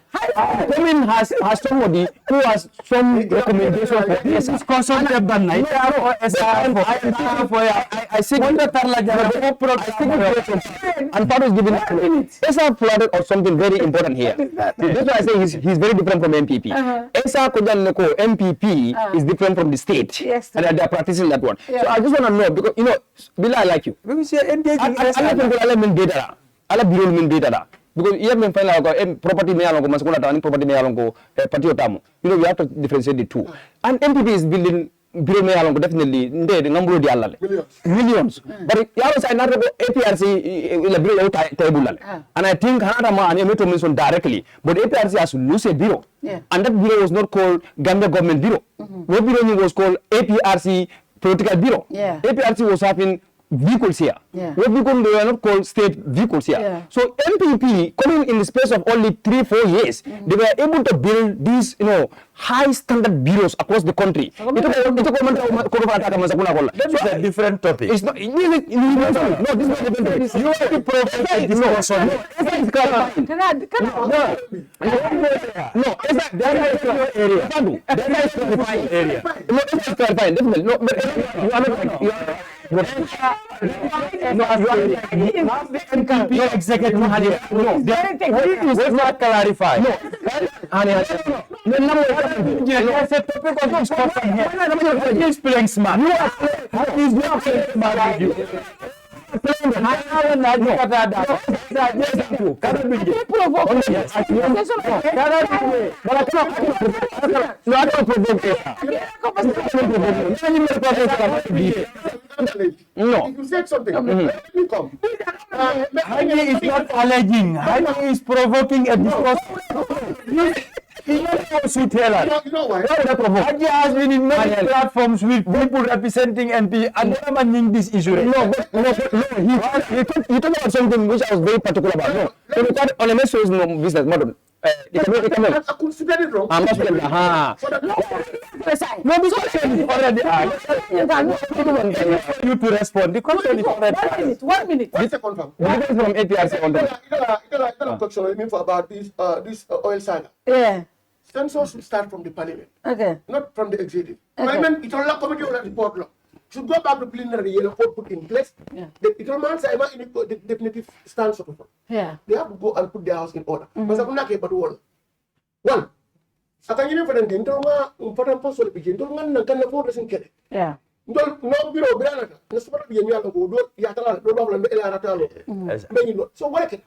Women has somebody who has some recommendation for this. This consultant ban night. I see and part is given. Essa flooded or something very important here. That's why I say he's very different from MPP. Essa MPP is different from the state. Yes, and they are practicing that one. So I just want to know because Bila, I like you. Because you're engaging. I like data. Because you have been finding property me along property me along party otamu. We have to differentiate the two. And MPP is building bureau me along definitely the number of millions. But yaros I not APRC will build table. And I think Hanama and Emeto mentioned directly, but APRC has to lose a bureau. And that bureau was not called Gambia Government Bureau. What bureau was called APRC Political Bureau. APRC was having vehicles here. What we were not called state vehicles here. So MPP coming in the space of only 3-4 years, they were able to build these, high standard bureaus across the country. That is a different topic. It's not. No, this is not a different topic. You have to provide this person. No, that is your area. That is your area. No, it's clarifying. Definitely. No, but you are not. You are. No, executive no, let's not clarify. No, there's a topic of discussion here. He's playing smart. He's not playing smart with you. No. You said something. Let me come. Hagi is not alleging. Hagi is provoking a discussion. You know why? Hagi has been in many platforms with people representing NP and they are managing this issue. No. He talked about something which I was very particular about. No. So we got on a message business model. I consider it wrong. I'm not saying no, because already you to respond. The question is already 1 minute. What's the confirm? This is from APRC on that. about this oil saga. Census should start from the parliament. Not from the executive. Parliament, it's all committee or report law. Should go back to plenary yellow put in place. It will man say the definitive stance of it. They have to go and put their house in order. But I'm not about one. Akan ini pada dentro pada post oleh bikin dentro nangkan na foto sin kede. No biro berana ka. Na super bikin ya ko do ya tala do ba lan ela rata lo. Bengi so wala ke.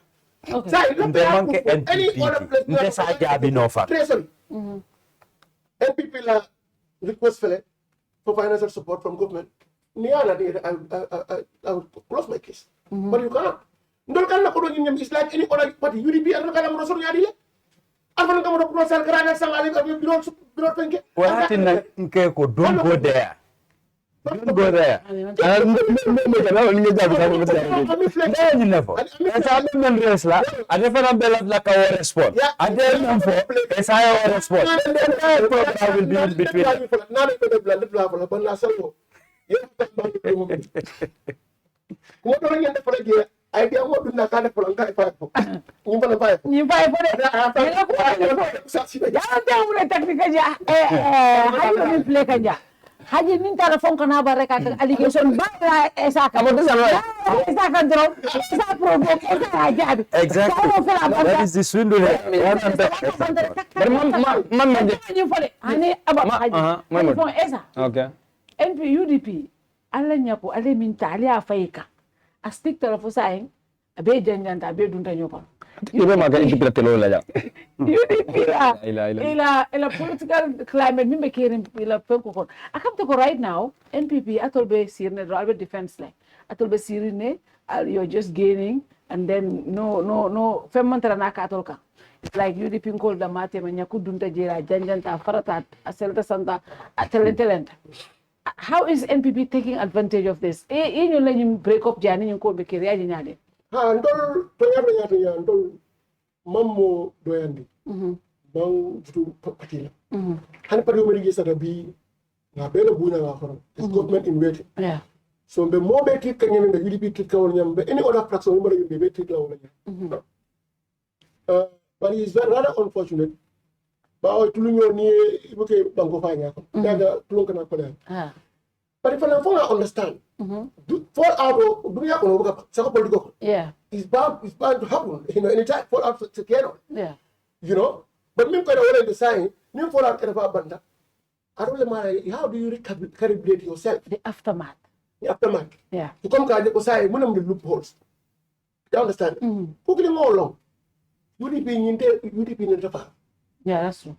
Sai lo ke any other place. Nde sa jabi no fa. NPP la request for financial support from government. Niala I will close my case. But you cannot. Ndol kan na ko do nyam is like any other party UDP and kan mo so nyadi le. Alvan kamu dok proses kerana sang alih biro penke. What in nke ko don't go there. Don't go there. idea mo dun na kada pulang kai pa po ni pa de ya ande mo teknika ja hayo ni play ka ja haji nin tara fon kana bare ka allegation ba esa ka esa ka dro esa provoke esa jabi Exactly. That is the swindle. Man ni fole ani aba haji fon esa Okay. NP UDP alla nyako alle min tali afayka a stick tara fo sayin abe janjanta abe dunta nyopa Ibe maga interprete lo la ja. UDP ila political climate mimbe kerim ila penko kon akamte ko right now NPP atolbe sirne do albe defense like atolbe sirine you're just gaining and then no femantara naka atolka it's like UDP ngol da mate ma nyaku dunta jera janjanta farata aselta santa talent. How is NPP taking advantage of this? In your learning break up jani ko be kiri aji nyade. Ha ndol to ya ndol mammo doyandi. Bang jutu patila. Han pari mo rigi sata bi na bela buna wa khoro. It's government in waiting. Yeah. So be mo be tik kanyem be UDP tik kawol nyam be any other fraction mo rigi be tik la wala nyam. But it's very rather unfortunate. Ba o tulunyo ni ibuke banko fanya ko. Daga tulung kana ko la. But if I understand, fall out of dunia kono buka sako politiko. Yeah. It's bound to happen. Anytime fall out to piano. Yeah. But me kono wala the sign, me fall out ever banda. I don't know how do you recalibrate yourself? The aftermath. The aftermath. Yeah. You come to the sign, one of the loopholes. You understand? Who can go along? UDP in the far. Yeah, that's true.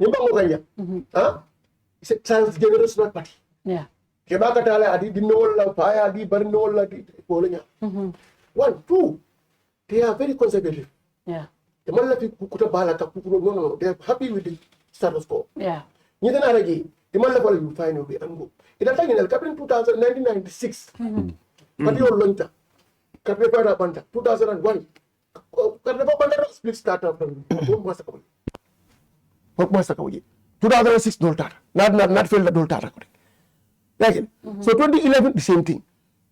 It's a transgenerational party. Yeah. Kebaka tala adi dinola paya adi barnola di polanya. 1, 2. They are very conservative. Yeah. The man lafi kukuta bala ka kukuro no. They are happy with the status quo. Yeah. Ni dan aragi. The man lafi you find way and go. Ita tagi na kapin 1996. Pati o lonta. Kapin para banda 2001. Kapin pa banda split startup from masa kawji. 2006 doltar. Not failed the doltar. Like so 2011 the same thing.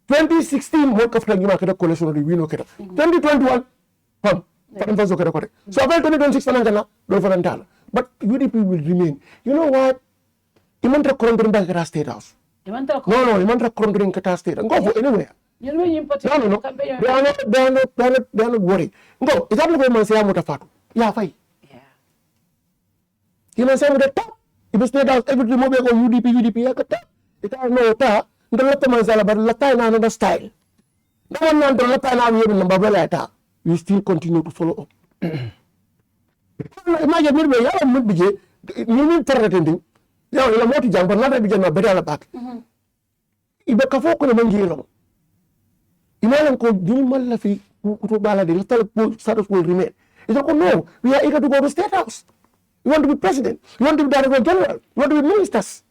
2016 work of Nagima Kada coalition we know Kada. 2021 pam so 2026 fanangana do fanantala. But UDP will remain. You know what? Imantra Korondrin Kata State House. No, Imantra Korondrin Kata State. Go for anywhere. You know you put No. They are not worried. Go. It's not like man say Mutafatu. Yeah, fine. Yeah. You know say the top. If State House every remove go UDP yakata. It are no ta the latta manzala but latta in another style. No one the latta na we in Babelata. We still continue to follow up. Imagine me ya mo bije ni terretendi. Ya la moti jam but not bije na bedala back. Ibe ka foko ne mangiro. Imagine ko dimal la fi ko bala de latta status will remain. It's like, no, we are eager to go to State House. We want to be president. We want to be director general. We want to be ministers.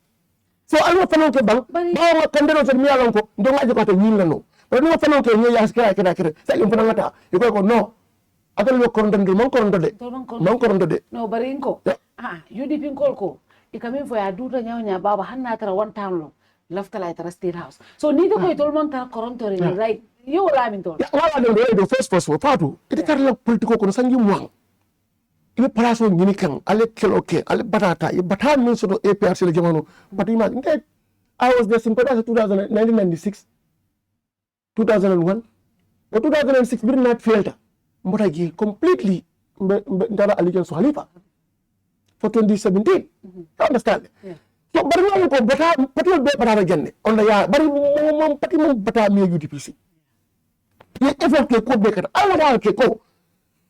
So I want to bang. Bawa kandero sa mi alon ko ndo ngaji ko ta yin la no. But no fanon ke nyi yas kira sa im fanan ngata. You go no. Atal lo koronde mon koronde de. No barinko. UDP ko. Ikamin fo ya duta nya baba hanna tara one time lo. Lafta la tara State House. So ni ko tol mon tara koronto ri right. You la min tol. Ya wala do first patu. Ite tar la politiko ko sangi muang. Ibe paraso ngini kan ale keloke ale batata e batan min soto APRC le jamano but imagine I was there sympathizer 1996 2001 but 2006 bir not failed mbota gi completely ndara allegiance Halifa for 2017 you understand so bari mo ko bata patol be bata janne on la ya bari mom pati mom bata mi UDPC ye effort ke ko be kata ala ke ko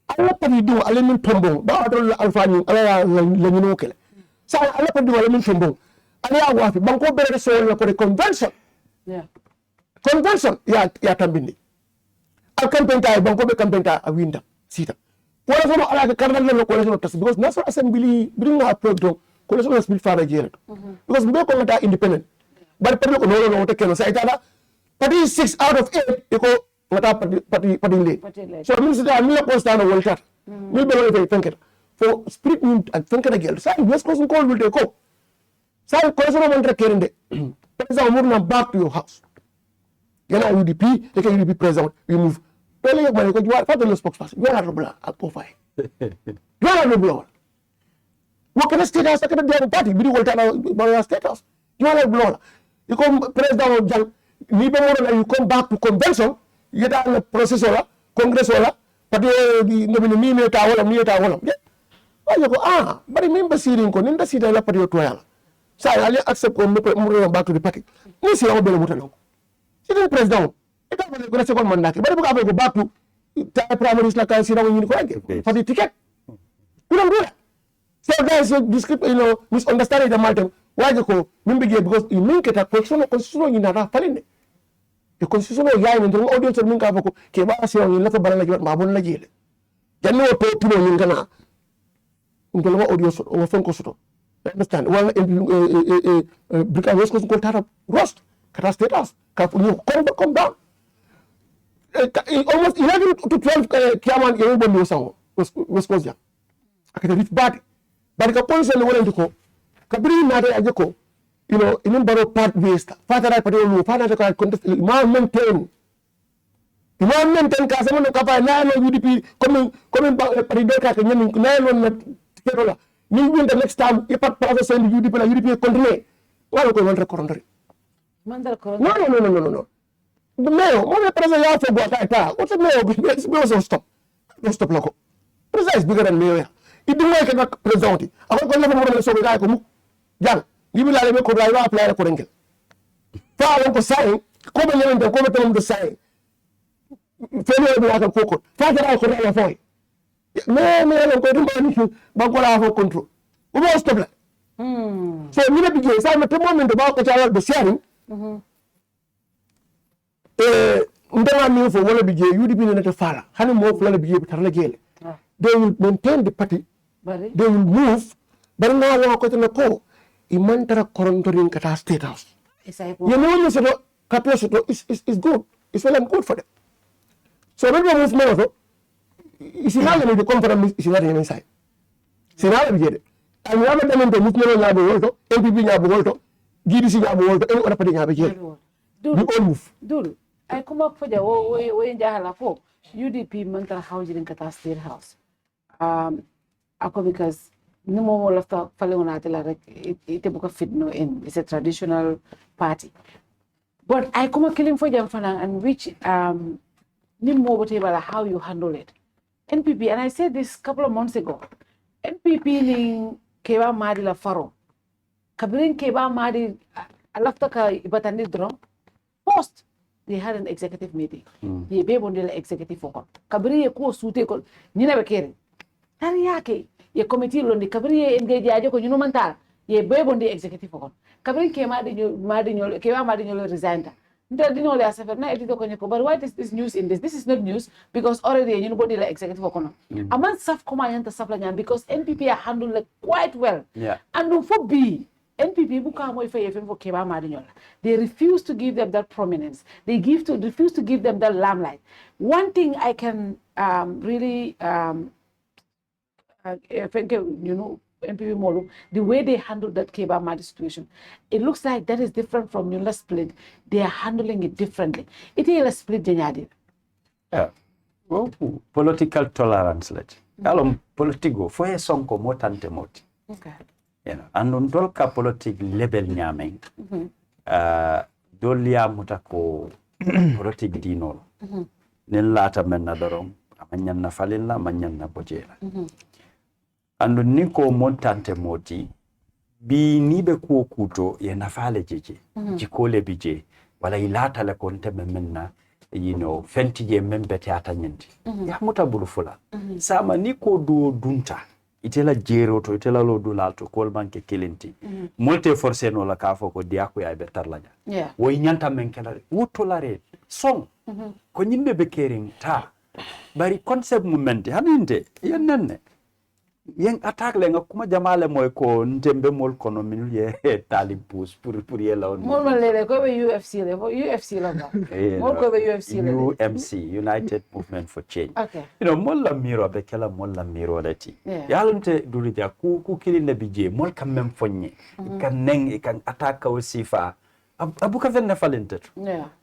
ala padi do ala min tombong ba adol alfani ala la nyino kele sa ala padi do ala min tombong ala ya wafi banko bere so la ko convention ya tambindi al campaign tay banko be campaign ta a winda sita wala so ala ka karnal la ko so tas because national assembly bring a program ko so spill fara jere because mbe ko ngata independent but no take care say tada party 6 out of 8 iko mata party late so minister am la ko stand wol tat mi be wala tay fenker for spirit ni ak fenker gel sa west coast ko will take ko sa ko so mo montre kerinde president move na back to your house yana UDP take UDP president you move pele yok mane ko jwa fa de spokesperson you are bla ak ko fay you are bla what can state house can the party bi wol tan ba state house you are bla you come president jang ni be mo you come back to convention yeta le process wala congress wala parti di nobini mi meta wala ayo ko bari min basirin ko nin da sida la parti to yala sa ali accept ko mo back to the party ni si o bele mutano c'est le président et quand vous connaissez comme mandat bari bu ko back to ta primary la kan sida woni ko for the ticket you don't do that so guys misunderstanding the matter why ko min bige because you mean que ta constitution ni na falinde e constitution o yaay min audience min ka fako ke ba si on la fa balala gi ma bon la jele janno to tuno min kana ngel ma audience o fon ko soto understand wala brika west ko tata roast kata status ka fu ñu come down almost 11 to 12 kiaman e bon do sango west coast ja akata rich body bari ka position wala ndiko ka bri na da aje ko in baro part waste fatara pati lu fatara ka contest ma maintain ka sama no kapa na no UDP comme pati do ka nyami na no na tikero la ni win the next time e pat process and UDP la UDP continue wala ko won recordre mandar ko no Mayo, mo president ya fo bota ta. What's the mayo? We stop. No stop lako. President is bigger than mayo. It do like a president. Ako ko na mo so ga ko mu. Jang, ni bi la le ko la apply ko rengel. Fa won ko sign, ko be ñen ko be tam do sign. Fele do aka ko. Fa ga ko la fo. Me ko dum ba ni ba ko la fo control. We mo stop la. So ni be bigé sa me to moment ba ko ta be sharing. Ndema mi fo wala bije UDP ne ta fala hani mo fo wala bije tar la gele they will maintain the party they will move bar na wa ko tan ko I mantara korontorin kata state house you know you said kapio so is good it's well and good for them so when we move now so isinala ni come from isinala ni inside sinala bije and we have them in the movement na bo wolto MPP nya bo wolto GDC nya bo wolto any other party nya be jere we all move ay kuma faja wo jahala fo UDP mental housing kata state house ako because ni mo lafta fale wona tela rek ite buka fit no in it's a traditional party but ay kuma killing for jam fana and which ni mo bote bala how you handle it NPP and I said this couple of months ago NPP ni keba madi la faro kabirin keba madi alafta ka ibatandi drum post they had an executive meeting. Ye be bondi la executive for kabiri ye ko sute ko nyina be kere tari yake ye committee londi kabiri ye engage ajo ko nyino mantal ye be bondi executive for kabiri ke madi nyol ke madi nyol resign ta nda dinole asafer na edito ko nyako but why is this news in this is not news because already you know body la executive for kono aman saf koma yanta saf la nyam because NPP handle it quite well and for B NPP buka mo ife yefe for keba madinyola. They refuse to give them that prominence. They refuse to give them that limelight. One thing I can really think NPP Molu, the way they handled that Keba Madi situation, it looks like that is different from Nula split. They are handling it differently. It is a split jenyadi. Political tolerance let. Alom politigo for a sonko motante moti. Okay. And on dolka politic level nyameng dolia mutako politic dinol nen lata men na dorong amanyan na falilla amanyan na bojela and niko montante moti bi nibe ko kuto ye na fale jeje jikole bije wala ilata le konte menna fenti je membete atanyenti ya mutabulu fula sama niko do dunta itela jero to itela lo dulalto kol banke kelenti molte forcé no la kafo ko diako ya betar laja wo nyanta men kala wutolare song ko nyimbe be kering ta bari concept moment haninde yennenne Yang attack lenga kuma jamale moy ko ntembe mol kono minul ye talib pus pour ye law. Mol malele ko be UFC le, UFC la ba. Mol ko be UFC le. UMC, United Movement for Change. Okay. You know, mol la miro be kala mol la miro lati. Yalunte durija ku kili le bije mol kam mem fonye. Kan neng kan attack o sifa. Abuka ven na falentetu.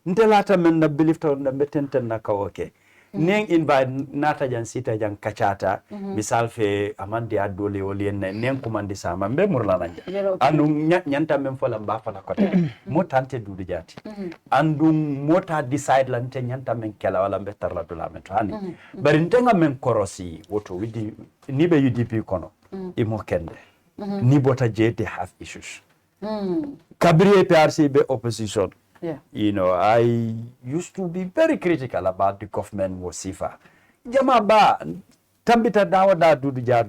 Nte lata men na believe to na betenten na kawoke. Neng invite nata jan sita jan kachata misal fe amandi adole olien neng kumandi sama mbe murla nanja anu nyanta mem fola mba fala kote motante dudu jati andu mota decide lante nyanta men kala wala mbe tarla dula men hani bari ntenga men korosi woto widi nibe UDP kono imo kende ni bota je they have issues kabri APRC be opposition. You know, I used to be very critical about the government wasifa. Jama ba tambita dawa da Dodou Jah.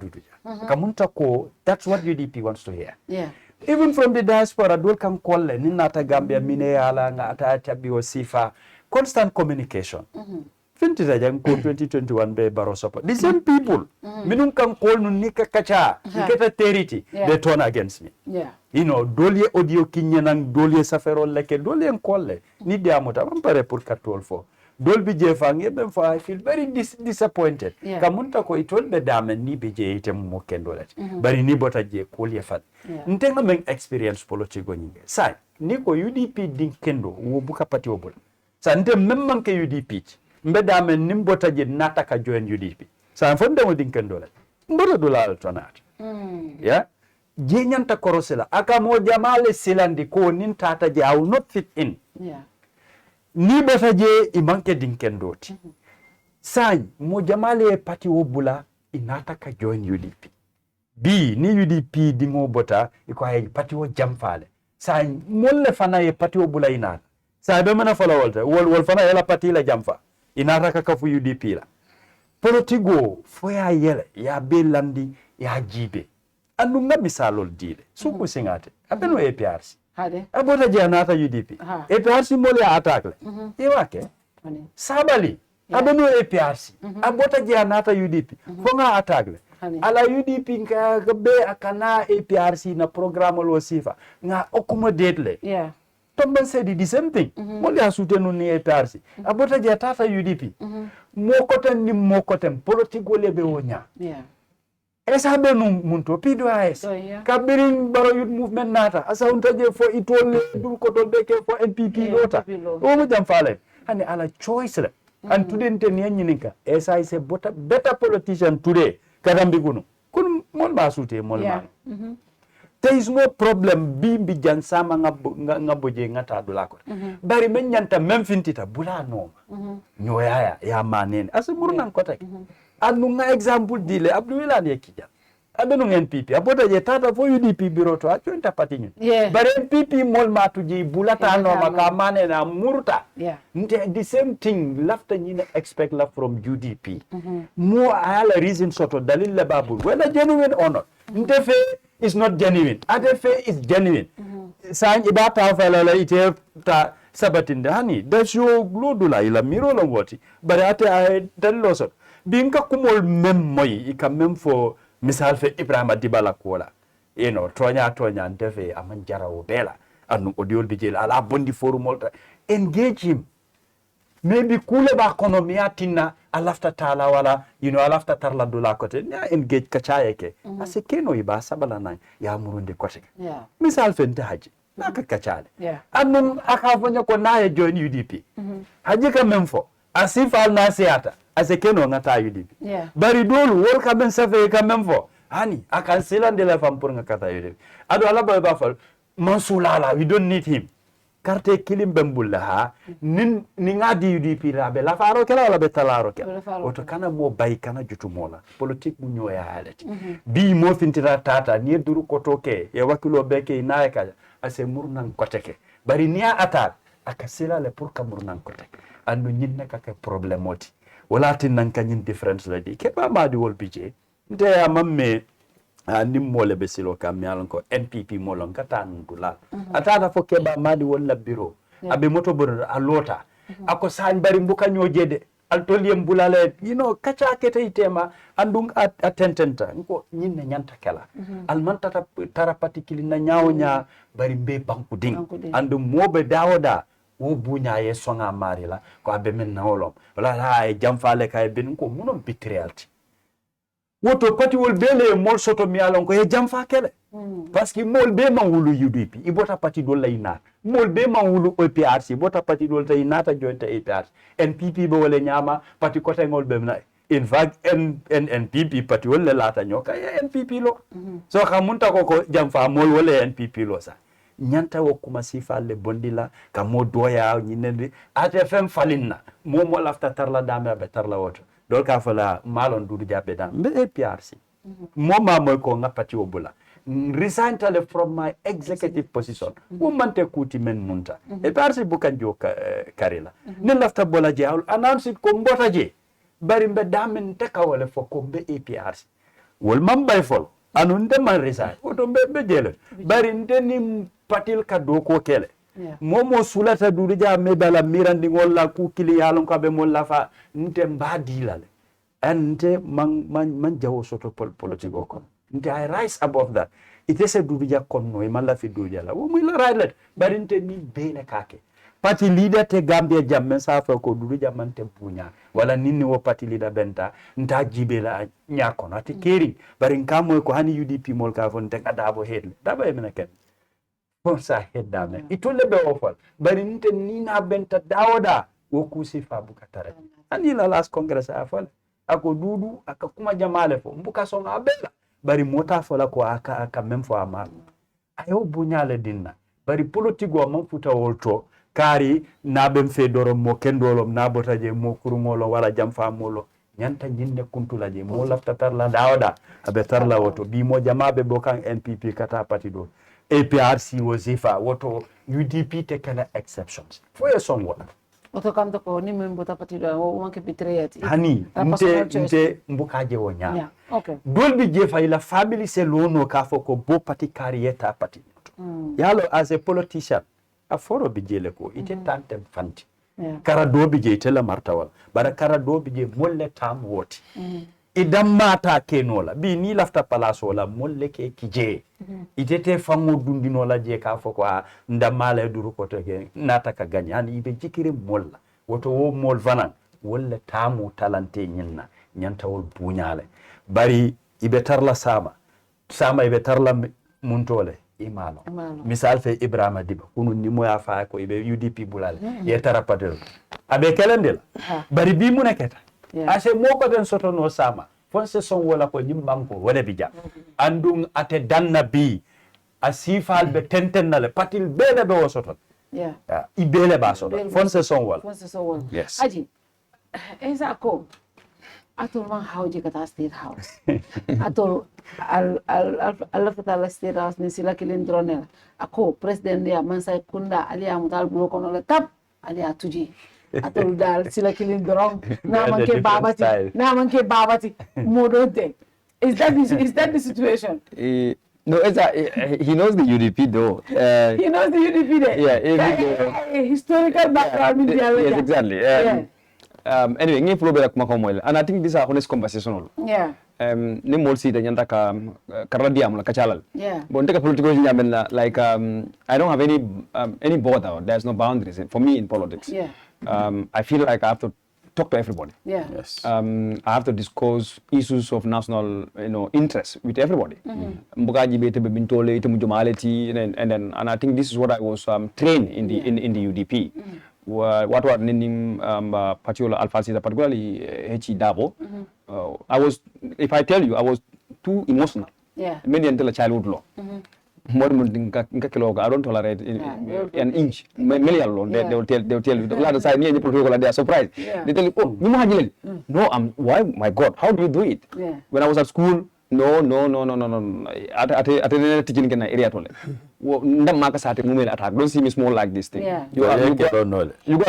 Kamunta ko, that's what UDP wants to hear. Even from the diaspora, dol kan kolle ni nata Gambia mine ala nga ata tabi wasifa. Constant communication. Finti jang ko 2021 be barosopo. The same people. Minun kan call nun nika kacha, niketa teriti, they turn against me. You know, dolye audio kinyanang dolye safero leke dolye nkolle ni diamota mampare pour katol fo dol bi je fa ngebe fa I feel very disappointed kamunta ko itol be dame ni be je item mo kendolet bari ni bota je kolye fat ntenga men experience politico nyinge sai ni ko UDP din kendo wo buka pati obol sa nte memman ke UDP mbe dame nim bota je nataka join UDP sa fonde mo din kendolet mbota dolal tonat Jenyanta korosela aka mo jamale silandi ko nin tata je I will not fit in ni bota je imanke dinkendoti san mo jamale pati obula inata ka join UDP bi ni UDP dingo bota iko ay pati o jamfale san molle fana ye pati obula inata sa be mana fala wol fana yela pati la jamfa inata ka kafu UDP la politigo fo ya yele ya be landi ya jibe andu nga misalol dile suku singate abeno APRC abota je anata UDP APRC mole attack le iwake sabali abeno APRC abota je anata UDP fonga attack le ala UDP nga be akana APRC na programme lo sifa nga accommodate le tomben said the same thing mole asutenu ni APRC abota je tata UDP mokoten ni mokoten politiko lebe wonya Essa be munto pido AS kabiring baro youth movement nata asa untaje fo itole du ko tol beke fo NPP lota o mo jam fale hani ala choice la and today nten yanyinika Essa is a better politician today kadambi kuno kun mon ba sute mon ma there is no problem bimbi jansama ngaboje ngata dulako bari men nyanta men fintita bulano nyoya ya manene asa murnan kota anu nga example dile abduwila ne kija abenu NPP abota je tata fo UDP biro to acho pati nyu bare NPP mol matuji bulata no makamane na murta the same thing lafta nyina expect la from UDP mo ala reason soto dalil la babu whether genuine or not ntefe is not genuine adefe is genuine san ibata fa la ite ta sabatinde hani that's your glodula ila miro lo woti bare ate ay dalilo soto binka kumol mem moy ika mem fo misal fe Ibrahima Dibala kola you know tonya ndefe aman jarawo bela anu odiol bijel ala bondi forum engage him maybe kule ba economia tinna alafta tala wala you know alafta tarla dula kote nya engage kachaye ke ase keno iba sabala na ya murundi kote misal fe haji naka kachale anu akafanya ko naye join UDP haji ka memfo asifal nasiata ase keno ngata UDP bari dolu wor ka ben safe ka memfo hani akan silan de la fam pour ngata UDP ado ala boy bafal mansulala we don't need him carte kilim bembulla ha ni ngadi UDP rabe la faro kala wala betalaro kala oto kana mo bay kana jutu mola politique mu nyoya halati bi mo fintira tata ni duru ko toke e wakilo beke inaye ka ase murnan koteke bari niya atar akasila le pour ka murnan koteke andu nyinna ka problemoti wala tin nan kanyin difference la di ke ba ma di wol bije nde amamme nim mole be silo kam yalan ko NPP molon katan dula atata fo ke ba ma di wol la bureau abe moto bor alota ako san bari mbuka nyojede altoliem bulale kacha kete itema andung atententa ko nyinne nyanta kala almanta tara patikili na nyawnya bari be banku ding andum mobe dawoda wo bunya ye songa marila ko abe men nawlom wala ha jamfale kay ben ko munom bitrealti woto pati wol bele mol soto mi alon ko e jamfa kele parce que mol be mangulu UDP ibota pati do layna mol be mangulu APRC bota pati do layna ta jointa APRC NPP be wala nyama pati ko tay ngol be na in fact NPP pati wala lata nyoka NPP lo so xamunta ko jamfa mol wala NPP lo sa nyanta wo kuma sifalle bondila ka mo doya nyinende ate fem falinna mo lafta tarla dame be tarla woto dol ka fala malon Dodou Jah dam be APRC moma moy ko ngapati obula resign from my executive position mante kuti men munta APRC bukan jo karila ne lafta bola je announce ko mbota je bari be damen tekawale fo ko be APRC wol mambay fol anunde man resign oto be jele bari ndeni patil ka do ko kele momo sulata Dodou Jah me bala mirandi ngolla ku kili yalon ko be molla fa nte mbadilale ante man jawo soto politiko ko nte I rise above that ite se Dodou Jah konno e malla fi Dodou Jah la wo muy la raylet bari nte ni bele kake party leader te Gambia jamme sa fa ko Dodou Jah man te bunya wala ninni wo party leader benta nta jibela nyakono ati keri bari nkamo ko hani UDP mol ka fon te adabo hedle daba e mena ken sa heddame itolle be ofal bari nte nina benta dawoda wo kusi fa bukatare ani la last congress afal ako Dudu aka kuma jamale fo mbuka songa abela bari mota fola ko aka mem fo amal ayo bunyale dinna bari politigo man futa wolto kari nabem fe doro mo kendolom nabotaje mo kurumolo wala jamfa molo nyanta jinne kuntula je mo lafta tarla dawoda abe tarla woto bi mo jamabe bokan NPP kata parti do APRC wazifa woto UDP tekana exceptions for your song wala oto kamto ko ni membo tapati do wo manke bitreyati hani nte mbukaje wonya okay dolbi je fayla family se lono ka foko bo parti carrière parti yalo as a politician a foro bi jele ko ite tante fanti kara do bi je tela martawal bara kara do bi je molle tam woti idan mata kenola bi ni lafta palaso la molle ke kije itete fango dundino la je ka foko ndamale duru ko to ke nata ka ganya ani be jikire molla woto wo mol vanan wolle tamu talante nyinna nyanta wol bunyale bari ibe tarla sama ibe tarla muntole imalo misal fe Ibrahima Diba kunu ni moya fa ko ibe UDP bulale ye tarapatel abe kelendel bari bi mu neketa ase moko den soto no sama fonse son wala ko nyimbanko wala bija andung ate danna bi asifal be tentennale patil bele be wo soto ibele ba soto fonse son wala yes aji eza ko atol man hawji kata state house atol al fatala state house ni sila kilin dronel ako president ya mansay kunda ali amutal bulo kono le tap ali atuji atol dal sila kilin drong na manke babati modote is that the situation no he knows the UDP though he knows the UDP there yeah historical background yes exactly anyway ngi flow bela kuma ko moy and I think this is a honest conversation ni mol si nyanta ka karla diam la kachalal bon take political nyamen la like I don't have any border, there's no boundaries for me in politics. I feel like I have to talk to everybody. Yes. I have to discuss issues of national, interest with everybody. And I think this is what I was trained in the UDP. What were naming particular alpha, particularly Hagi Dabo. If I tell you, I was too emotional. Maybe until a childhood law. More than I don't tolerate an inch. Many alone, they will tell you. They are surprised. They tell you, oh, you know, no, why? My God, how do you do it? When I was at school, no. At teaching in area toilet. Don't see me small like this thing. You go and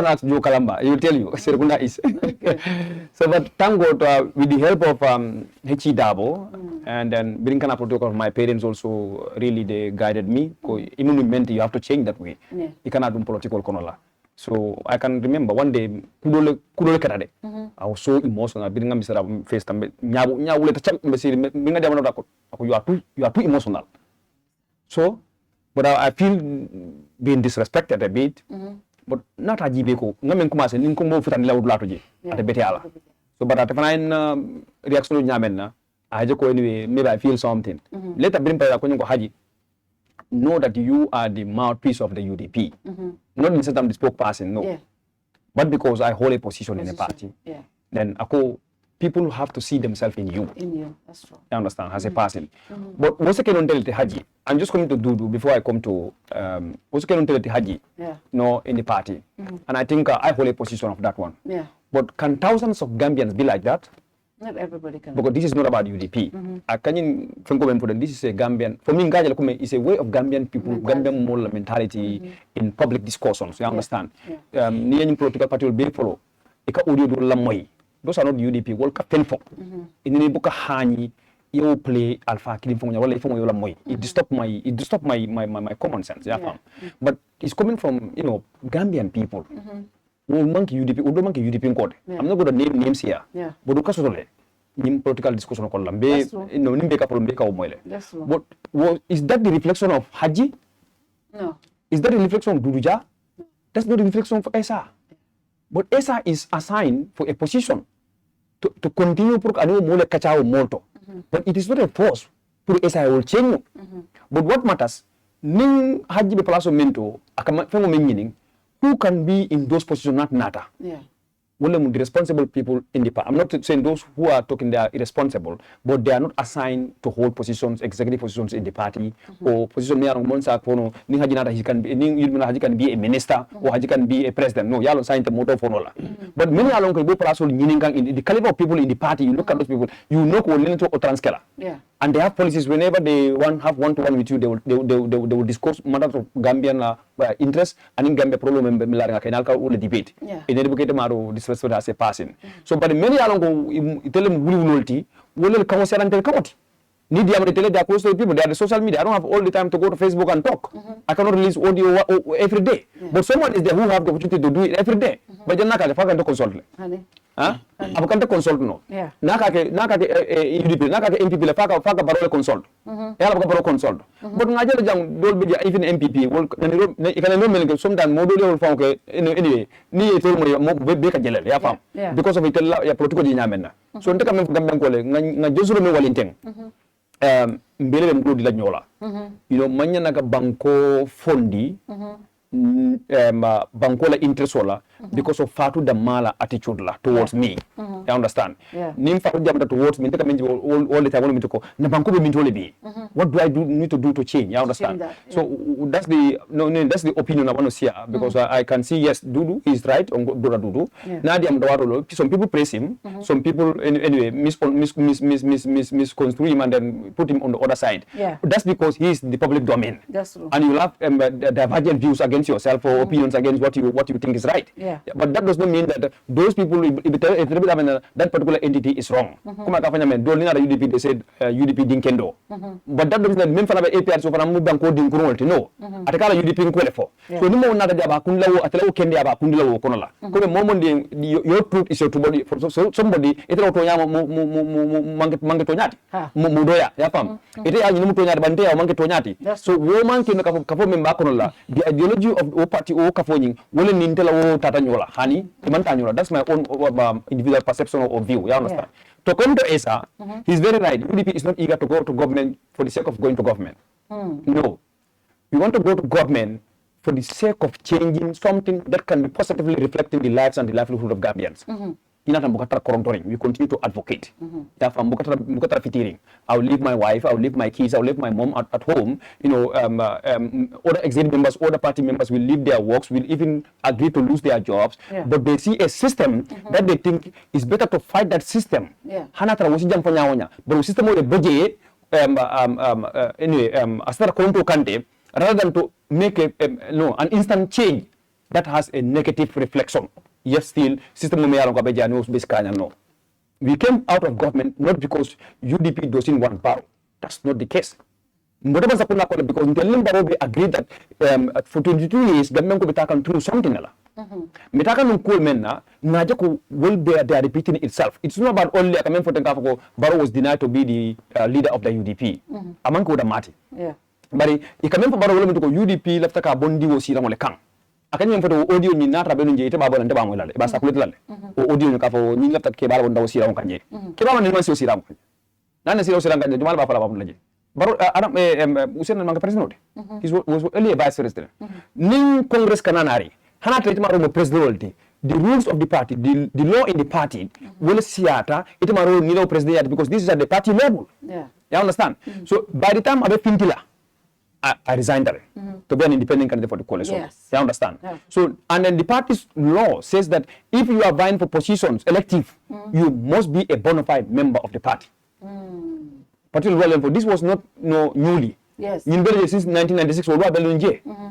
ask Joe Kalamba. He will tell you. Serikunda is. So, but thank God, with the help of Hagi Dabo and then bring kind of protocol, my parents also really they guided me. Even meant you have to change that way. You cannot do political konola. So I can remember one day kudole kadade. I was so emotional. Biringa misera face tambe nyawu le tacham mbesi minga dia manada ko you are too emotional. So but I feel being disrespected a bit. But not a jibe ko ngamen commencer ni ko mo fitan lawu lato je ate beti ala. So but at fine reaction nyamen na I just anyway maybe I feel something. Later bring pa ko nyko Haji, know that you are the mouthpiece of the UDP. Not necessarily I'm the spokesperson, no. But because I hold a position in the party, then people have to see themselves in you. In you, that's true. You understand, as a person. But what's the can tell the Haji? I'm just coming to Dodou before I come to what's the can tell the Haji? No, in the party. And I think I hold a position of that one. But can thousands of Gambians be like that? Not everybody can. Because this is not about UDP. I can't think this is a Gambian. For me, it's a way of Gambian people, Gambian moral mentality in public discussions. You understand? Any political party will be follow. Those are not UDP. What can for? In the book, Hani, you play Alpha Kidim from your life. It disturbs my common sense. But it's coming from Gambian people. Monkey UDP, monkey UDP code. I'm not going to name names here. But because of political discussion on Lambe, but is that the reflection of Haji? No. Is that the reflection of Dodou Jah? That's not the reflection of Essa. But Essa is assigned for a position to continue for but it is not a force for Essa will change. But what matters, Ning Haji be palaso mento, akama meaning. Who can be in those positions, not nata. Well, the responsible people in the party. I'm not saying those who are talking they are irresponsible, but they are not assigned to hold positions, executive positions in the party, or position near Monsa Kono, he can be a minister, or Haji can be a president. No, y'all signed the motto for Nola. But many along can go in the caliber of people in the party, you look at those people, you know or transkela. And they have policies whenever they have one-to-one with you, they will discuss matters of Gambian interest and in Gambia problem and will debate. In educated Maro disrespect as a person. So but many along tell them will come and tell come. Need to tell they are close to people, they are the social media. I don't have all the time to go to Facebook and talk. I cannot release audio every day. But someone is there who have the opportunity to do it every day. But then I can consult. Aku kan consult no. Naka ke UDP, naka ke MPP le faka barole consult. Ya la barole consult. But ngaje jang dol be even MPP wol kan no mel sometimes mo dole wol fawke anyway ni e mo be ka jelel ya fam because of it ya political di nyamenna. So ndeka men gamben ko le nga josuro me walinteng. Mbele be di la nyola. Manya naga banko fondi bankola interest wala because of Fatu the mala attitude la towards me. You understand? Nim Fatu jamda towards me. All the time to go. Na banko be mintole be. What do I need to do to change? You understand? So that's the opinion I want to share because I can see yes, Dodou is right on Dodou. Nadia some people praise him. Some people anyway misconstrue him and then put him on the other side. That's because he is the public domain. That's true. And you have divergent views against yourself or opinions against what you think is right. But that does not mean that those people that particular entity is wrong. UDP they said UDP dinkendo. But that doesn't mean that APRC so fana banko dinkurolti no. Atakala UDP nkwelefo. So nimo nada jaba kunlawo atelawo kende aba kunlawo konola. Kome momondi your truth is your body for somebody itelo to nyama mange to nyati. Mudoya ya fam. Ite ya nyimu to nyati bante ya mange to nyati. So woman kino kafo memba konola. The ideology of the party o kafonying wole nintela o tatanyola hani imantanyola. That's my own individual perception or view. You understand? To come to Essa, he's very right. UDP is not eager to go to government for the sake of going to government. No. We want to go to government for the sake of changing something that can be positively reflecting the lives and the livelihood of Gambians. We continue to advocate. I will leave my wife, I will leave my kids, I will leave my mom at home. Other executive members, other party members will leave their works, will even agree to lose their jobs. But they see a system that they think is better to fight that system. But the system of the budget, rather than to make an instant change that has a negative reflection. Yes, still, system no. We came out of government not because UDP doesn't want power. That's not the case. Because we agreed that for 22 years, government could be taken through something. Metaka no cool menna na jako will be they are repeating itself. It's not about only Akamen Fotenkafoko Barrow was denied to be the leader of the UDP. Amanko da mati. Yeah. Bari Ikamen for Barrow to UDP left ka bondi wo sira mole kang. Akanya foto audio ni na trabe nje ite babo lande ba mo lale. Ba sa kulet lale. O audio ni ka fo ni left ke balo ndaw sira mo kanje. Ke ba man ni si sira mo. Nana sira sira kanje jumal ba fala ba mo laje. Barrow Adam Usain Manga president. He was earlier vice president. Ning Congress kananari. Hana treatment of the president, the rules of the party, the law in the party will siata it maro nilo president because this is at the party level. Yeah. You understand? So by the time Abe Fintila, I resigned to be an independent candidate for the coalition. Yes. You understand? Yeah. So and then the party's law says that if you are vying for positions elective, you must be a bona fide member of the party. Particularly relevant. This was not newly. Yes. Since 1996, you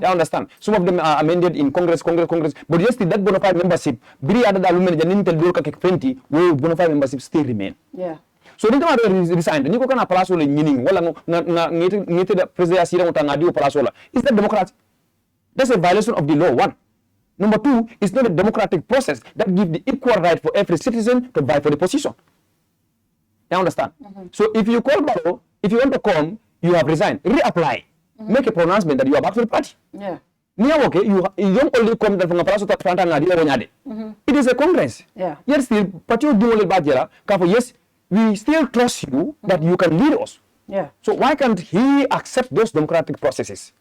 understand? Some of them are amended in Congress. But just that bona fide membership, biri ada alumni janin tel dol ka ke 20, we bona fide membership still remain. Yeah. So dito ma resign. Ni ko kana palaso le nyining wala nga ngite da president asira ngota ngadi palaso la. Is that democracy? That's a violation of the law. One. Number two, it's not a democratic process that gives the equal right for every citizen to vie for the position. You understand? So if you call Barrow, if you want to come, you have resigned. Reapply. Make a pronouncement that you are back to the party. Yeah. Okay, you don't only come from a palace to Franta Ngadi. It is a Congress. Yeah. Yes, still, but you do all that. Yes, we still trust you that you can lead us. Yeah. So why can't he accept those democratic processes?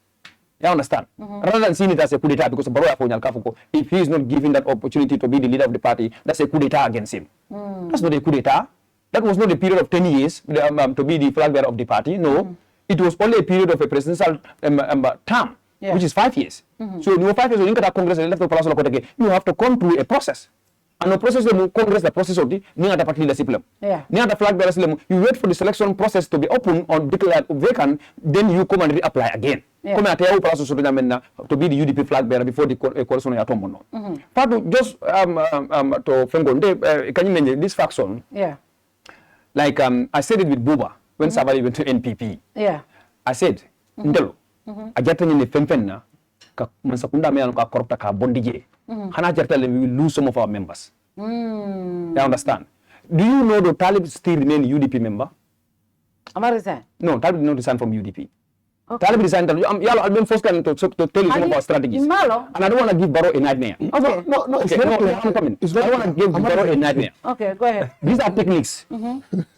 You understand? Rather than seeing it as a coup d'etat, because if he is not given that opportunity to be the leader of the party, that's a coup d'etat against him. That's not a coup d'etat. That was not a period of 10 years to be the flag bearer of the party. No, it was only a period of a presidential term, which is 5 years. So you 5 years, you Congress you have to come through a process. And the process of Congress, the process of the party leadership. Near the flag bearers, you wait for the selection process to be open or declared vacant, then you come and reapply again. Come at to be the UDP flag bearer before the coalition of Atomono. Just to Fengonde, can you mention this faction? Yeah. Like I said it with Buba when Savali went to NPP. Yeah. I said, Ndelo, ajata ni femfenna ka mansakunda me ka korta ka bondije. Hana ajata we will lose some of our members. You understand? Do you know the Talib still remain UDP member? Amar resign? No, Talib did not resign from UDP. Okay. Talib resigned. I've been forced to tell you some of our strategies. And I don't want to give Barrow a nightmare. Okay. No, it's not coming. I don't want to give Barrow a nightmare. Okay, go ahead. These are techniques.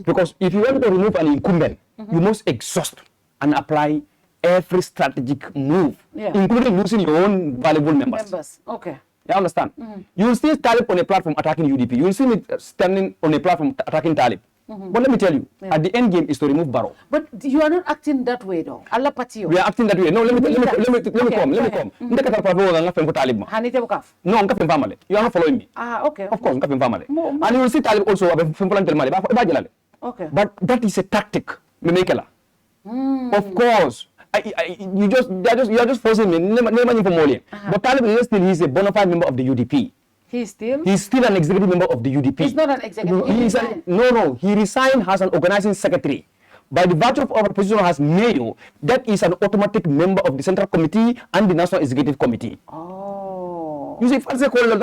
Because if you want to remove an incumbent, you must exhaust and apply every strategic move, including losing your own valuable members. Okay. You understand? You will see Talib on a platform attacking UDP. You will see me standing on a platform attacking Talib. But let me tell you, at the end game is to remove Barrow. But you are not acting that way, though. Allah patio. We are acting that way. No, let me come. Ndeka platform nga fem ko Talib ma. Hanite bukaf. No, nga fem famale. You are not following me. Okay. Of course, nga fem famale. And you will see Talib also abe fem plan telmale. Ba jalale. Okay. But that is a tactic. Me mekela. Of course. You are just forcing me. Never for Moli. But Talib is he's a bona fide member of the UDP. He's still an executive member of the UDP. He's not an executive. He resigned as an organizing secretary. By the virtue of our position as mayor, that is an automatic member of the Central Committee and the National Executive Committee. Oh. You see, so I'm telling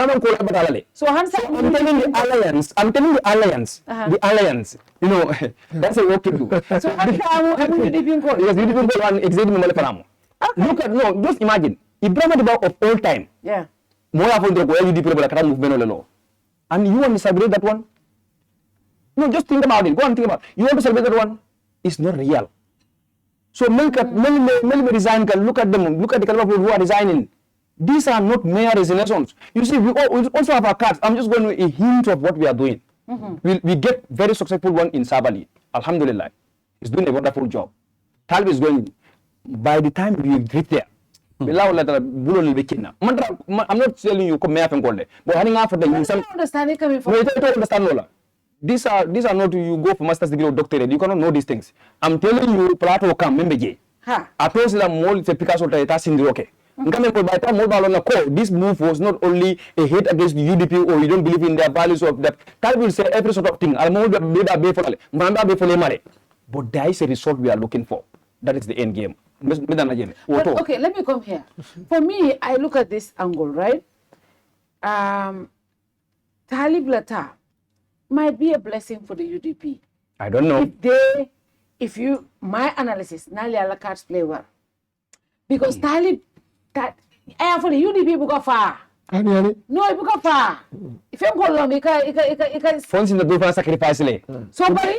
the alliance, the alliance, you know, that's a work to do. So yes, one executive member. Look at, just imagine, Ibrahim of all time. Yeah. And you want to celebrate that one? No, just think about it. Go and think about it. You want to celebrate that one? It's not real. So many resign. Look at them. Look at the kind of people who are resigning. These are not mere resignations. You see, we also have our cards. I'm just going to a hint of what we are doing. We get very successful one in Sabali. Alhamdulillah. He's doing a wonderful job. Talib is going, by the time we reach there, I'm not telling you come here but having after the you understand coming from understand these are not you go for master's degree or doctorate, you cannot know these things. I'm telling you plato come membeje a person la mol se Picasso ta sindi okay by time this move was not only a hate against the UDP or you don't believe in their values of that. Tal will say every sort of thing. But there is a result we are looking for. That is the end game. But, okay, let me come here. For me, I look at this angle, right? Talib Lata might be a blessing for the UDP. I don't know. My analysis, Nali ala cards play well. Because Talib, for the UDP, book of far. No, it book of far. If you go long, Phones in the blue for sacrifice. Somebody,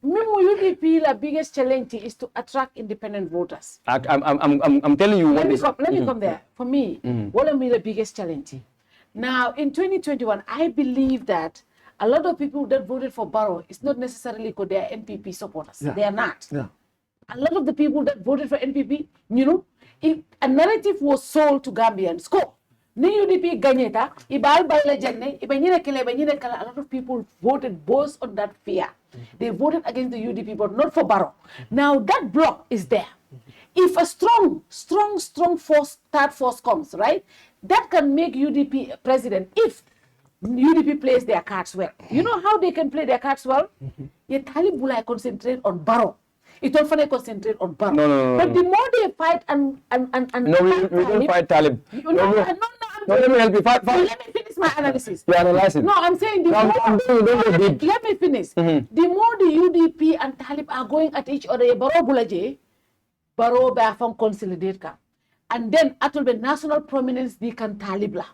UDP, the biggest challenge is to attract independent voters. I'm telling you what Let me come there. For me, what will be the biggest challenge? Now, in 2021, I believe that a lot of people that voted for Barrow is not necessarily because they are NPP supporters. They are not. A lot of the people that voted for NPP, if a narrative was sold to Gambians, ni UDP ganyeta, ibal baile jenne, a lot of people voted both on that fear. They voted against the UDP, but not for Barrow. Now that block is there. If a strong force, third force comes, right, that can make UDP president if UDP plays their cards well. You know how they can play their cards well? Talib will concentrate on Barrow. It will finally concentrate on Barrow. No. But the more they fight and no, we don't fight Talib. No, let me help you. Fight. Let me finish my analysis. You analyze it. No, I'm saying let me finish. The more the UDP and Talib are going at each other, Barrow Bafang consolidate ka. And then at the national prominence they can Talibla.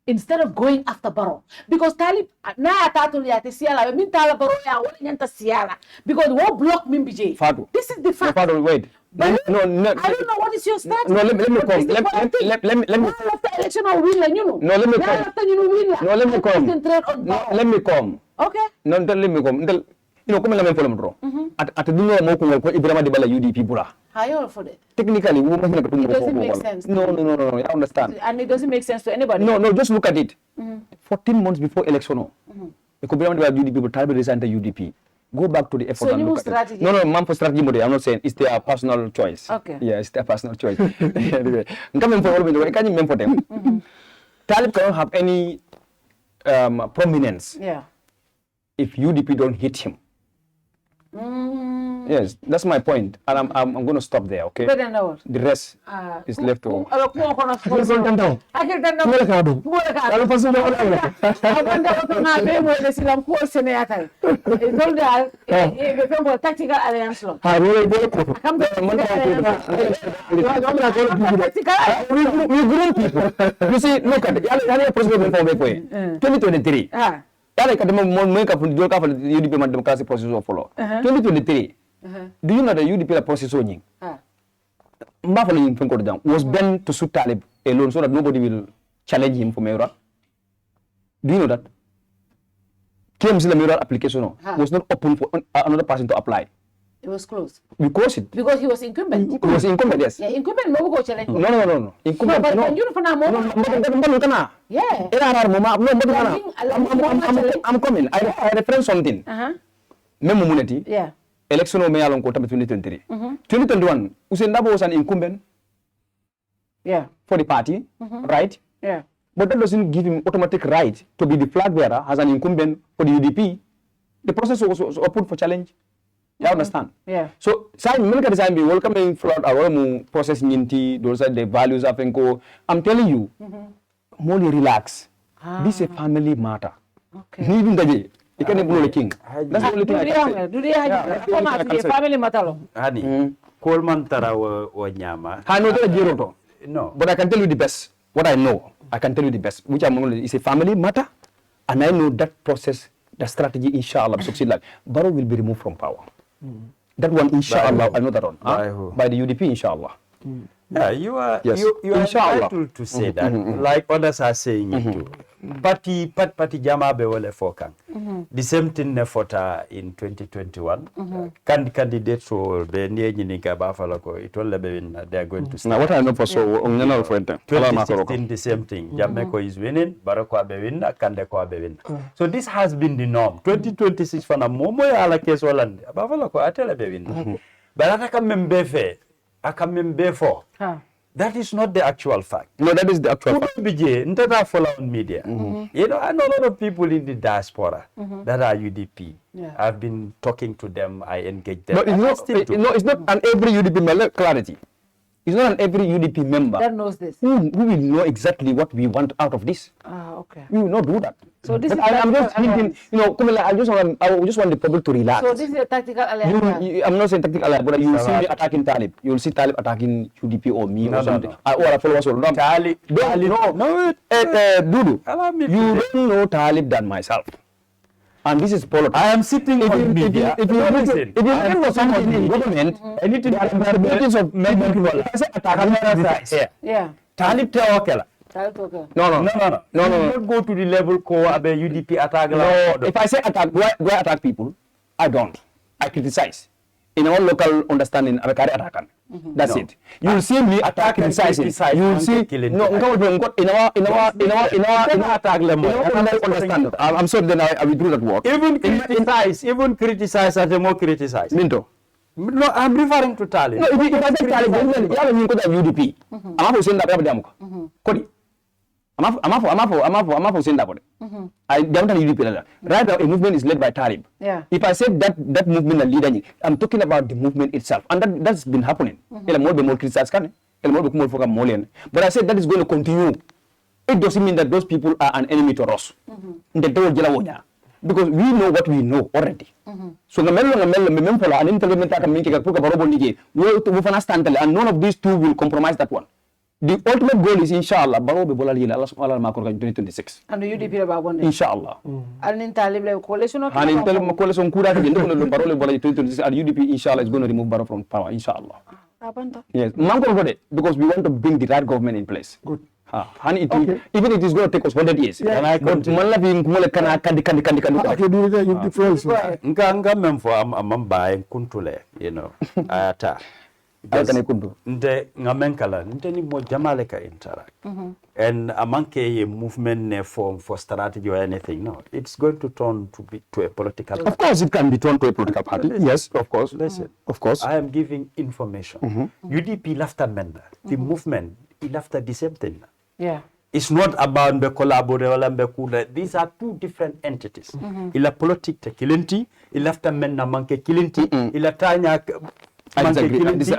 Instead of going after Barrow. Because Talib na atatul ya te siala, min tala Barrow ya wala nyanta siala. Because what block min BJ. Fadu. This is the fact. No, Fadu, wait. No, I don't know what is your start. No, let me come. Let me after election or win, you know. No, let me come. After you win. No, let me come. Concentrate on Barrow. No, let me come. Okay. No, let me come. Come let me follow at the mo ko Ibrahima de Bala UDP bura. How for that? Technically, it doesn't make sense. No, I understand. And it doesn't make sense to anybody. No, just look at it. 14 months before election, Ibrahima de Bala UDP will try to resign the UDP. Go back to the effort and look at it. No, man for strategy mode. I'm not saying it's their personal choice. Okay. Yeah, it's their personal choice. Anyway, coming for all I can't even for them. Talib cannot have any prominence if UDP don't hit him. Yes, that's my point, and I'm going to stop there. Okay. The rest is left to. You see, look at it. 2023. Yala kadema make up the UDP democracy process of follow. 2023. Do you know the UDP process onying? Mbafalo was bent to suit Talib alone so that nobody will challenge him for mayoral. Do you know that? KMC the mayoral application was not open for another person to apply. It was closed. Because he was incumbent. He was incumbent, yes. Yeah, incumbent no go challenge. No. Incumbent no. But you know yeah. I'm coming. I reference something. Memomunity. Yeah. Election of Mayalon Kota 2023. 2021, Usain Dabo was an incumbent. Yeah. For the party, right? Yeah. But that doesn't give him automatic right to be the flag bearer as an incumbent for the UDP. The process was open for challenge. You understand? Yeah. So, design be welcoming flood our process ninti, those are the values of Enco. I'm telling you, more relax. This is a family matter. Okay. Even the day, you can even the king. That's the only thing I can say. Do they have family matter? Honey, Coleman Tarawa or Nyama. I know that Giroto. No. But I can tell you the best. What I know, I can tell you the best. Which I'm only is a family matter. And I know that process, the strategy, inshallah, succeed like Barrow will be removed from power. That one, inshallah, I know that one. By the UDP, inshallah. Yeah, you are yes. you are entitled to say that, like others are saying it too. Party jama be wole fokan. The same thing nefota in 2021. Candidates will be near Ninika Bafaloko. It will be win. They are going to. Now what I know for so 2016 the same thing. Jamaica is winning, Barako be win, Kandeko be win. So this has been the norm. 2026 for na momo ala case Holland. Bafaloko atele be win. But I can member fair. I can member for. That is not the actual fact. No, that is the actual fact. Follow on media. You know, I know a lot of people in the diaspora that are UDP. I've been talking to them. I engage them. But it's not an every UDP member clarity. It's not every UDP member that knows this. who will know exactly what we want out of this. Okay. We will not do that. So this but is I'm just thinking, you know, I just want the public to relax. So this is a tactical alliance. I'm not saying tactical alliance, but you will see me attacking Talib. You will see Talib attacking UDP or me or something. Or a follower. No, Talib. No, Dudu. You don't know Talib than myself. And this is politics. I am sitting on media. If you listen for someone in government, I need to be meetings of many people. I say attack yeah. Talib Tewakela. No. Don't go to the level called UDP attack. No, if I say attack, do I attack people? I don't. I criticize. In our local understanding, I attack. That's it. You will see me attack, criticizing. You will see. No, in our attack level. Understand. I'm sorry. Then I will do that work. Even criticize as a more criticize. Minto. No, I'm referring to Talib. No, if I say Talib, then you have UDP. I'm not saying that. Kodi. I'm not saying that. I don't have UDP. Right now, a movement is led by Talib. Yeah. If I say that movement is leader, I'm talking about the movement itself, and that's been happening. But I said that is going to continue. It doesn't mean that those people are an enemy to us. Because we know what we know already. So and none of these two will compromise that one. The ultimate goal is inshallah baro be bolal yila Allah ma ko 2026 and the UDP about one inshallah and in Talib le coalition of and in Talib coalition kura ke ndo no baro le bolal 2026 and UDP inshallah is going to remove Baro from power inshallah. Yes, man ko gode because we want to bring the right government in place. Good. And it will, even it is going to take us 100 years. Yeah. But man la bi ngule kana kandi okay, do the UDP nga memfo am bae kuntule, you know, ata nte ngamenkala nte ni mo jamale ka interact and amanke a movement ne form for strategy or anything. No, it's going to turn to a political party. Of course it can be turned to a political party. Yes, of course. Listen, of course I am giving information. UDP left amenda the movement he left the same thing. Yeah, it's not about the collaboration. These are two different entities. Ila politique te kilenti, ila left amenda manke kilenti, ila tanya. I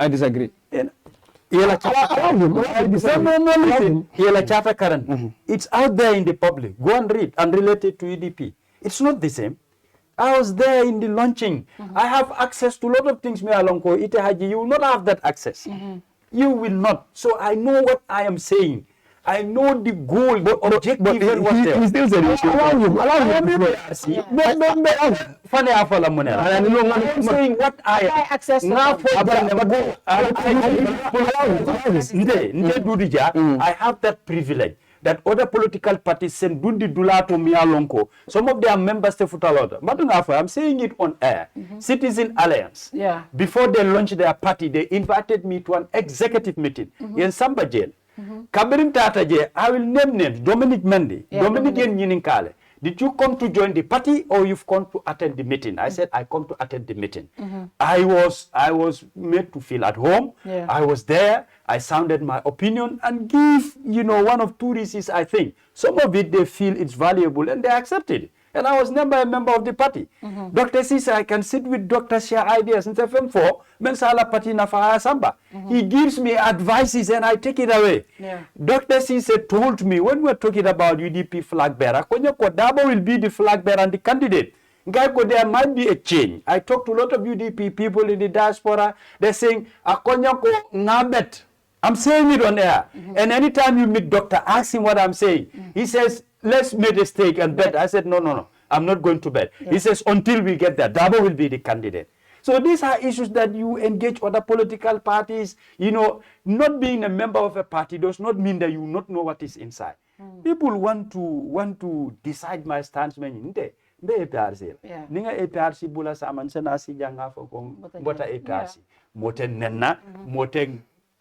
disagree. It's out there in the public. Go and read and relate it to UDP. It's not the same. I was there in the launching. I have access to a lot of things. You will not have that access. You will not. So I know what I am saying. I know the goal, the objective. But he still said allow him. Funny I'm saying what I access now for Dodou Jah. I have that privilege that other political parties send dundi dulato mialonko. Some of their members stay futalota. But I'm saying it on air. Citizen Alliance. Yeah. Before they launched their party, they invited me to an executive meeting in Samba Jail. Kabirim Tata Je, I will name names. Dominic Mendy, Dominic Yininkale. Did you come to join the party or you've come to attend the meeting? I said, I come to attend the meeting. I was made to feel at home. Yeah. I was there. I sounded my opinion and give, one of two reasons, I think. Some of it, they feel it's valuable and they accepted it. And I was never a member of the party. Dr. C said, I can sit with Dr. share ideas in FM4, Mensala Party Nafaya Samba. He gives me advices and I take it away. Yeah. Dr. C said, told me when we're talking about UDP flag bearer, Konyako Dabo will be the flag bearer and the candidate. There might be a change. I talked to a lot of UDP people in the diaspora. They're saying, Akonyako Nabet. I'm saying it on air. And anytime you meet Doctor, ask him what I'm saying. He says, let's make a stake and bet. I said, no. I'm not going to bet. He says, until we get there, Dabo will be the candidate. So these are issues that you engage other political parties. Not being a member of a party does not mean that you not know what is inside. People want to decide my stance. APRC. Ninga APRC bula saman senasi janga foko bota APRC. Moten nenna, moten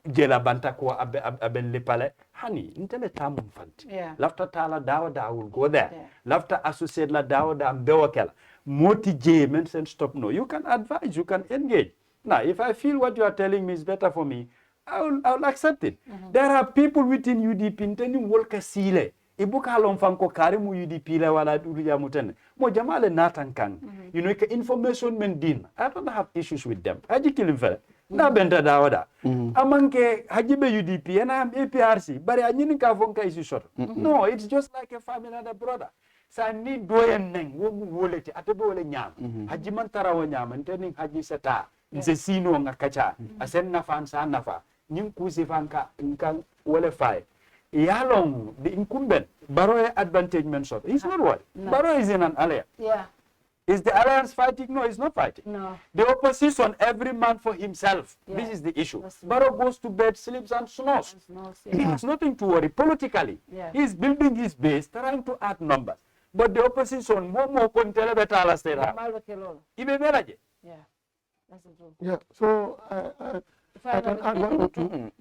jela banta ko aben lepale. Honey, intele tamum fanti. Lafta tala dawa will go there. Lafta associate la dawa mbewakela. Moti J mention stop no. You can advise, you can engage. Now, if I feel what you are telling me is better for me, I'll accept it. There are people within UDP intending wolka sile. Ibuka lon fanko karimu UDP la wala duja mutene. Mo jamale natankang. Information men din. I don't have issues with them. Aji kilim fere. na benta dawada amanke hajibe UDP and I am APRC but I need ka fonka isi short no it's just like a family and a brother sa ni doyen neng wo mu wolete atebe wole nyam haji man tarawo nyam nteni haji seta nse sino nga kacha asen nafa sa nafa nyim kusi fanka nkan wole fay yalong the incumbent Baro advantage mentioned he's not what Baro is in an alliance is the alliance fighting? No, it's not fighting. No. The opposition, every man for himself. This is the issue. Barrow goes to bed, sleeps and snores. He has nothing to worry politically. He's building his base, trying to add numbers. But the opposition, more contele betala state. Ibe meraje. Yeah, that's the truth. Yeah, so I can add one or two.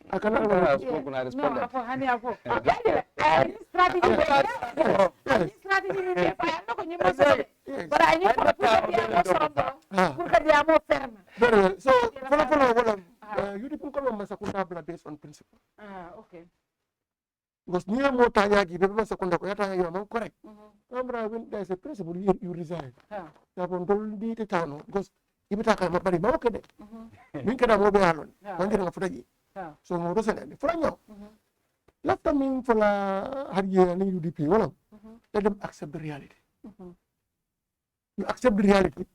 I can add one or two. No, for honey, for strategy. But I need to put more firm. Very well. So, UDP Column Masakunda based on principle. Okay. Because near more Tayagi, the Masakunda, you are correct. When there's a principle, you resign. Because if you talk about the market, we can have mobile alone. One can afford it. So, more than it. Let them in for Hagi and UDP. Let them accept the reality. You accept the reality.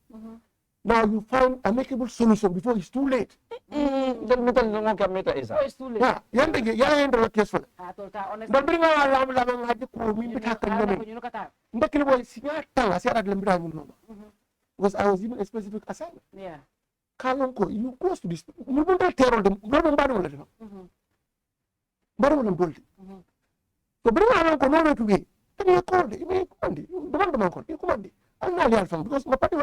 Now you find an amicable solution before it's too late. It's too late. Yeah, you're case for but bring our lam had the crew, me because I was given a specific assignment. Yeah. Kalonko, you close to this. You don't terror them. So bring our command to me. You called it. You may command it. You command it. I'm not here from because my party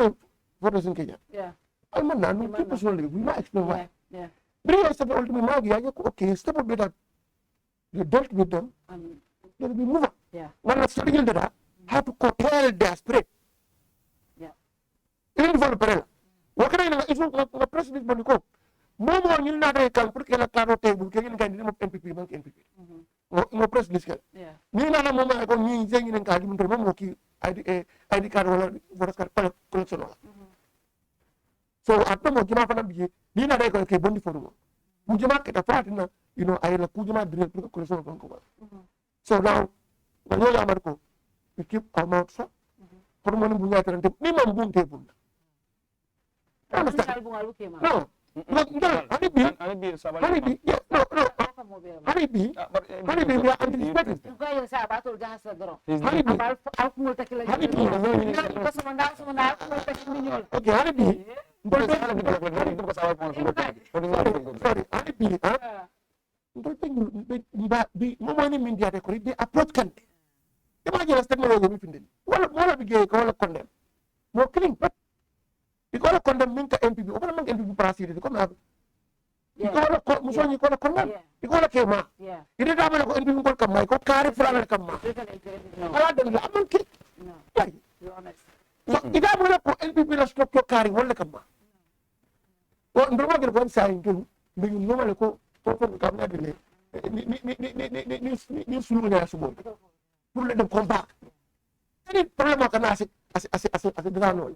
voters in Kenya. Yeah. I'm not no personally. We might explain why. Yeah. Bring us up ultimately Magi. Okay, step up with that. You dealt with them. Then we move on. Yeah. When I studied that, how to curtail their spirit. Yeah. Even for the parallel. What can I know? It's not the president, but you go. More you not a can put a caro table, can name of MPP, bank MPP. No press this guy. Yeah. Nina Mama, I go saying in Kadiman, Moki, ID card, what collection. So after Mojima, Nina Reko came only for them. Mujima get a partner, I have a Kujima drill to the collection of Vancouver. So now, when you're Marco, we keep our mouth shut. For one Bunyat and the minimum boom table. No. Honeybee, yes, no. Honeybee, we are anticipating. Okay, honeybee. Sorry, honeybee, don't think no money mean they approach country. Imagine a technology we find. What we get call a condemn. No killing, but because of condemn minka MPP, open among MPP parasite, they come out. You call a condemn. You call a kema. Yeah. You didn't have an MPP call come, I got carry for another come. I don't know, I'm kidding. No, you're honest. So, if I want to MPP to stop your carry, one come. Well, no one can sign to be normal for come that delay. New solution, to let them come back. Any problem can ask as a ground.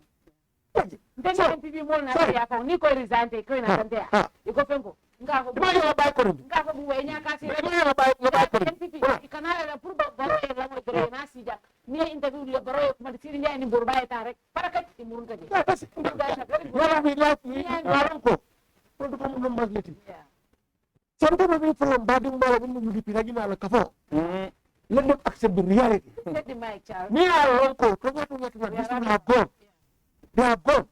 Then MPP more na ya ko ni ko resign te ko na tante iko fengo nga ko ba yo ba ko nga ko buwe nya ka si ba yo ba ko MPP ikana la pour ba la mo dre na si ja ni interview le baro ko ma siri nya ni burba eta rek parakat ti murun ka ji wala mi la ni waran ko ko ko mo mbas leti sonto be from badum bala bu ñu UDP ragi na la kafo let them accept the reality ni ala ko this will have gone. They have gone.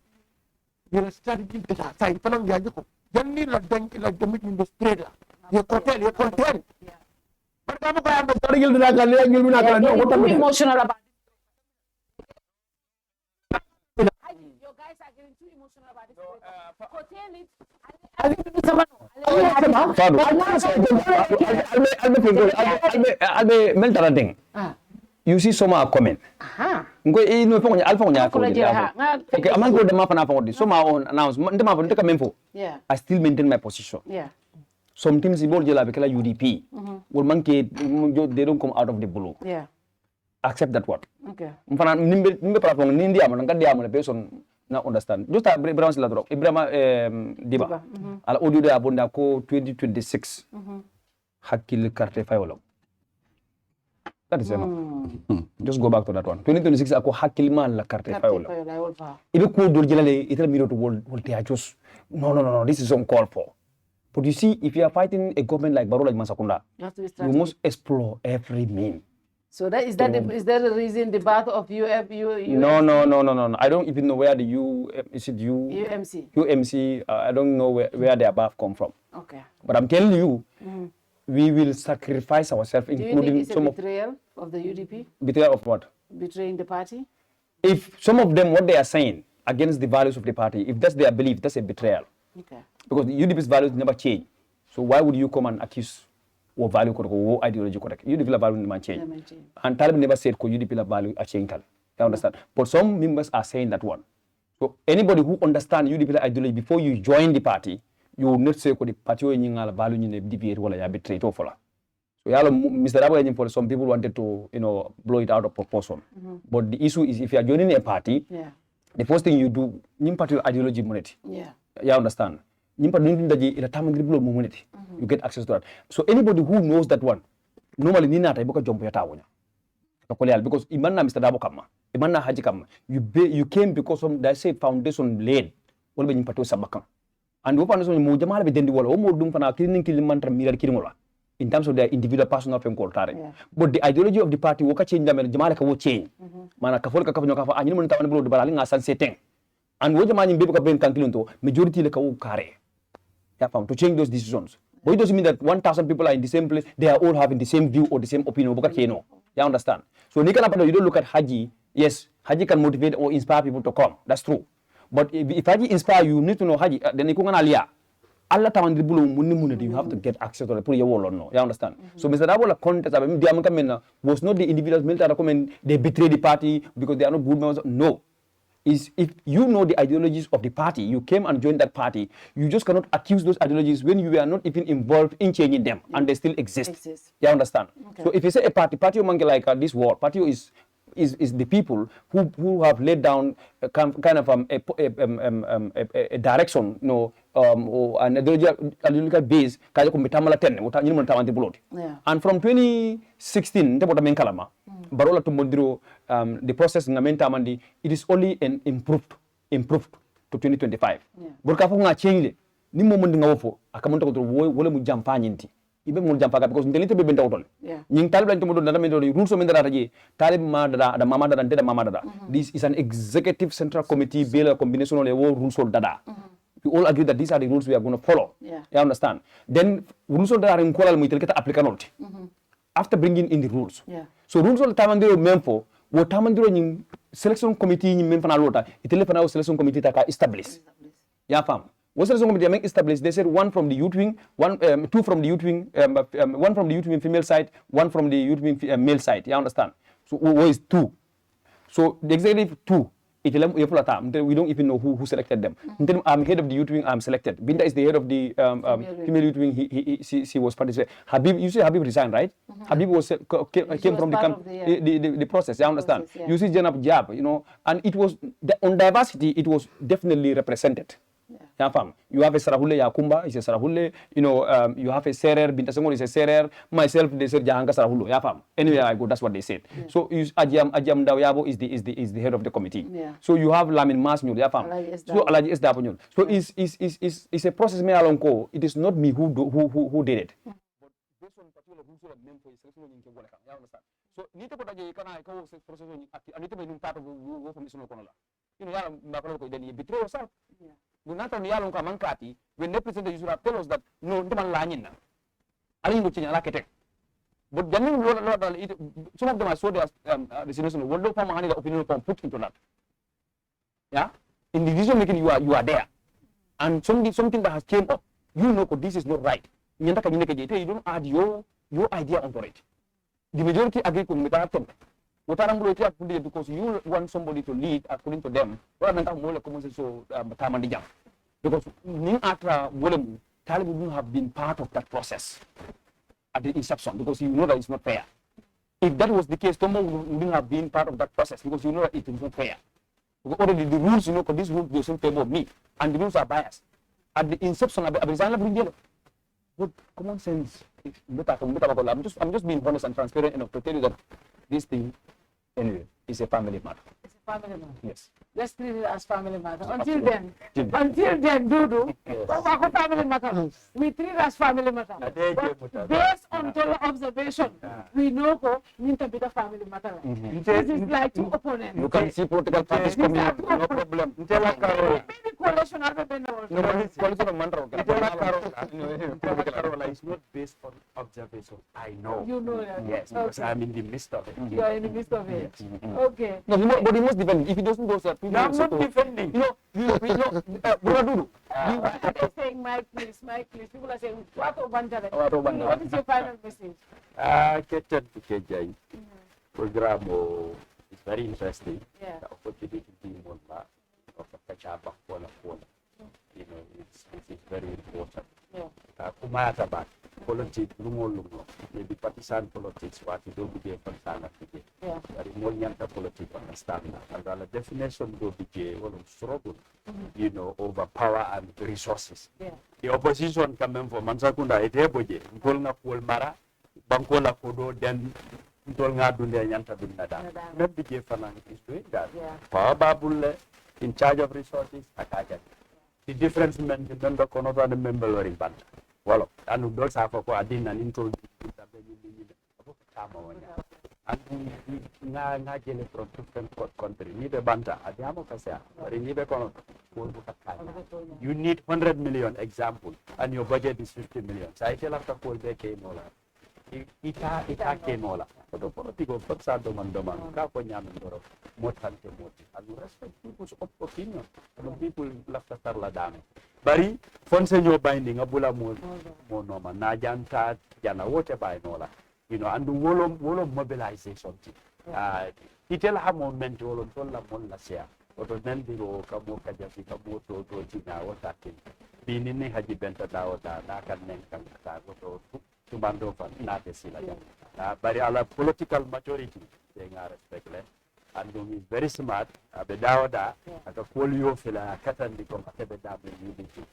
They are strategic data. Say, panang gaji ko. Yan ni like damit in the spread la. Ye content. But kamu kaya ang strategic data kali yang ilmu nak kali. Emotional about it. You guys are getting too emotional about this. Contain it. Albe meltarating. You see soma comment. Ngo no fongo alfa nya ko. Okay, aman go de ma fana fongo di. Soma on announcement ndema fo ndeka memfo. Yeah. I still maintain my position. Yeah. Sometimes ibol jela be kala UDP. Will manke they don't come out of the blue. Yeah. Accept that word. Okay. Mfana nimbe para fongo nindi am nga diam le person na understand just Ibrahima sila drop Ibrahima Diba ala audio de abonda ko 2026 hakkil carte fayolo that is enough just go back to that one 2026 ako hakkil man la carte fayolo ibe ko dol jelale itel miro to wol te ajos no this is uncalled for. But you see, if you are fighting a government like Baro like Masakunda, you must explore every mean. So is that the reason the birth of UMC? No. I don't even know where the UMC. I don't know where their birth come from. Okay. But I'm telling you, we will sacrifice ourselves, including some betrayal of the UDP. Betrayal of what? Betraying the party. If some of them what they are saying against the values of the party, if that's their belief, that's a betrayal. Okay. Because the UDP's values never change. So why would you come and accuse what value or ideology correct? UDP value never change. And Talib never said UDP value a change. You understand? But some members are saying that one. So anybody who understands UDP ideology before you join the party, you will not say the party or value in the DPA or you betray it. So Mr. Rabo, some people wanted to blow it out of proportion. But the issue is if you are joining a party, the first thing you do, you party ideology money. You understand? You get access to that. So anybody who knows that one, normally because imanna Mr. Dabo kama, imanna Haji kama, you came because of that say foundation laid. And the foundation mo jamala be dendi wala o mo dum fana kilin mantra mirar kirimola in terms of their individual personal fame tare. But the ideology of the party woka change jamala ka wo change. Mana ka folka ka fanyo ka fa anyi mo ntawan blo de bala nga san seteng. And what man be ka ben kankilon to majority le ka wo kare. To change those decisions. But it doesn't mean that 1,000 people are in the same place, they are all having the same view or the same opinion. You understand? So you don't look at Haji. Yes, Haji can motivate or inspire people to come. That's true. But if Haji inspire you, need to know Haji. Then you have to get access to the put your wall or no. You understand? So Mr. Dabola contest was not the individuals military they betray the party because they are not good members. No. Is if you know the ideologies of the party, you came and joined that party, you just cannot accuse those ideologies when you are not even involved in changing them and they still exist. You understand? Okay. So if you say a party monkey like this war, party is the people who have laid down a kind of a direction, or an ideological base. And from 2016, Barola to Mondiro, the process in Mentamandi, it is only an improved to 2025. Burkafu nga change ni moment nga wofo akamonta ko wole mu jampa nyinti ibe mu jampa because ndelite be benta wotol nying talib lan to modo na mendo rules o mendara taji talib ma da mama da ndeda mama da this is an executive central committee bill combination of rules of dada. We all agree that these are the rules we are going to follow. You understand? Then rules of dada in kolal mu itel applicable after bringing in the rules. So rules of tamandiro memfo wo tamandiro nying selection committee nying memfana lota itele fana selection committee taka establish. Ya fam. What selection committee make established? They said one from the youth wing, two from the youth wing, one from the youth wing female side, one from the youth wing male side. You understand? So what is two? So the executive two. We don't even know who selected them. I'm head of the youth wing. I'm selected. Binda is the head of the female youth wing. She was participating. Habib, you see Habib resigned, right? Habib came from the process. You understand? You see Janab Jab, and it was on diversity. It was definitely represented. You have a Sarahule Yakumba, is a Sarahule, you have a Serer, Binta Senghor is a Serer, myself, they said Jahanga Sarahulu, anywhere I go, that's what they said. So Ajam Dawyabo is the head of the committee. So you have Lamin Masnyul, so Alaji Esdaponyul. So it's a process me along go. It is not me who did it. But based on particular rules of member is you understand. So Nita Kotaji can I go process and it may be part of the from this Konola. Then you betray yourself. Nunata ni yalong ka mangkati when they present you should have tell us that no ndeman lanyin na alin go chinya lakete but jamin some of them I saw their destination what do farm the opinion from put into that in the decision making you are there and something that has came up this is not right you don't add your idea onto it. The majority agree with me because you want somebody to lead according to them rather than more because Talib wouldn't have been part of that process at the inception because you know that it's not fair. If that was the case, Tomo wouldn't have been part of that process because you know that it is not fair. Because already the rules, you know, because these rules goes in favor of me, and the rules are biased. At the inception, but common sense. I'm just being honest and transparent enough to tell you that this thing, anyway, is a family matter. It's a family matter. Yes. Let's treat it as family matter. Until then, Dodou, family matter. We treat it as family matter. But based on total observation, we know Minta be the family matter. This is like two opponents. You can see political parties coming up, no problem. Maybe coalition has been no, coalition of Mandra. Carola is not based on observation. I know. You know that. Yes, because I'm in the midst of it. You are in the midst of it. Okay. No, but he must defend. If he doesn't go, sir, I'm not defending. Dodou. They're saying, Mike, please. People are saying, what is your final message? Program is very interesting. Yeah. The opportunity to be one of the Kachaba, you know, it's very important. Yeah. Kumata back. Politics, maybe partisan politics, what you don't be a concern of it. Yeah. But more young politics understand that. And the definition will be struggle, you know, over power and resources. Yeah. The opposition coming from Mansakunda, Eteboje, Golna Polmara, Bankola Kodo, then Dolna Dunia Yanta Dunada. Maybe Jefanan is doing that. Yeah. Power Babule, in charge of resources, Akaja. The difference men, the member Konoba and the member in Banta. Well, and those have a adin and into and Nagel from different country, neither Banta, Adiamo Casa, or in Nibecono. You need 100 million example, and your budget is 50 million. So I tell after call they came all. Ita came all. For the political Foxado Mandoman, Caponia Mendoro, Motante Moti, and you respect people's opinion, and people left after Ladame. Bari, Fonsenyo binding, Abula Monoma, Najanta, Jana, water by Nola, you know, and the wall of mobilization. It'll have moment all on Tola Monlasia, or the Nandiro, Kamo Kajafi, Kamo to Tina, or Takin. Being in Haji Benta Dawada, Nakan Nenkan, to Mandova, not the Silla. But a political majority, saying I respect them. And is very smart, Bedawada, at a polio fila, Katan become a Tebedam in UDP.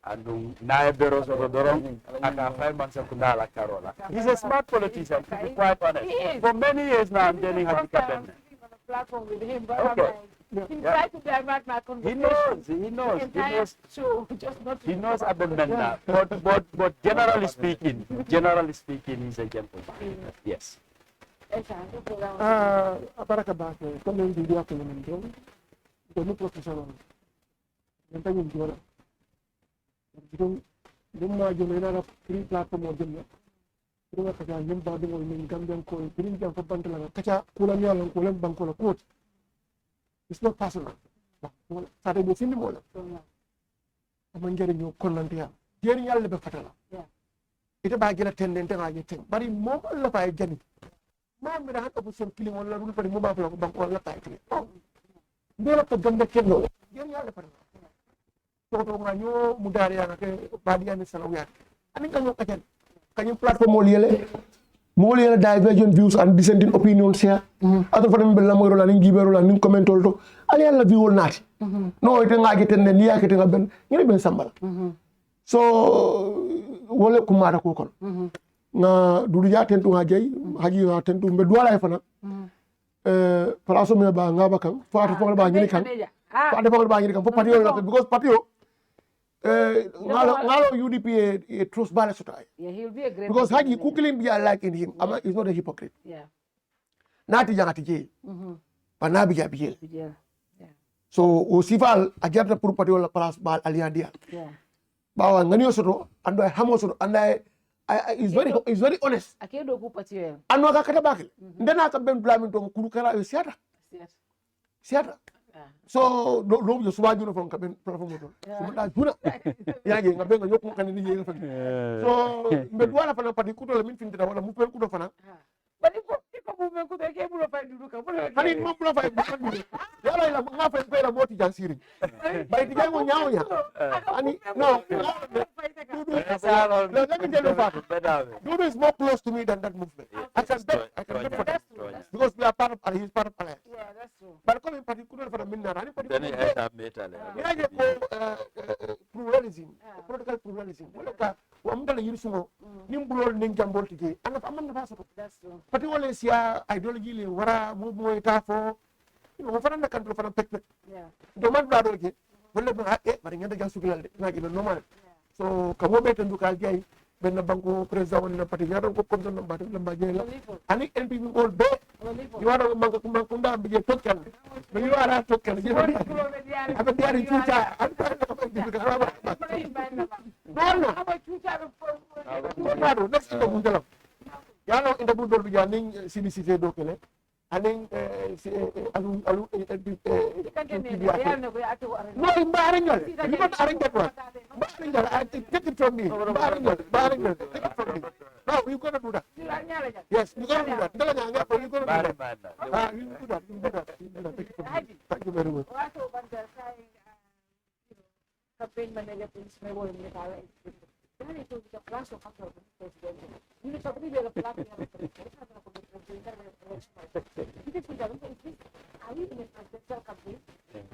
And Naiberos of the Doron, and 5 months of Kundala Carola. He's a smart politician, to be quite honest. For many years now, I'm dealing with the platform with him, but okay. He tried to divert my conversation. He knows Abemenda. But generally speaking, he's a gentleman. Yes. Aparaka bake, comme un vidéo que nous donne, de nous professionnels. Nous avons une joie. Donc, nous avons une free platform au Gambia. Nous avons une bande de Gambian call, nous avons un bande de Kacha, Kulania, Kulam Bankola quote. It's not personal. Sade bo findi mola. Ama ngere ñu konantiya. Jeri yalla be fatala. Ita ba gila tendente nga yete. Bari mo la fay jani. Ma mi da hata bu son kili wala dul pare mo ba fa ko bank wala tay kili. Ndela to gande kenno. Jeri yalla fatala. To nga ñu mu daari ya ke ba di ani salawiyat. Ani nga ñu kajan. Kanyum platform mo liyele. Mo liyele divergent views and dissenting opinions here. Ato fa dem be la moy rola ni gibero la ni commentol to. Ali yalla vi wol nati. No ite nga geten ne niya kete nga ben. Ngi ben sambala. So wala ku mara ko kon. Na Dodou Jah tentu nga jey haji nga tentu be duwala fana. Place me ba nga bakam. Fa ato ba ngi kan. Fa ato ba ngi kan fo patio la because patio ngalo UDP a trust balance to. Yeah, he'll be a great. Because Haji who claim be like in him, is not a hypocrite. Yeah. Nati jangati je. Panabi jabiel. Yeah. So o sival ajarta pour patio la place bal aliadia. Yeah. Bawa ngani soto ando hamo soto anda is very honest. Akedo ku patio. Ando ka kata bakil. Ndena ka ben blame to kuru kala e siata. Siata. So do yo suba juno from kaben platform do. So da juna. Ya ge ngabe nga yoku kan ni ye fa. So mbe duala fana pati kuto la min finta wala mu pel kuto fana. But if movement could they able to find Duduka? Hani mo pro fa yala ila nga fa pe la moti jansiri. Bai ti gango nyao ya. Ani no. Let me tell you fact. Dudu is more close to me than that movement. I can bet for that. Because we are part of he's part of Alliance. Yeah, that's true. But come in particular for the minna narani pati Then I have metal. iraje ko pluralism political pluralism wala ka wa mudala yirsumo nim bulol ning jambol tije ana fa man na faso pati wala sia ideology le wara mo moy ta fo no fa na kan fa na pek do man da do je wala ba bari ngenda gal sugulal de ngaki normal so kamo be tan dukal jay ben banko president wala pati yaro ko kon non ba lamba jey la ani NPP all be you wara manga kumanda be tokkal be you wara tokkal je aba diari tuta no aba tuta do next to bundalam yalo inda bundol bi janing sinicité do kele aning alu no imbarengol libat arengol barengol I take it from me barengol take it from me no you gonna do that yes you gonna do that ndala nyanga you gonna do that you do that thank you very much campaign manager principal wo ni kala ini itu kita langsung kantor presiden ini tapi dia pelakon yang kita sudah ini ali ini presidential campaign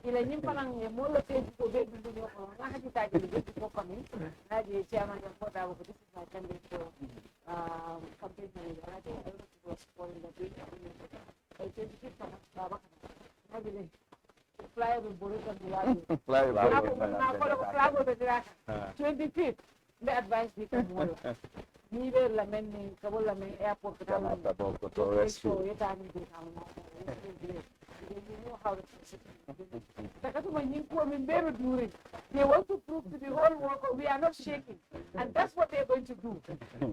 ila nyim palang ye mo lo te ko be du ñu ko nga haji ta ji ko kami na ji chairman of the board this is my candidate for campaign manager I was supporting the big I think it's baba na ji flyer will borrow from the last flyer will 25th the advice become more ni ver la men ni kabo la men airport ka ma ta bo ko to rescue you know how to they want to prove to the whole world we are not shaking and that's what they're going to do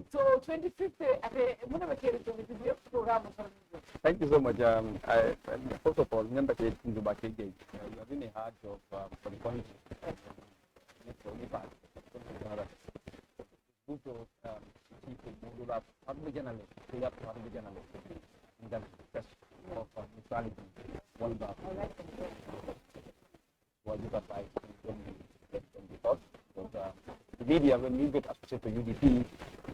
so 25th thank you so much first of all remember that you have been a hard job for the country good to people how to journalist they have to be journalist in the best of neutrality one back was it by the thought the media when you get associated to UDP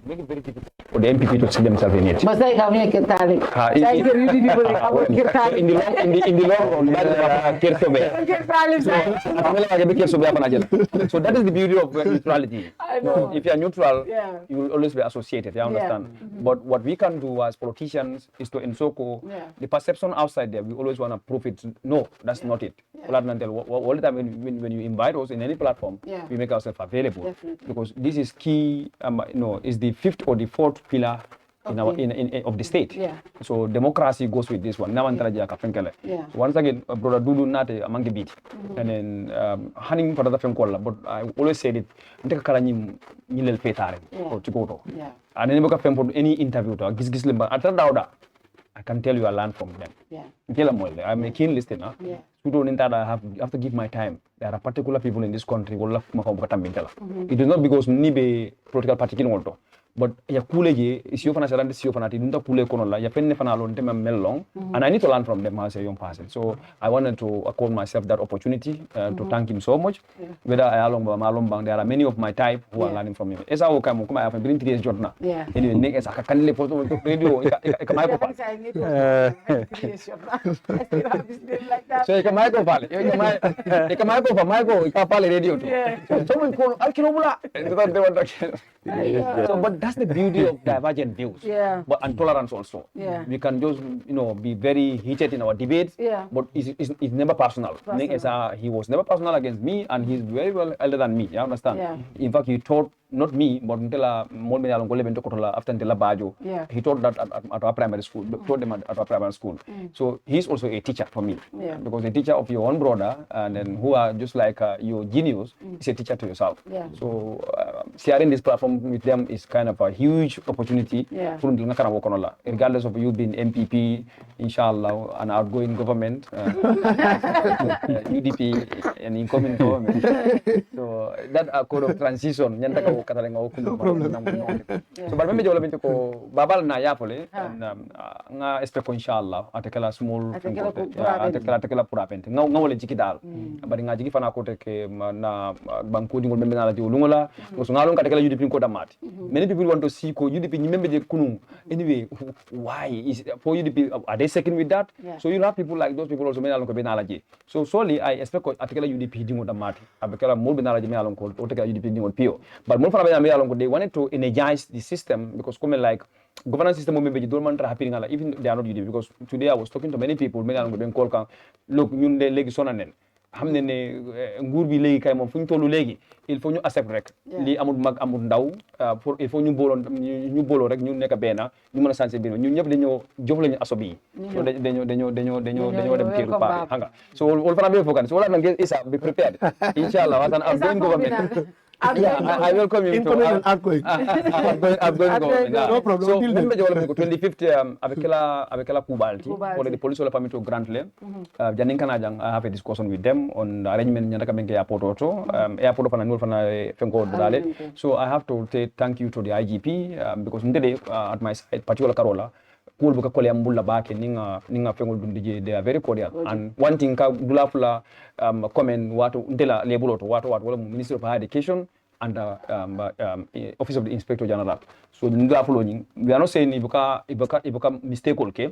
make it very difficult for the MPP to see themselves in it. Masai kami kita ni. Saya kira UDP boleh awak kita in the long run that Kerr so that is the beauty of neutrality. So if you are neutral, you will always be associated. You understand? But what we can do as politicians is to ensoko the perception outside there. We always want to prove it. No, that's not it. All the time when you invite us in any platform, we make ourselves available because this is key. Is the fifth or the fourth pillar in our of the state. So democracy goes with this one. Once again, brother Dodou nate among the beat, and then hunting for the film call. But I always said it. And then for any interview to I can tell you I learn from them. I'm a keen listener. I have to give my time. There are particular people in this country who love it is not because nibe political party but ya kule je isiyo fana salande isiyo fana tinda kule kono la ya penne fana lon tema melong and I need to learn from them as a young person. So I wanted to accord myself that opportunity to thank him so much. Whether I along bang there are many of my type who are learning from him. Esa o kama kuma I have been 3 years jotna. Anyway nek esa ka kanle photo radio kamay ko pa. So kamay ko pale. Kamay ko pa may ko ikapale radio to. So we ko alkino mula. So but that's the beauty of divergent views, but and tolerance also. We can just be very heated in our debates, but it's never personal. He was never personal against me, and he's very well elder than me. You understand? In fact, he taught not me, but after he taught that at our primary school. Taught them at our primary school. So he's also a teacher for me, because a teacher of your own brother, and then who are just like your genius, is a teacher to yourself. So sharing this platform with them is kind of a huge opportunity. Regardless of you being MPP, inshallah, an outgoing government, UDP, an incoming government. So that code of transition, o katalenga o kundu so bal membe jola bintu ko babal na yapole nga expect ko inshallah atakala small atakala pura pente nga wala jiki dal bari nga jiki fana ko te ke na banko dingol membe na la di lungola so ngalon katakala UDP ko damati many people want to see ko UDP ni membe je kunu anyway why is for UDP are they second with that so you have people like those people also me alon ko be na la je so solely I expect ko atakala UDP dingo damati abakala mo be na la je me alon ko atakala UDP dingo pio but mo fana be na me alon ko they wanted to energize the system because come like governance system mo membe don't man happening ala even they are not UDP because today I was talking to many people me alon ko ben call kan look ñun de legi sonanen xamne ne nguur bi legi kay mom fuñ tollu legi il faut ñu accept rek li amul mag amul ndaw pour il faut ñu bolo rek ñu nekk bena ñu mëna santé bi ñun ñëpp dañoo jox lañu asobi dañoo dem téru pa hanga so wol fana be fokan so wala na isa be prepared inshallah watan am going government I welcome you to I'm going government no problem so membe jawala ko 25th avec la Kubalti for the police wala permit to grant them janin kana jang I have a discussion with them on arrangement nyanda kamenke airport auto airport fana nul fana fengo dale so I have to say thank you to the IGP because today at my side particular Carola cool buka kole ambulla baake ninga fengol dundije they are very cordial and one thing ka dula fula comment watu ndela lebuloto watu wala Ministry of Higher Education and Office of the Inspector General so ndula fulo nying we are not saying ibuka mistake okay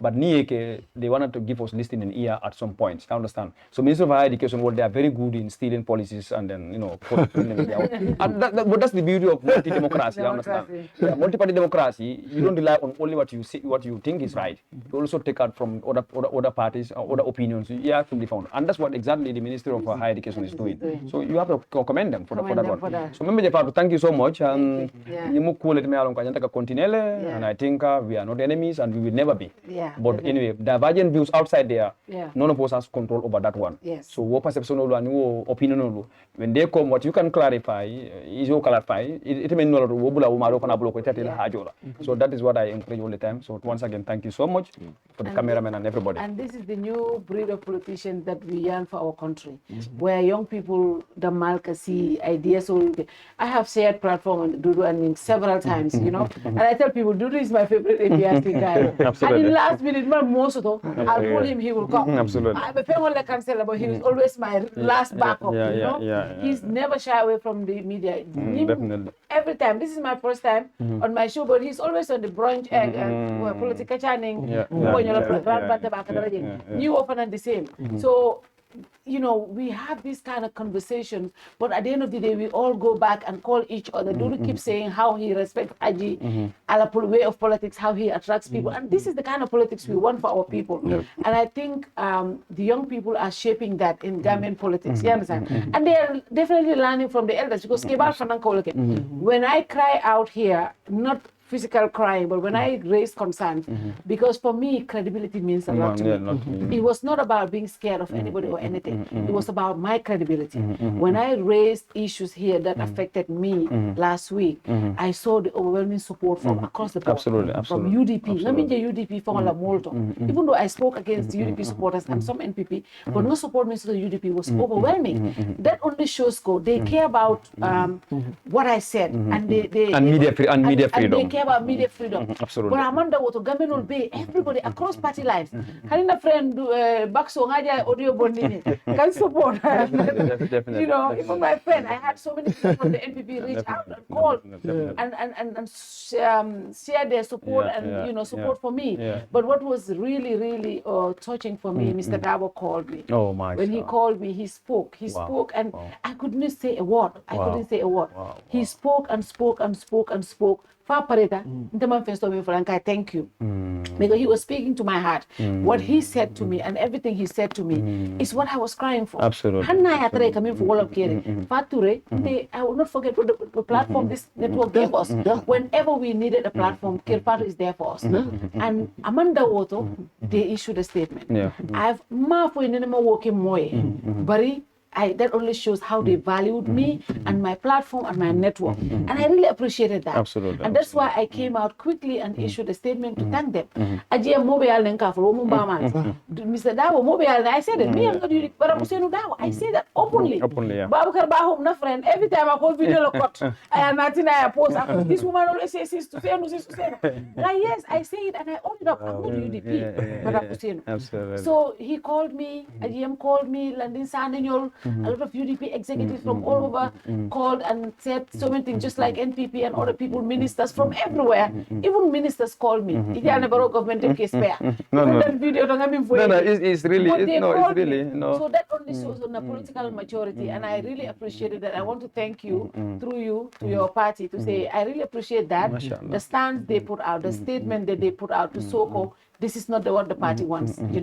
but nieke they wanted to give us listening in ear at some point I understand so Ministry of Higher Education they are very good in stealing policies and then and but that's the beauty of multi-democracy I understand multi-party democracy you don't rely on only what you see what you think is right you also take out from other parties or other opinions you have to be found and that's what exactly the Ministry of Higher Education is doing so you have to commend them for that one so member Jafar thank you so much and me alon ko nyantaka continuele and I think we are not enemies and we will never be but anyway divergent views outside there none of us has control over that one so what perception olu and what opinion olu when they come what you can clarify is you clarify it mean no wo bula wo malo kana bulo ko tatel hajola so that is what I encourage all the time so once again thank you so much for the cameraman and everybody and this is the new breed of politicians that we yearn for our country where young people the malkasi ideas all I have shared platform on Dodou and several times you know and I tell people Dodou is my favorite APRC guy and in last minute most of I'll call him he will come absolutely I'm a family councillor but he is always my last backup you know he's never shy away from the media definitely every time this is my first time on my show but he's always on the brunch political channel you often the same so you know, we have these kind of conversations, but at the end of the day, we all go back and call each other. Dodou keeps saying how he respects Haji, Alapul way of politics, how he attracts people. And this is the kind of politics we want for our people. And I think the young people are shaping that in Gambian politics. You understand? And they are definitely learning from the elders because when I cry out here, not physical crying, but when I raised concerns, because for me, credibility means a lot to me. It was not about being scared of anybody or anything. It was about my credibility. When I raised issues here that affected me last week, I saw the overwhelming support from across the board. Absolutely. From UDP. Let me say UDP for La Molto. Even though I spoke against the UDP supporters and some NPP, but no support means to the UDP was overwhelming. That only shows they care about what I said and media freedom. Care about media freedom. Absolutely. But Amanda Woto, Gambian will be everybody across party lines. Having friend Bakso Ngaja audio bondini can support. You know, even my friend, I had so many people from the NPP reach out and call and share their support and you know support for me. But what was really touching for me, Mr. Dabo called me. Oh my! When he called me, he spoke. He spoke, and I couldn't say a word. I couldn't say a word. He spoke and spoke and spoke and spoke. Thank you. Because he was speaking to my heart. What he said to me and everything he said to me is what I was crying for. Absolutely. Coming for all of Fature, I will not forget what the platform this network gave us. Whenever we needed a platform, Kerr Fatou is there for us. And Amanda Woto, they issued a statement. I've working Bari that only shows how they valued me and my platform and my network. And I really appreciated that. Absolutely. And that's why I came out quickly and issued a statement to thank them. Mr. Dawo, I said it. Me and UDP, but I say that openly. Babukar Bahom, no friend. Every time I call video cut, I am not in a post. This woman always says to say. Like, yes, I say it and I own it up. I'm not UDP, but I'm Absolutely. So he called me, AGM called me, Landin Sandinol, a lot of UDP executives from all over called and said so many things, just like NPP and other people, ministers from everywhere. Even ministers called me. Government case spare. That video it's really, So that only shows on the political maturity, and I really appreciated that. I want to thank you through you to your party to say I really appreciate that. The stance they put out, the statement that they put out to Soko. This is not what the party wants, and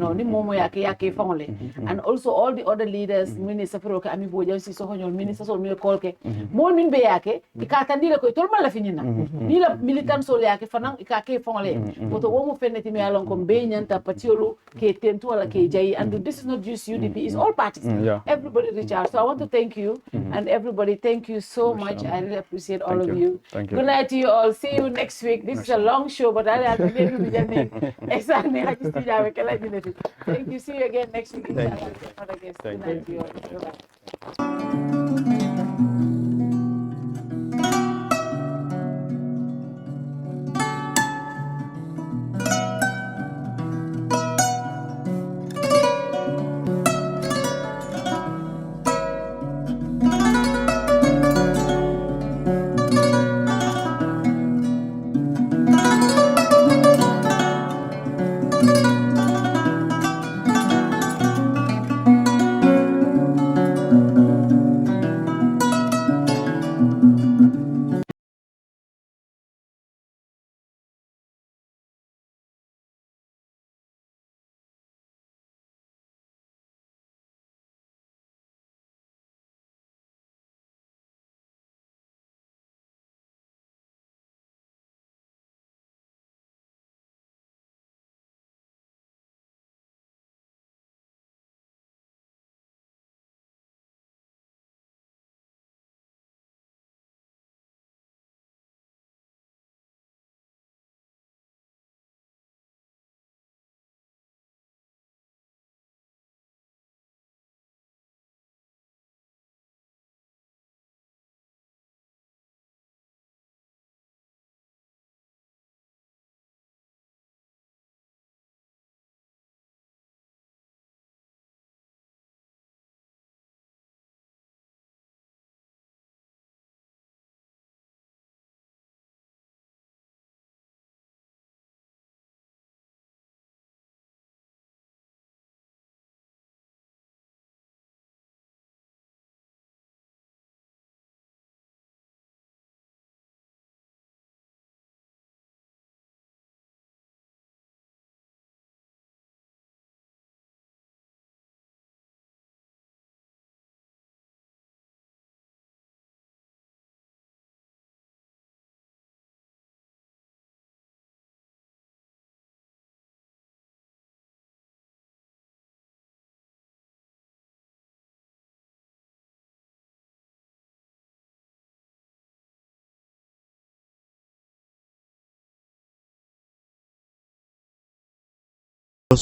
also all the other leaders, minister Proke, Ami Bojan, ministers or Milkolke, more min beake, Ikatandila Tolma Lafinina, Nila militant Soliake, Fanang Ikake Fonle, but the woman feneti me along Combanian, Tapatiolo, K Tentuala KJ, and this is not just UDP, it's all parties. Everybody reach out. So I want to thank you, and everybody, thank you so much. I really appreciate all of you. Good night to you all. See you next week. This is a long show, but I have to give you your name. Thank you. See you again next week. Thank you. Good night to you all.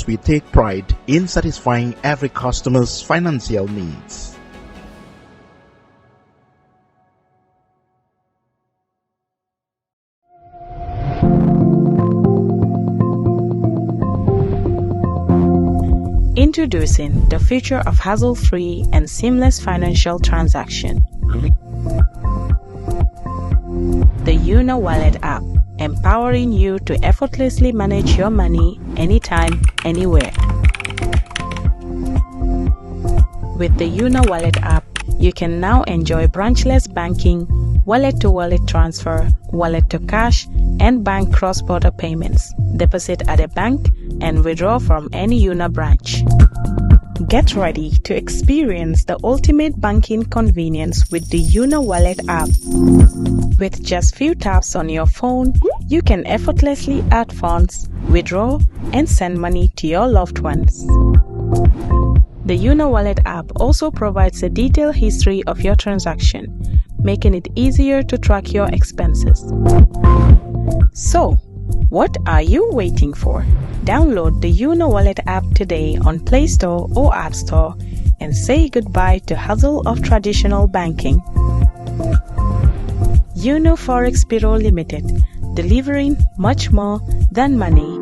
We take pride in satisfying every customer's financial needs. Introducing the future of hassle-free and seamless financial transaction. The Una Wallet app, empowering you to effortlessly manage your money anytime, anywhere. With the Una Wallet app, you can now enjoy branchless banking, wallet-to-wallet transfer, wallet-to-cash, and bank cross-border payments, deposit at a bank, and withdraw from any Una branch. Get ready to experience the ultimate banking convenience with the Una Wallet app. With just few taps on your phone, you can effortlessly add funds, withdraw, and send money to your loved ones. The UNO Wallet app also provides a detailed history of your transaction, making it easier to track your expenses. So, what are you waiting for? Download the UNO Wallet app today on Play Store or App Store and say goodbye to hustle of traditional banking. UNO Forex Bureau Limited, delivering much more than money.